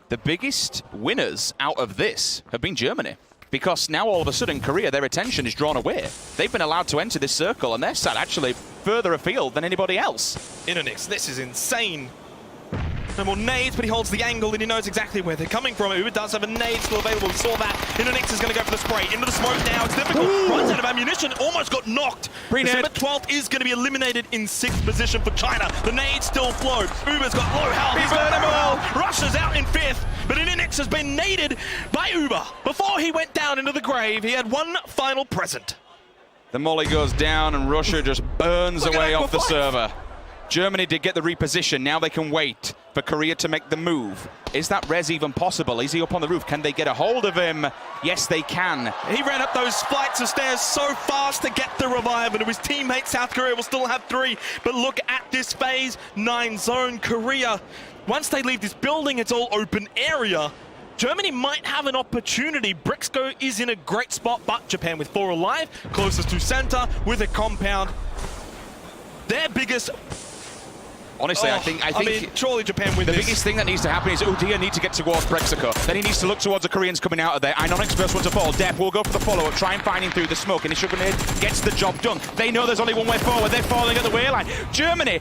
The biggest winners out of this have been Germany. Because now all of a sudden Korea, their attention is drawn away. They've been allowed to enter this circle, and they're sat actually further afield than anybody else. InnoNX, this is insane. No more nades, but he holds the angle and he knows exactly where they're coming from. Uber does have a nade still available. We saw that. InnoNX is going to go for the spray. Into the smoke now. It's difficult. Runs out of ammunition. Almost got knocked. December 12th is going to be eliminated in 6th position for China. The nade still flowed. Uber's got low health. He's got them all. Russia's out in 5th. But InnoNX has been naded by Uber. Before he went down into the grave, he had one final present. The molly goes down and Russia just burns away off the server. Germany did get the reposition. Now they can wait for Korea to make the move. Is that res even possible? Is he up on the roof? Can they get a hold of him? Yes, they can. He ran up those flights of stairs so fast to get the revive, and his teammate South Korea will still have 3. But look at this phase 9 zone. Korea, once they leave this building, it's all open area. Germany might have an opportunity. BenzQ is in a great spot, but Japan with 4 alive, closest to center with a compound. Their biggest... Honestly, I think surely Japan win the this. biggest thing that needs to happen is Udyr need to get towards BenzQ. Then he needs to look towards the Koreans coming out of there. InnoNX first one to fall. Depp will go for the follow-up, try and find him through the smoke. Initial grenade gets the job done. They know there's only one way forward. They're falling at the wayline. Germany,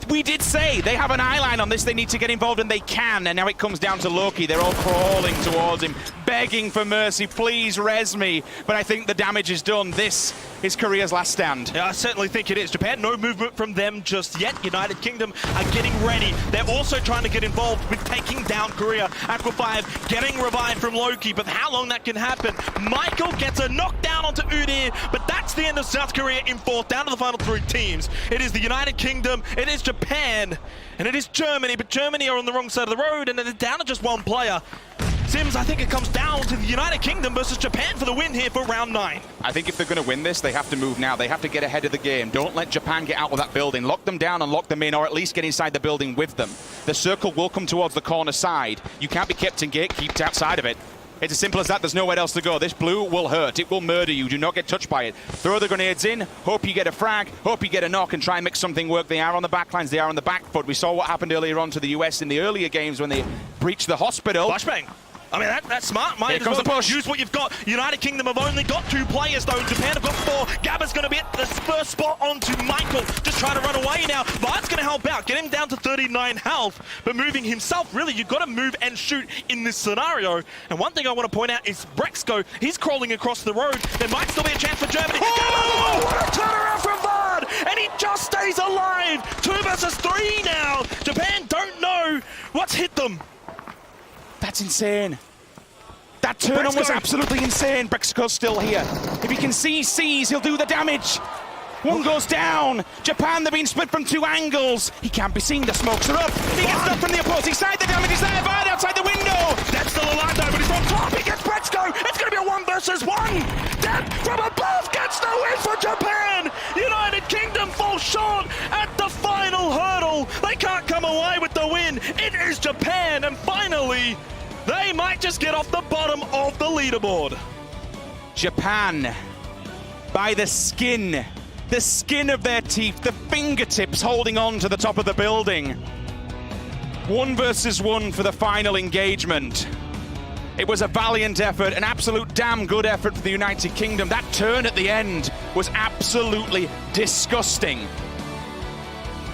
we did say they have an eye line on this. They need to get involved, and they can. And now it comes down to Loki. They're all crawling towards him, begging for mercy. Please res me. But I think the damage is done. This is Korea's last stand. Yeah, I certainly think it is. Japan, no movement from them just yet. United Kingdom are getting ready. They're also trying to get involved with taking down Korea. Aqua 5 getting revived from Loki, but how long that can happen? Michael gets a knockdown onto Udyr, but that's the end of South Korea in 4th, down to the final 3 teams. It is the United Kingdom, it is Japan, and it is Germany, but Germany are on the wrong side of the road, and they're down to just 1 player. Sims, I think it comes down to the United Kingdom versus Japan for the win here for round 9. I think if they're going to win this, they have to move now. They have to get ahead of the game. Don't let Japan get out of that building. Lock them down and lock them in, or at least get inside the building with them. The circle will come towards the corner side. You can't be kept in gatekept outside of it. It's as simple as that. There's nowhere else to go. This blue will hurt. It will murder you. Do not get touched by it. Throw the grenades in. Hope you get a frag. Hope you get a knock and try and make something work. They are on the backlines. They are on the back foot. We saw what happened earlier on to the US in the earlier games when they breached the hospital. Flashbang. I mean, that's smart. Here comes the push. Use what you've got. United Kingdom have only got 2 players, though. Japan have got 4. Gabba's going to be at the first spot onto Michael. Just trying to run away now. Vard's going to help out. Get him down to 39 health. But moving himself, really, you've got to move and shoot in this scenario. And one thing I want to point out is BenzQ. He's crawling across the road. There might still be a chance for Germany. Oh, what a turnaround from Vard! And he just stays alive! insane. That turn-on was absolutely insane. Brexco's still here. If he can see C's, he'll do the damage. One goes down. Japan, they're being split from 2 angles. He can't be seen. The smokes are up. He gets knocked from the opposing side. The damage is there. Vard outside the window. That's still alive though, but he's on top. He gets Brexco. It's going to be a 1 versus 1. Death from above gets the win for Japan. United Kingdom falls short at the final hurdle. They can't come away with the win. It is Japan, and finally, they might just get off the bottom of the leaderboard. Japan, by the skin of their teeth, the fingertips holding on to the top of the building. 1 versus 1 for the final engagement. It was a valiant effort, an absolute damn good effort for the United Kingdom. That turn at the end was absolutely disgusting.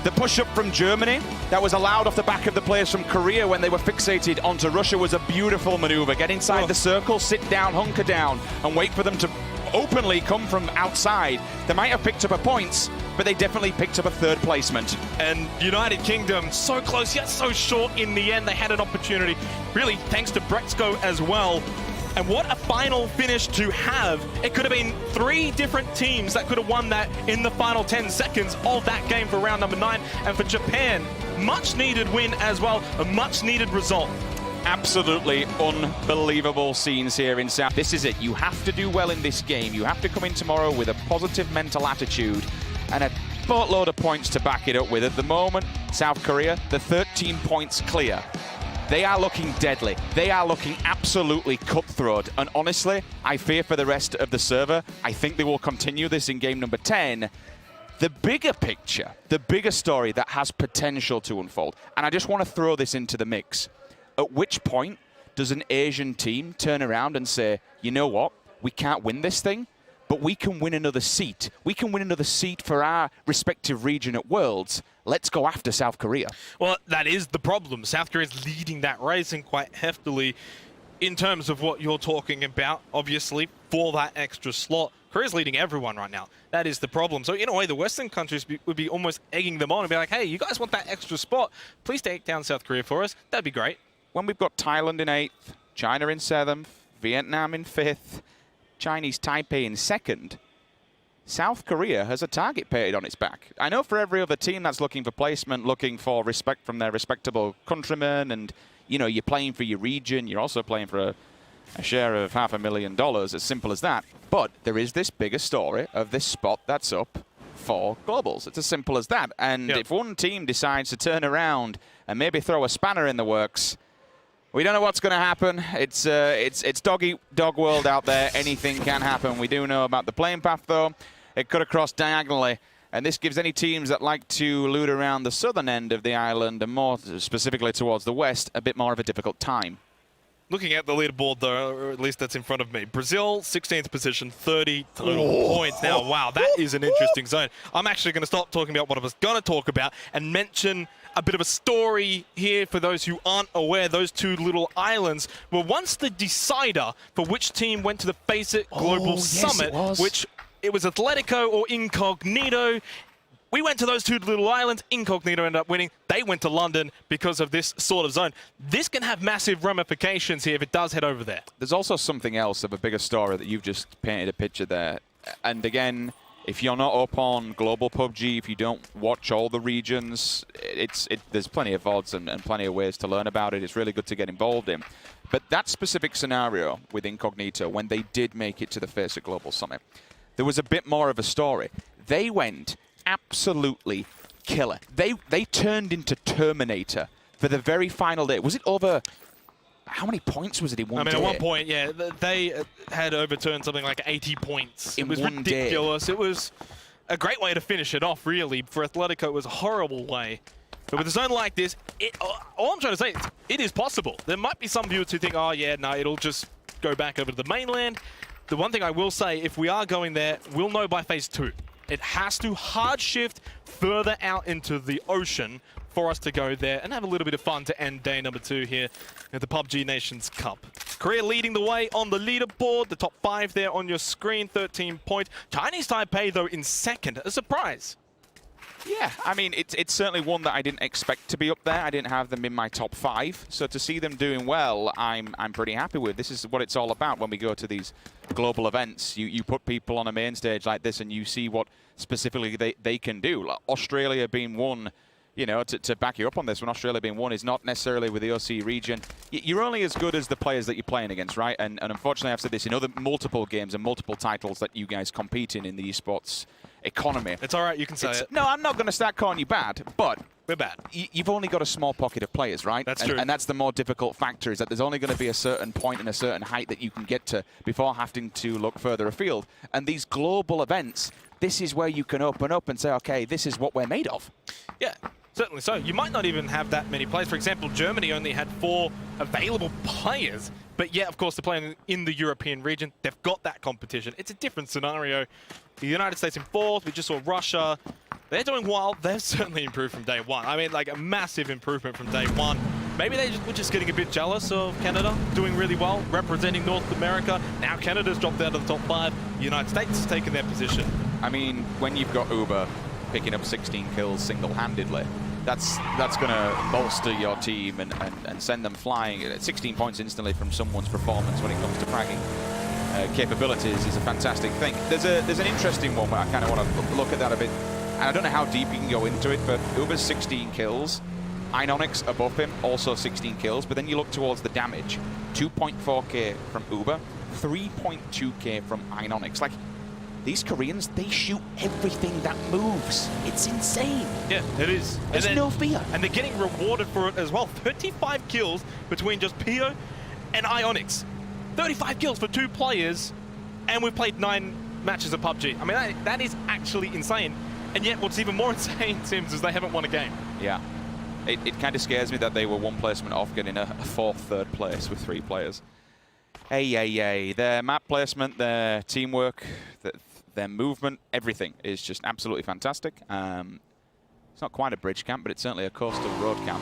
The push-up from Germany that was allowed off the back of the players from Korea when they were fixated onto Russia was a beautiful maneuver. Get inside the circle, sit down, hunker down, and wait for them to openly come from outside. They might have picked up a points, but they definitely picked up a 3rd placement. And United Kingdom, so close yet so short in the end. They had an opportunity, really thanks to Brexco as well. And what a final finish to have. It could have been 3 different teams that could have won that in the final 10 seconds of that game for round number 9. And for Japan, much needed win as well, a much needed result. Absolutely unbelievable scenes here in South. This is it. You have to do well in this game. You have to come in tomorrow with a positive mental attitude and a boatload of points to back it up with. At the moment, South Korea, the 13 points clear. They are looking deadly. They are looking absolutely cutthroat. And honestly, I fear for the rest of the server. I think they will continue this in game number 10. The bigger picture, the bigger story that has potential to unfold. And I just want to throw this into the mix. At which point does an Asian team turn around and say, you know what, we can't win this thing, but we can win another seat. We can win another seat for our respective region at Worlds. Let's go after South Korea. Well, that is the problem. South Korea is leading that race and quite heftily in terms of what you're talking about, obviously, for that extra slot. Korea's leading everyone right now. That is the problem. So in a way, the Western countries would be almost egging them on and be like, hey, you guys want that extra spot? Please take down South Korea for us. That'd be great. When we've got Thailand in 8th, China in 7th, Vietnam in 5th, Chinese Taipei in 2nd, South Korea has a target painted on its back. I know for every other team that's looking for placement, looking for respect from their respectable countrymen, and, you know, you're playing for your region, you're also playing for a share of $500,000, as simple as that. But there is this bigger story of this spot that's up for globals. It's as simple as that. And if one team decides to turn around and maybe throw a spanner in the works, we don't know what's going to happen. It's dog world out there. Anything can happen. We do know about the playing path, though. It could have crossed diagonally, and this gives any teams that like to loot around the southern end of the island, and more specifically towards the west, a bit more of a difficult time. Looking at the leaderboard, though, or at least that's in front of me. Brazil, 16th position, 30 total points. Now, wow, that is an interesting zone. I'm actually going to stop talking about what I was going to talk about and mention a bit of a story here for those who aren't aware. Those 2 little islands were once the decider for which team went to the Face It Global Summit, which it was Atletico or Incognito. We went to those 2 little islands. Incognito ended up winning. They went to London because of this sort of zone. This can have massive ramifications here if it does head over there. There's also something else of a bigger story that you've just painted a picture there. And again, if you're not up on global PUBG, if you don't watch all the regions, there's plenty of VODs and plenty of ways to learn about it. It's really good to get involved in. But that specific scenario with Incognito, when they did make it to the Face It Global Summit, there was a bit more of a story. They went absolutely killer. They turned into Terminator for the very final day. Was it over? How many points was it in one day? At one point, yeah, they had overturned something like 80 points. It was ridiculous. It was a great way to finish it off, really. For Atletico, it was a horrible way. But with a zone like this, all I'm trying to say is it is possible. There might be some viewers who think, oh, yeah, no, it'll just go back over to the mainland. The one thing I will say, if we are going there, we'll know by phase 2. It has to hard shift further out into the ocean for us to go there and have a little bit of fun to end day number 2 here at the PUBG Nations Cup. Korea leading the way on the leaderboard, the top 5 there on your screen, 13 points. Chinese Taipei, though, in 2nd, a surprise. Yeah, I mean, it's certainly one that I didn't expect to be up there. I didn't have them in my top 5. So to see them doing well, I'm pretty happy with. This is what it's all about when we go to these global events. You put people on a main stage like this and you see what specifically they can do. Like Australia being one, you know, to back you up on this one, Australia being one is not necessarily with the OC region. You're only as good as the players that you're playing against, right? And unfortunately, I've said this in other multiple games and multiple titles that you guys compete in the esports economy. It's all right, you can say it. No, I'm not going to start calling you bad, but we're bad. You've only got a small pocket of players, right? That's true. And that's the more difficult factor, is that there's only going to be a certain point and a certain height that you can get to before having to look further afield. And these global events, this is where you can open up and say, okay, this is what we're made of. Yeah. Certainly so. You might not even have that many players. For example, Germany only had 4 available players, but yeah, of course, they're playing in the European region. They've got that competition. It's a different scenario. The United States in 4th. We just saw Russia. They're doing well. They've certainly improved from day one. I mean, like a massive improvement from day one. Maybe they were just getting a bit jealous of Canada doing really well, representing North America. Now Canada's dropped out of the top 5. The United States has taken their position. I mean, when you've got Uber picking up 16 kills single-handedly, that's going to bolster your team and send them flying. 16 points instantly from someone's performance when it comes to fragging capabilities is a fantastic thing. There's an interesting one where I kind of want to look at that a bit. And I don't know how deep you can go into it, but Uber's 16 kills. Inonix above him, also 16 kills. But then you look towards the damage. 2.4k from Uber, 3.2k from Inonix. Like, these Koreans, they shoot everything that moves. It's insane. Yeah, it is. There's no fear. And they're getting rewarded for it as well. 35 kills between just Pio and Ionix. 35 kills for 2 players, and we've played 9 matches of PUBG. I mean, that is actually insane. And yet, what's even more insane, Sims, is they haven't won a game. Yeah. It kind of scares me that they were 1 placement off getting a 4th, 3rd place with 3 players. Hey. Their map placement, their teamwork, their movement, everything is just absolutely fantastic. It's not quite a bridge camp, but it's certainly a coastal road camp.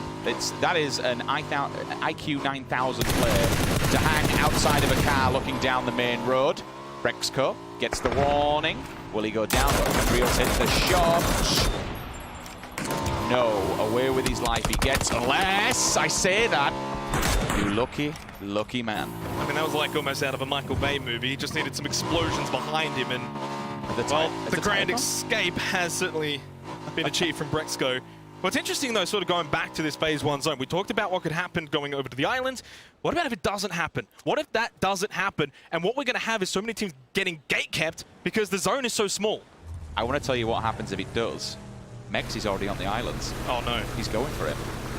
That is an IQ 9000 player to hang outside of a car looking down the main road. Brexco gets the warning. Will he go down? Rios hits the shot. No, away with his life he gets, unless I say that. You lucky man. I mean, that was like almost out of a Michael Bay movie. He just needed some explosions behind him, and the grand escape has certainly been achieved from Brexco. What's interesting, though, sort of going back to this Phase 1 zone, we talked about what could happen going over to the islands. What about if it doesn't happen? What if that doesn't happen, and what we're going to have is so many teams getting gate-kept because the zone is so small? I want to tell you what happens if it does. Mex is already on the islands. Oh, no. He's going for it.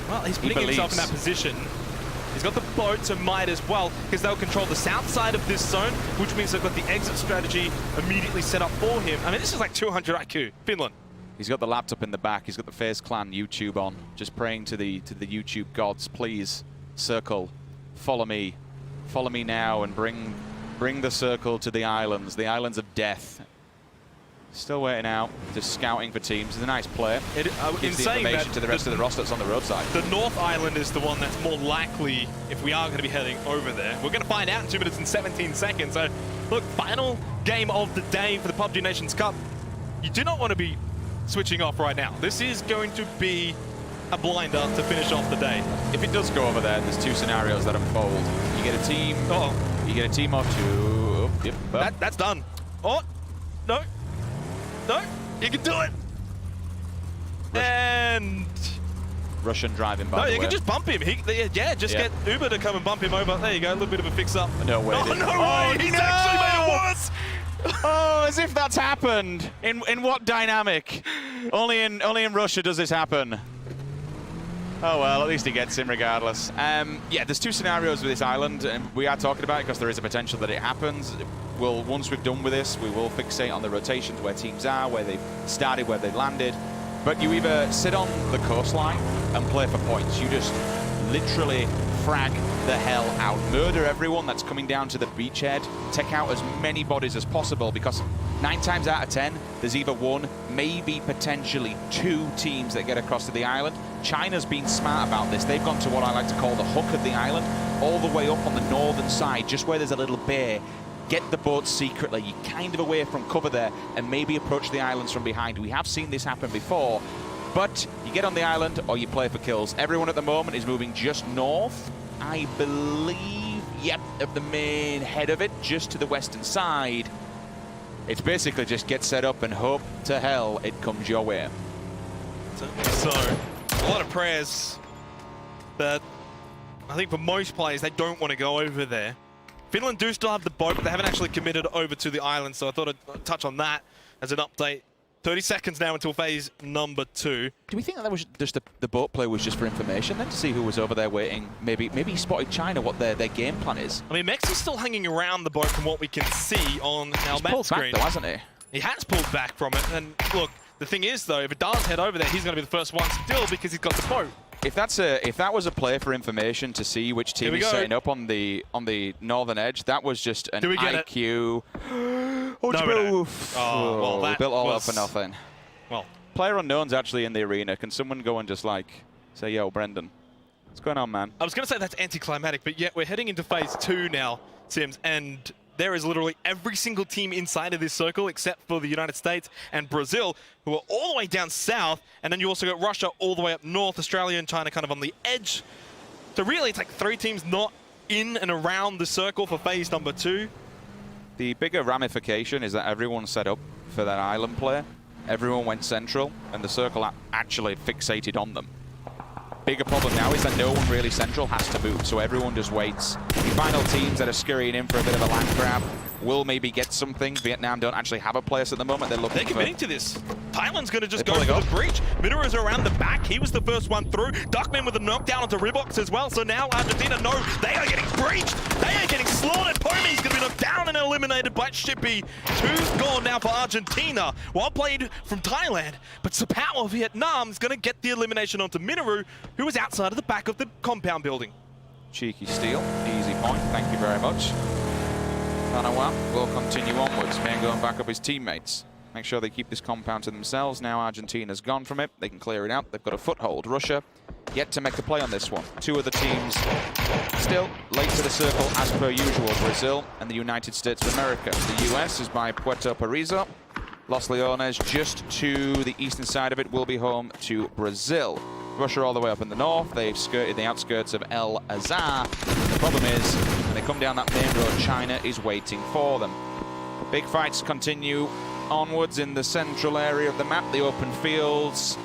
Well, he's putting himself in that position. He's got the boat, so might as well, because they'll control the south side of this zone, which means they've got the exit strategy immediately set up for him. I mean, this is like 200 IQ. Finland. He's got the laptop in the back. He's got the FaZe Clan YouTube on, just praying to the YouTube gods. Please, Circle, follow me now, and bring the Circle to the islands of death. Still waiting out, just scouting for teams. It's a nice play. Gives the information to the rest of the roster that's on the roadside. The North Island is the one that's more likely if we are going to be heading over there. We're going to find out in 2 minutes and 17 seconds. So, look, final game of the day for the PUBG Nations Cup. You do not want to be switching off right now. This is going to be a blinder to finish off the day. If it does go over there, there's 2 scenarios that unfold. You get a team. You get a team or 2. Yep. That's done. Oh, no. No, you can do it. And Russian driving by. No, the you way. can just bump him. Get Uber to come and bump him over. There you go, a little bit of a fix-up. No way. Oh, no way! He's actually made it worse. Oh, as if that's happened. In what dynamic? Only in Russia does this happen. Oh well, at least he gets him regardless. Yeah, there's 2 scenarios with this island, and we are talking about it because there is a potential that it happens. Once we've done with this, we will fixate on the rotations, where teams are, where they've started, where they've landed. But you either sit on the coastline and play for points. You just literally frag the hell out. Murder everyone that's coming down to the beachhead. Take out as many bodies as possible, because 9 times out of 10, there's either 1, maybe potentially 2 teams that get across to the island. China's been smart about this. They've gone to what I like to call the hook of the island, all the way up on the northern side, just where there's a little bay. get the boat secretly. You're kind of away from cover there and maybe approach the islands from behind. We have seen this happen before, but you get on the island or you play for kills. Everyone at the moment is moving just north, I believe, yep, of the main head of it, just to the western side. It's basically just get set up and hope to hell it comes your way. So, a lot of prayers, but I think for most players, they don't want to go over there. Finland do still have the boat, but they haven't actually committed over to the island, so I thought I'd touch on that as an update. 30 seconds now until phase number 2. Do we think that was just the boat play was just for information then, to see who was over there waiting? Maybe he spotted China, what their game plan is. I mean, Mex is still hanging around the boat from what we can see on our map pulled screen. back though, hasn't he? He has pulled back from it, and look, the thing is though, if it does head over there, he's going to be the first one still because he's got the boat. If that was a play for information to see which team is setting up on the northern edge, that was just an IQ. Oh, no, well, we built all up for nothing. Well, player unknown's actually in the arena. Can someone go and just like say, "Yo, Brendan, what's going on, man?" I was going to say that's anticlimactic, but yet we're heading into phase 2 now, Sims, and there is literally every single team inside of this circle except for the United States and Brazil, who are all the way down south, and then you also got Russia all the way up north, Australia and China kind of on the edge. So really, it's like 3 teams not in and around the circle for phase number 2. The bigger ramification is that everyone set up for that island play. Everyone went central, and the circle actually fixated on them. Bigger problem now is that no one really central has to move, so everyone just waits. The final teams that are scurrying in for a bit of a land grab will maybe get something. Vietnam don't actually have a place at the moment. They're committing to this. Thailand's going to just go for the breach. Minoru's around the back. He was the first one through. Duckman with a knockdown onto Ribox as well. So now Argentina know they are getting breached. They are getting slaughtered. Pomi's going to be knocked down and eliminated by Shippy. 2's gone now for Argentina. Well played from Thailand. But Sapao of Vietnam is going to get the elimination onto Minoru, who is outside of the back of the compound building. Cheeky steal. Easy point. Thank you very much. Kanawa will continue onwards. Man going back up his teammates. Make sure they keep this compound to themselves. Now Argentina's gone from it. They can clear it out. They've got a foothold. Russia yet to make a play on this one. 2 of the teams still late to the circle as per usual. Brazil and the United States of America. The US is by Puerto Parizo. Los Leones just to the eastern side of it will be home to Brazil. Russia all the way up in the north. They've skirted the outskirts of El Azhar. The problem is, when they come down that main road, China is waiting for them. Big fights continue onwards in the central area of the map, the open fields.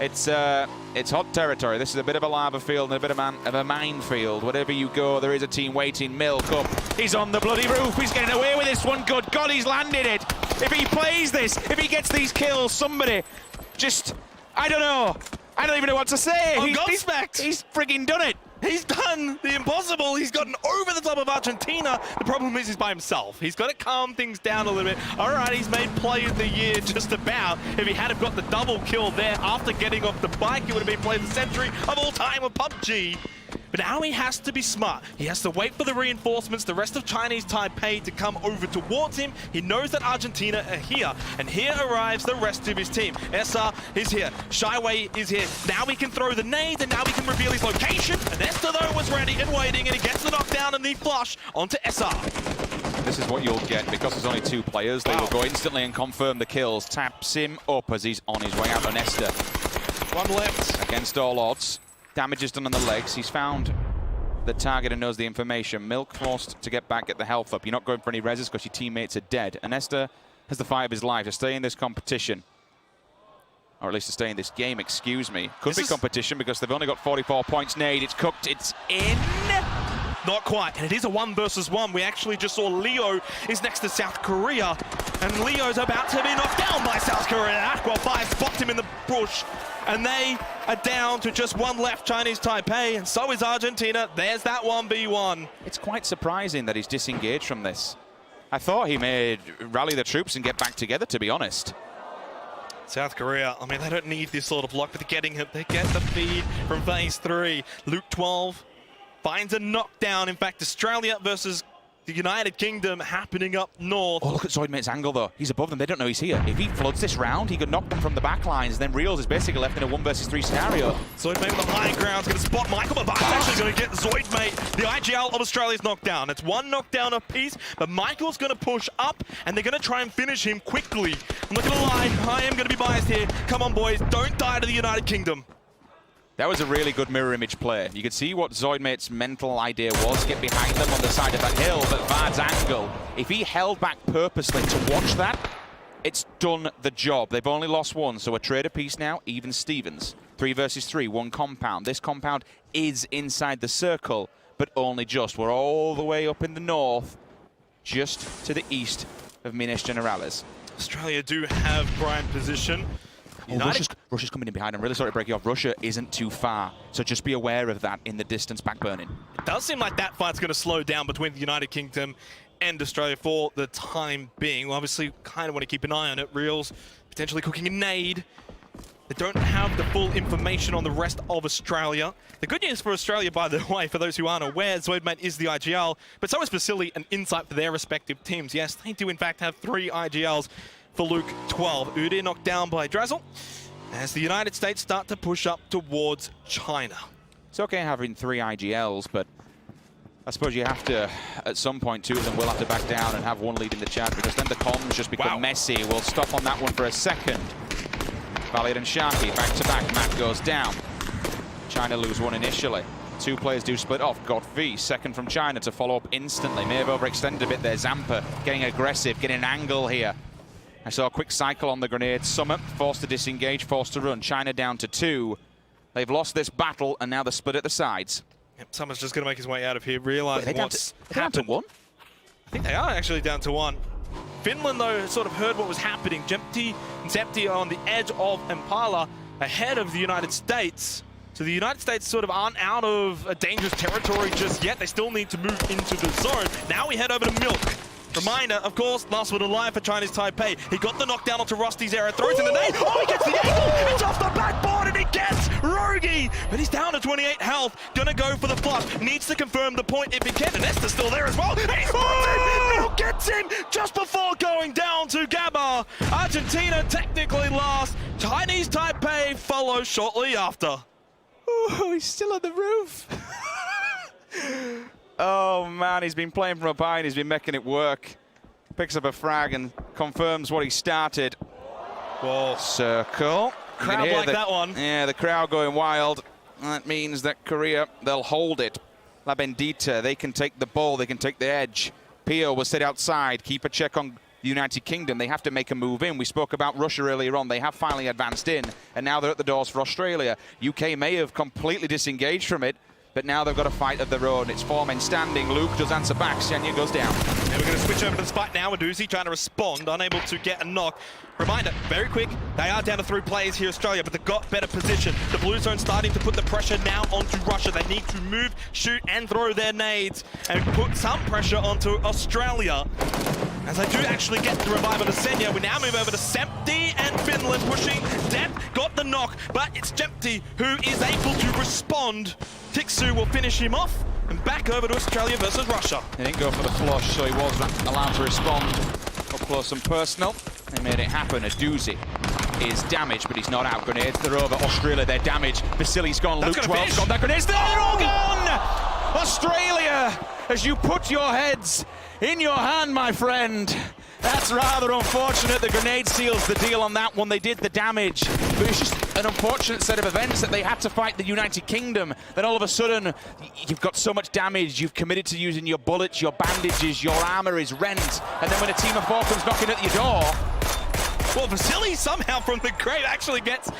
It's hot territory. This is a bit of a lava field and a bit of a minefield. Wherever you go, there is a team waiting. Milk up. He's on the bloody roof. He's getting away with this one. Good God, he's landed it. If he plays this, if he gets these kills, somebody just, I don't know. I don't even know what to say. He's frigging done it. He's done the impossible. He's gotten over the top of Argentina. The problem is he's by himself. He's got to calm things down a little bit. All right, he's made play of the year just about. If he had have got the double kill there after getting off the bike, he would have been playing the century of all time of PUBG. But now he has to be smart. He has to wait for the reinforcements, the rest of Chinese Taipei to come over towards him. He knows that Argentina are here, and here arrives the rest of his team. SR is here. Shyway is here. Now we can throw the nades, and now we can reveal his location. And Esther, though, was ready and waiting, and he gets the knockdown and the flush onto SR. This is what you'll get because there's only 2 players. They will go instantly and confirm the kills. Taps him up as he's on his way out on Esther. 1 left. Against all odds. Damage is done on the legs. He's found the target and knows the information. Milk forced to get back, get the health up. You're not going for any reses because your teammates are dead. And Esther has the fight of his life to stay in this competition. Or at least to stay in this game, excuse me. Could be competition because they've only got 44 points. Nade, it's cooked, it's in. Not quite, and it is a 1 versus 1. We actually just saw Leo is next to South Korea, and Leo's about to be knocked down by South Korea. Aqua Fire spots him in the bush, and they are down to just 1 left, Chinese Taipei, and so is Argentina. There's that 1v1. It's quite surprising that he's disengaged from this. I thought he may rally the troops and get back together, to be honest. South Korea, I mean, they don't need this sort of luck, but they're getting him. They get the feed from phase 3. Luke 12 finds a knockdown. In fact, Australia versus the United Kingdom happening up north. Oh, look at Zoidmate's angle, though. He's above them. They don't know he's here. If he floods this round, he could knock them from the back lines. Then Reals is basically left in a 1 versus 3 scenario. Zoidmate with the high ground is going to spot Michael, but Bart's actually going to get Zoidmate. The IGL of Australia's knocked down. It's 1 knockdown apiece, but Michael's going to push up, and they're going to try and finish him quickly. I'm not going to lie, I am going to be biased here. Come on, boys, don't die to the United Kingdom. That was a really good mirror image play. You could see what Zoidmate's mental idea was, get behind them on the side of that hill, but Vard's angle, if he held back purposely to watch that, it's done the job. They've only lost 1, so a trade apiece now, even Stevens. 3 versus 3, 1 compound. This compound is inside the circle, but only just. We're all the way up in the north, just to the east of Minas Generales. Australia do have prime position. Oh, Russia's coming in behind. I'm really sorry to break you off. Russia isn't too far, so just be aware of that in the distance backburning. It does seem like that fight's going to slow down between the United Kingdom and Australia for the time being. Well, obviously, kind of want to keep an eye on it. Reals potentially cooking a nade. They don't have the full information on the rest of Australia. The good news for Australia, by the way, for those who aren't aware, Zoidmate is the IGL, but so is Vasily and Insight for their respective teams. Yes, they do in fact have 3 IGLs for Luke 12. Udir knocked down by Drazzle as the United States start to push up towards China. It's okay having 3 IGLs, but I suppose you have to, at some point, 2 of them will have to back down and have 1 lead in the chat, because then the comms just become messy. We'll stop on that one for a second. Valiant and Sharky back to back. Matt goes down. China lose 1 initially. 2 players do split off. Godfrey, second from China to follow up instantly. May have overextended a bit there. Zampa getting aggressive, getting an angle here. I saw a quick cycle on the grenade. Summit forced to disengage, forced to run. China down to 2. They've lost this battle, and now they're split at the sides. Yep, Summer's just going to make his way out of here, realizing what's down to 1? I think they are actually down to 1. Finland, though, sort of heard what was happening. Jempty and Zepti are on the edge of Impala, ahead of the United States. So the United States sort of aren't out of a dangerous territory just yet. They still need to move into the zone. Now we head over to Milk. Reminder, of course, last one alive for Chinese Taipei. He got the knockdown onto Rusty's arrow, throws in the nade. Oh, he gets the angle! It's off the backboard and he gets Rogi! But he's down to 28 health. Gonna go for the flush. Needs to confirm the point if he can. And Esther's still there as well. And he's Milk gets him just before going down to Gabba. Argentina technically last. Chinese Taipei follows shortly after. Oh, he's still on the roof. Oh man, he's been playing from up high and he's been making it work. Picks up a frag and confirms what he started. Whoa. Circle. Crowd like that one. Yeah, the crowd going wild. That means that Korea, they'll hold it. La Bendita, they can take the ball, they can take the edge. Pio will sit outside, keep a check on the United Kingdom. They have to make a move in. We spoke about Russia earlier on. They have finally advanced in, and now they're at the doors for Australia. UK may have completely disengaged from it, but now they've got a fight of their own. It's 4 men standing. Luke does answer back. Senya goes down. And we're going to switch over to the fight now with Uzi trying to respond, unable to get a knock. Reminder, very quick, they are down to 3 players here, Australia, but they've got better position. The blue zone starting to put the pressure now onto Russia. They need to move, shoot, and throw their nades and put some pressure onto Australia. As they do actually get the revive on Senya, we now move over to Sempti and Finland pushing. Depp got the knock, but it's Jempti who is able to respond. Tixu will finish him off, and back over to Australia versus Russia. They didn't go for the flush, so he was allowed to respond up close and personal. They made it happen. A doozy is damaged, but he's not out. Grenades, they're over. Australia, they're damaged. Vasily's gone. Luke 12's gone. That grenades, they're all gone! Australia, as you put your heads in your hand, my friend. That's rather unfortunate. The grenade seals the deal on that one. They did the damage, but it's just an unfortunate set of events that they had to fight the United Kingdom. Then all of a sudden, you've got so much damage. You've committed to using your bullets, your bandages, your armor is rent. And then when a team of 4 comes knocking at your door, well, Vasily somehow from the grave actually gets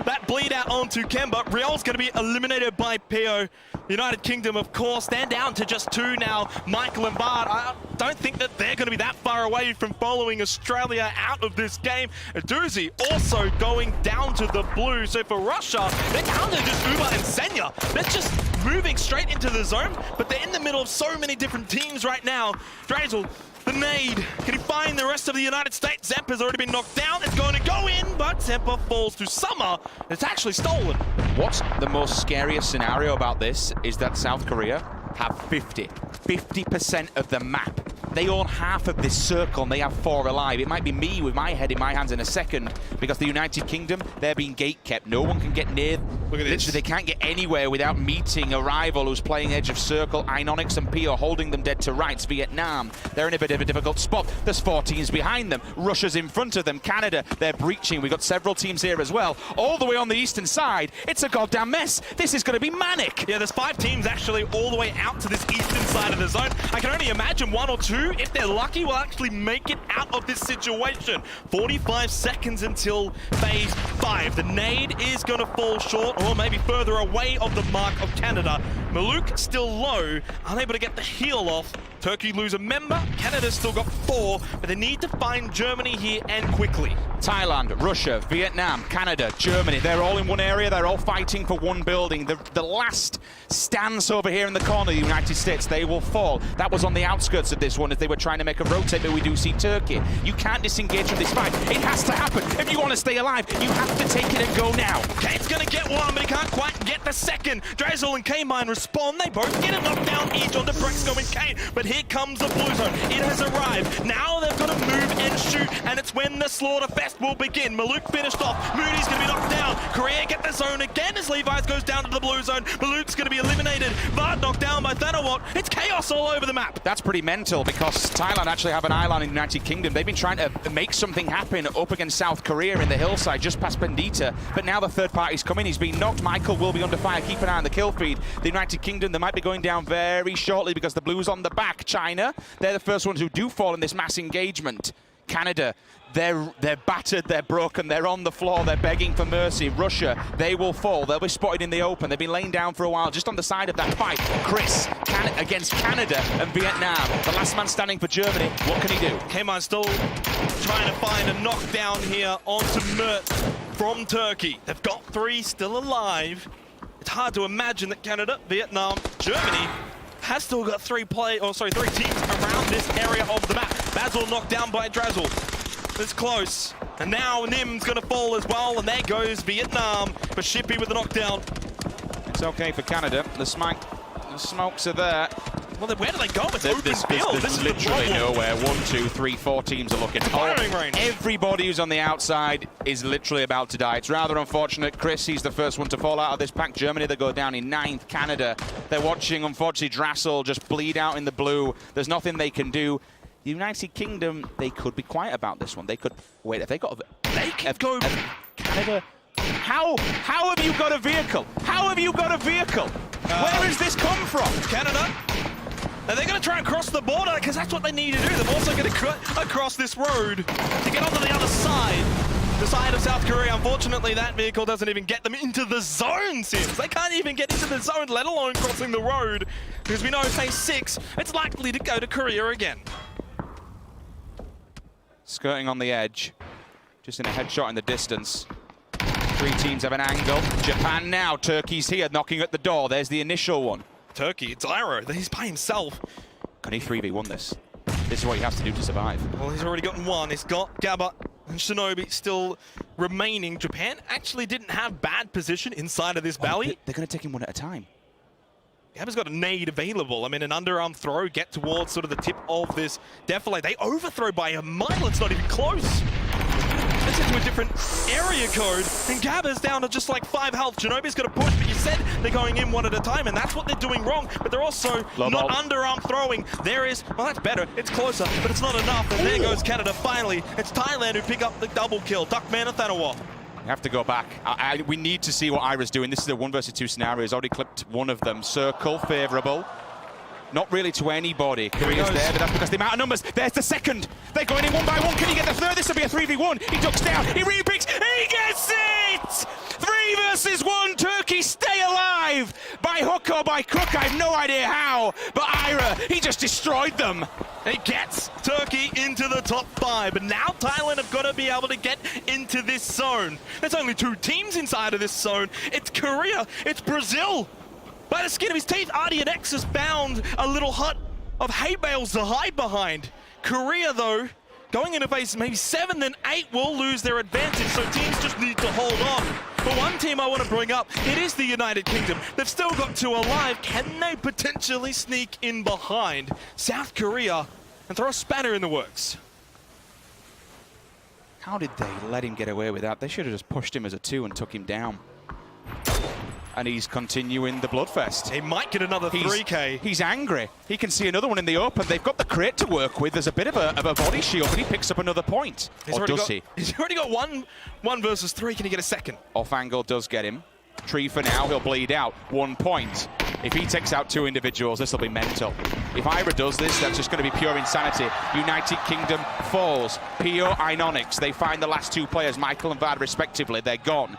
that bleed out onto Kemba. Riol's going to be eliminated by Pio. United Kingdom, of course, they're down to just 2 now. Michael and Bard, I don't think that they're going to be that far away from following Australia out of this game. Doozy also going down to the blue. So for Russia, they're down to just Uber and Senya. They're just moving straight into the zone, but they're in the middle of so many different teams right now. Drazel, the nade. Can he find the rest of the United States? Zempa's already been knocked down. It's going to go in, but Zempa falls to Summer. It's actually stolen. What's the most scariest scenario about this is that South Korea have 50% of the map. They own half of this circle and they have 4 alive. It might be me with my head in my hands in a second because the United Kingdom, they're being gate kept. No one can get near. Look at this. Literally, they can't get anywhere without meeting a rival who's playing edge of circle. Ionix and P are holding them dead to rights. Vietnam, they're in a bit of a difficult spot. There's 4 teams behind them. Russia's in front of them. Canada, they're breaching. We've got several teams here as well. All the way on the eastern side, it's a goddamn mess. This is going to be manic. Yeah, there's 5 teams actually all the way out to this eastern side of the zone. I can only imagine 1 or 2, if they're lucky, will actually make it out of this situation. 45 seconds until phase 5. The nade is going to fall short, or maybe further away of the mark of Canada. Maluk still low, unable to get the heal off. Turkey lose a member. Canada's still got 4, but they need to find Germany here and quickly. Thailand, Russia, Vietnam, Canada, Germany, they're all in one area, they're all fighting for one building. The last stance over here in the corner, the United States, they will fall. That was on the outskirts of this one as they were trying to make a rotate, but we do see Turkey. You can't disengage from this fight. It has to happen. If you want to stay alive, you have to take it and go now. Kane's gonna get one, but he can't quite get the second. Drazel and K-Mine respond. They both get a knockdown each onto Brexco and Kane, but here comes the blue zone. It has arrived. Now they've got to move and shoot, and it's when the Slaughterfest will begin. Maluk finished off. Moody's going to be knocked down. Korea get the zone again as Levi's goes down to the blue zone. Maluk's going to be eliminated. Vard knocked down by Thanawat. It's chaos all over the map. That's pretty mental because Thailand actually have an island in the United Kingdom. They've been trying to make something happen up against South Korea in the hillside just past Bendita, but now the third party's coming. He's been knocked. Michael will be under fire. Keep an eye on the kill feed. The United Kingdom, they might be going down very shortly because the blue's on the back. China, they're the first ones who do fall in this mass engagement. Canada, they're battered, they're broken, they're on the floor, they're begging for mercy. Russia, they will fall. They'll be spotted in the open. They've been laying down for a while just on the side of that fight. Chris, against Canada and Vietnam. The last man standing for Germany. What can he do? K-Mine still trying to find a knockdown here onto Mert from Turkey. They've got 3 still alive. It's hard to imagine that Canada, Vietnam, Germany has still got 3 teams around this area of the map. Basil knocked down by Drazel. It's close. And now Nim's going to fall as well, and there goes Vietnam. But Shippy with the knockdown. It's okay for Canada. The smokes are there. Well, where do they go? It's open field. This is literally the nowhere. 1, 2, 3, 4 teams are looking. Firing range. Everybody who's on the outside is literally about to die. It's rather unfortunate. Chris, he's the first one to fall out of this pack. Germany, they go down in 9th. Canada, they're watching, unfortunately, Drazel just bleed out in the blue. There's nothing they can do. The United Kingdom, they could be quiet about this one. They could wait. If they got, they can go. Canada. How have you got a vehicle? How have you got a vehicle? Where has this come from? Canada. And they're going to try and cross the border because that's what they need to do. They're also going to cut across this road to get onto the other side. The side of South Korea. Unfortunately, that vehicle doesn't even get them into the zone, Sims. They can't even get into the zone, let alone crossing the road. Because we know phase 6, it's likely to go to Korea again. Skirting on the edge. Just in a headshot in the distance. 3 teams have an angle. Japan now. Turkey's here, knocking at the door. There's the initial one. Turkey, it's Iroh. He's by himself. Can he 3v1 this? This is what you have to do to survive. Well, he's already gotten 1. He's got Gabba and Shinobi still remaining. Japan actually didn't have bad position inside of this valley. They're going to take him one at a time. Gabba's got a nade available. I mean, an underarm throw, get towards sort of the tip of this defilade. They overthrow by a mile. It's not even close. This is a different area code, and Gabba's down to just like 5 health. Shinobi's got to push, but you said they're going in 1 at a time, and that's what they're doing wrong. But they're also not underarm throwing. There is, well, that's better. It's closer, but it's not enough. And there goes Canada finally. It's Thailand who pick up the double kill. Duckman and Thanawat. We have to go back. We need to see what Ira's doing. This is a 1 versus 2 scenario. He's already clipped one of them. Circle, favorable. Not really to anybody. Korea's there, but that's because the amount of numbers. There's the second. They're going in 1 by 1. Can he get the third? This will be a 3v1. He ducks down. He re-picks. He gets it! 3 versus 1. Turkey stay alive. By hook or by crook, I have no idea how. But Ira, he just destroyed them. He gets Turkey into the top 5. But now Thailand have got to be able to get into this zone. There's only 2 teams inside of this zone. It's Korea. It's Brazil. By the skin of his teeth, RDNX has found a little hut of hay bales to hide behind. Korea, though, going into phase maybe 7, then 8 will lose their advantage, so teams just need to hold on. But one team I want to bring up, it is the United Kingdom. They've still got 2 alive. Can they potentially sneak in behind South Korea and throw a spanner in the works? How did they let him get away with that? They should have just pushed him as a 2 and took him down. And he's continuing the bloodfest. He might get another 3K. He's angry. He can see another one in the open. They've got the crate to work with. There's a bit of a body shield, but he picks up another point. Or does he? He's already got one versus 3. Can he get a second? Off angle does get him. Tree for now. He'll bleed out. 1 point. If he takes out 2 individuals, this will be mental. If Ira does this, that's just going to be pure insanity. United Kingdom falls. PO, Inonix. They find the last 2 players, Michael and Vad respectively. They're gone.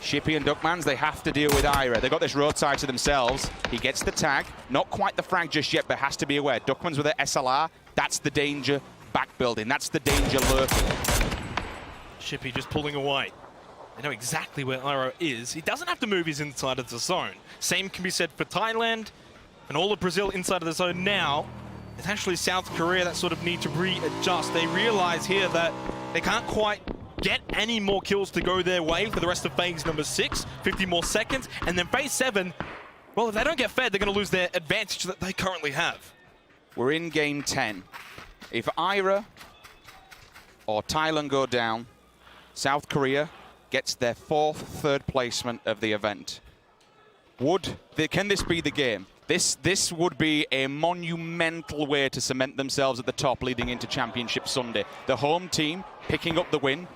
Shippy and Duckmans, they have to deal with Ira. They've got this roadside to themselves. He gets the tag. Not quite the frag just yet, but has to be aware. Duckmans with an SLR. That's the danger back building. That's the danger lurking. Shippy just pulling away. They know exactly where Iro is. He doesn't have to move his inside of the zone. Same can be said for Thailand and all of Brazil inside of the zone now. It's actually South Korea that sort of need to readjust. They realize here that they can't quite get any more kills to go their way for the rest of phase number 6, 50 more seconds, and then phase 7, well, if they don't get fed, they're going to lose their advantage that they currently have. We're in game 10. If Ira or Thailand go down, South Korea gets their 4th third placement of the event. Can this be the game? This would be a monumental way to cement themselves at the top leading into Championship Sunday. The home team picking up the win,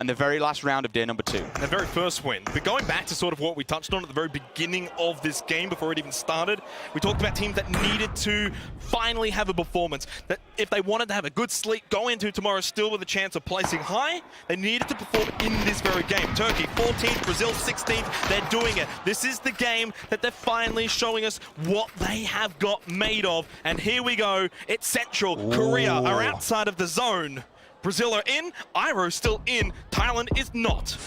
and the very last round of day number 2. The very first win. But going back to sort of what we touched on at the very beginning of this game before it even started, we talked about teams that needed to finally have a performance. That if they wanted to have a good sleep, go into tomorrow still with a chance of placing high, they needed to perform in this very game. Turkey 14th, Brazil 16th, they're doing it. This is the game that they're finally showing us what they have got made of. And here we go, it's Central. Korea are outside of the zone. Brazil are in, Iro's still in, Thailand is not.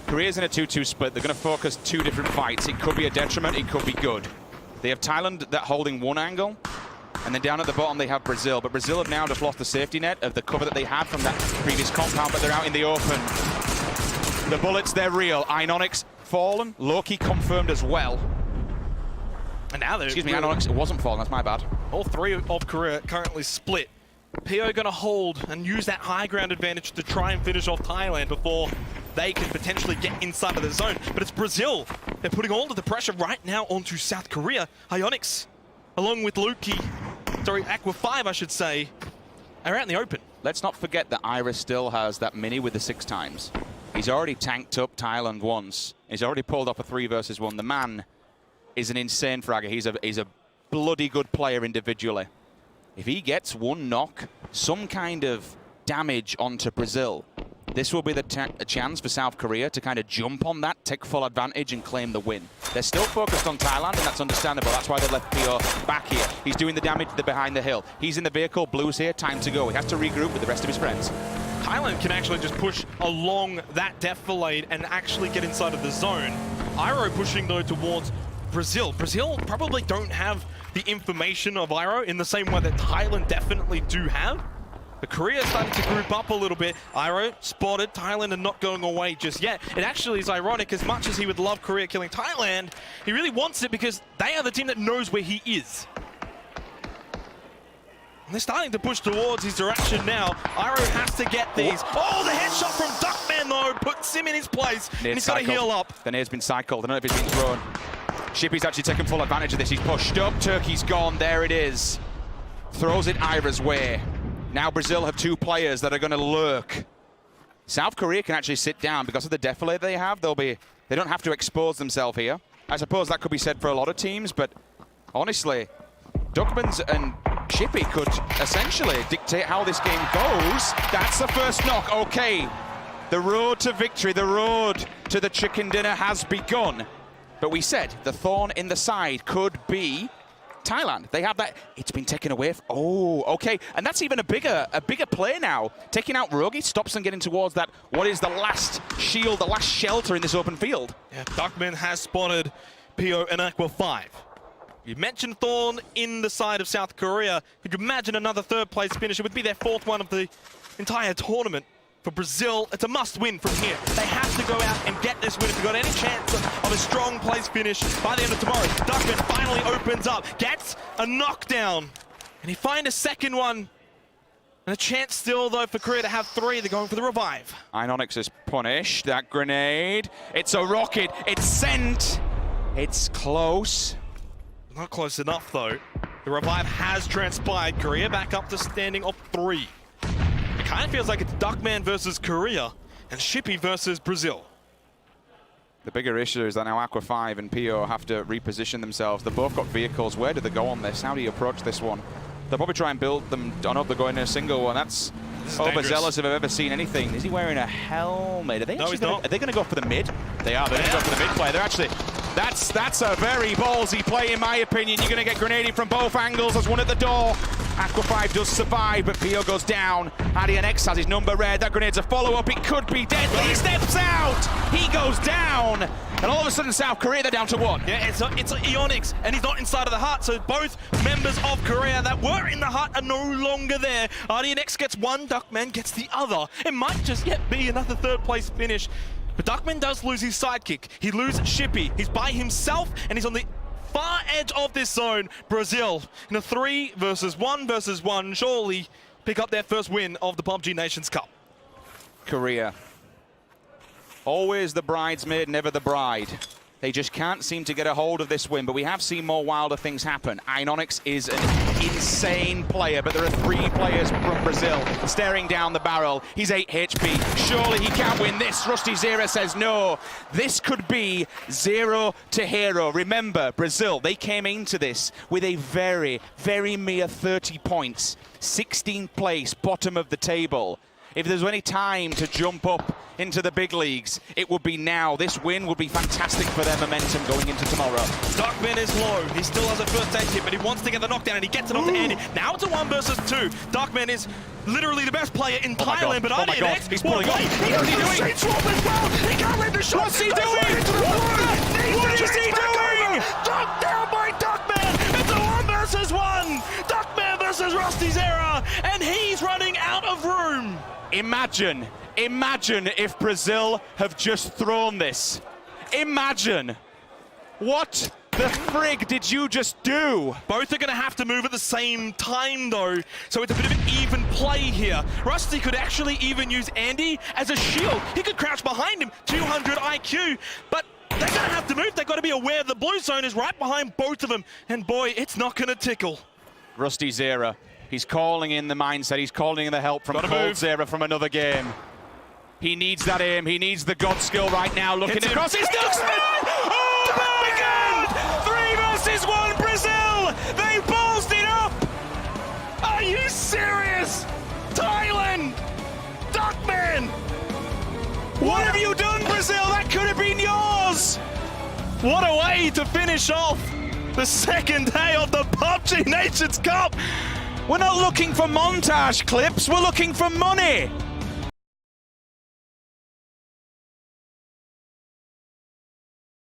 Korea's in a 2-2 split. They're going to focus 2 different fights. It could be a detriment, it could be good. They have Thailand that holding 1 angle, and then down at the bottom they have Brazil. But Brazil have now just lost the safety net of the cover that they had from that previous compound, but they're out in the open. The bullets, they're real. Inonix fallen, Loki confirmed as well. And now they're... Excuse me, Inonix, it wasn't fallen, that's my bad. All 3 of Korea currently split. PO going to hold and use that high ground advantage to try and finish off Thailand before they can potentially get inside of the zone. But it's Brazil. They're putting all of the pressure right now onto South Korea. Ionix, along with Aqua 5, I should say, are out in the open. Let's not forget that Ira still has that mini with the 6 times. He's already tanked up Thailand once. He's already pulled off a 3 versus 1. The man is an insane fragger. He's a bloody good player individually. If he gets 1 knock, some kind of damage onto Brazil, this will be the chance for South Korea to kind of jump on that, take full advantage and claim the win. They're still focused on Thailand, and that's understandable. That's why they left PO back here. He's doing the damage behind the hill. He's in the vehicle, Blue's here, time to go. He has to regroup with the rest of his friends. Thailand can actually just push along that defilade and actually get inside of the zone. Iro pushing though towards Brazil. Brazil probably don't have the information of Iro in the same way that Thailand definitely do have. But Korea starting to group up a little bit. Iro spotted, Thailand are not going away just yet. It actually is ironic, as much as he would love Korea killing Thailand, he really wants it because they are the team that knows where he is. And they're starting to push towards his direction now. Iro has to get these. Oh, the headshot from Duckman though puts him in his place. And he's got to heal up. The nade's been cycled. I don't know if it's been thrown. Shippy's actually taken full advantage of this. He's pushed up. Turkey's gone. There it is. Throws it Ira's way. Now Brazil have 2 players that are going to lurk. South Korea can actually sit down because of the defilade they have. They don't have to expose themselves here. I suppose that could be said for a lot of teams, but honestly, Duckmans and Shippy could essentially dictate how this game goes. That's the first knock. Okay, the road to victory, the road to the chicken dinner has begun. But we said the thorn in the side could be Thailand. They have that. It's been taken away. Oh, okay. And that's even a bigger play now. Taking out Rogi stops them getting towards that. What is the last shield, the last shelter in this open field? Yeah, Duckman has spotted PO and Aqua 5. You mentioned Thorn in the side of South Korea. Could you imagine another third-place finish? It would be their 4th one of the entire tournament. For Brazil, it's a must-win from here. They have to go out and get this win if they've got any chance of a strong place finish by the end of tomorrow. Duckman finally opens up, gets a knockdown, and he finds a second one. And a chance still, though, for Korea to have 3. They're going for the revive. Inox is punished. That grenade. It's a rocket. It's sent. It's close. Not close enough, though. The revive has transpired. Korea back up to standing of 3. It kind of feels like it's Duckman versus Korea and Shippy versus Brazil. The bigger issue is that now Aqua 5 and PO have to reposition themselves. They've both got vehicles. Where do they go on this? How do you approach this one? They'll probably try and build them. I know they're going in a single one. That's overzealous if I've ever seen anything. Is he wearing a helmet? Are they No, he's not. Are they going to go for the mid? They are. They're going to go for the mid play. They're actually... That's a very ballsy play, in my opinion. You're going to get grenaded from both angles. There's one at the door. Aqua 5 does survive, but Pio goes down. NZXT has his number red. That grenade's a follow-up. It could be deadly. He steps out. He goes down. And all of a sudden, South Korea, they're down to 1. Yeah, it's Ionix, and he's not inside of the hut, so both members of Korea that were in the hut are no longer there. NZXT gets 1, Duckman gets the other. It might just yet be another 3rd-place finish. But Duckman does lose his sidekick. He loses Shippy. He's by himself, and he's on the far edge of this zone. Brazil in a 3 versus 1, surely pick up their first win of the PUBG Nations Cup. Korea. Always the bridesmaid, never the bride. They just can't seem to get a hold of this win, but we have seen more wilder things happen. Inox is an insane player, but there are 3 players from Brazil staring down the barrel. He's 8 HP. Surely he can win this. Rusty Zera says no. This could be 0 to hero. Remember, Brazil, they came into this with a very, very mere 30 points. 16th place, bottom of the table. If there's any time to jump up into the big leagues, it would be now. This win would be fantastic for their momentum going into tomorrow. Duckman is low. He still has a first aid kit, but he wants to get the knockdown, and he gets it off to Andy. Now it's a 1 versus 2. Duckman is literally the best player in Thailand, but NZXT, he's pulling up. What is he doing? He can't let the shot. What's he doing? What is he doing? Knocked down by Duckman. It's a 1 versus 1. Duckman versus Rusty Zera, and he's running out of room. Imagine if Brazil have just thrown this. Imagine. What the frig did you just do? Both are going to have to move at the same time, though, so it's a bit of an even play here. Rusty could actually even use Andy as a shield. He could crouch behind him, 200 IQ, but they're going to have to move. They've got to be aware the blue zone is right behind both of them, and boy, it's not going to tickle. Rusty Zera. He's calling in the mindset. He's calling in the help from Cold Zera from another game. He needs that aim. He needs the Gskill right now. Looking across. It's Duckman! Oh my God! 3 versus 1 Brazil! They ballsed it up! Are you serious? Thailand! Duckman! What have you done, Brazil? That could have been yours! What a way to finish off the 2nd day of the PUBG Nations Cup! We're not looking for montage clips, we're looking for money.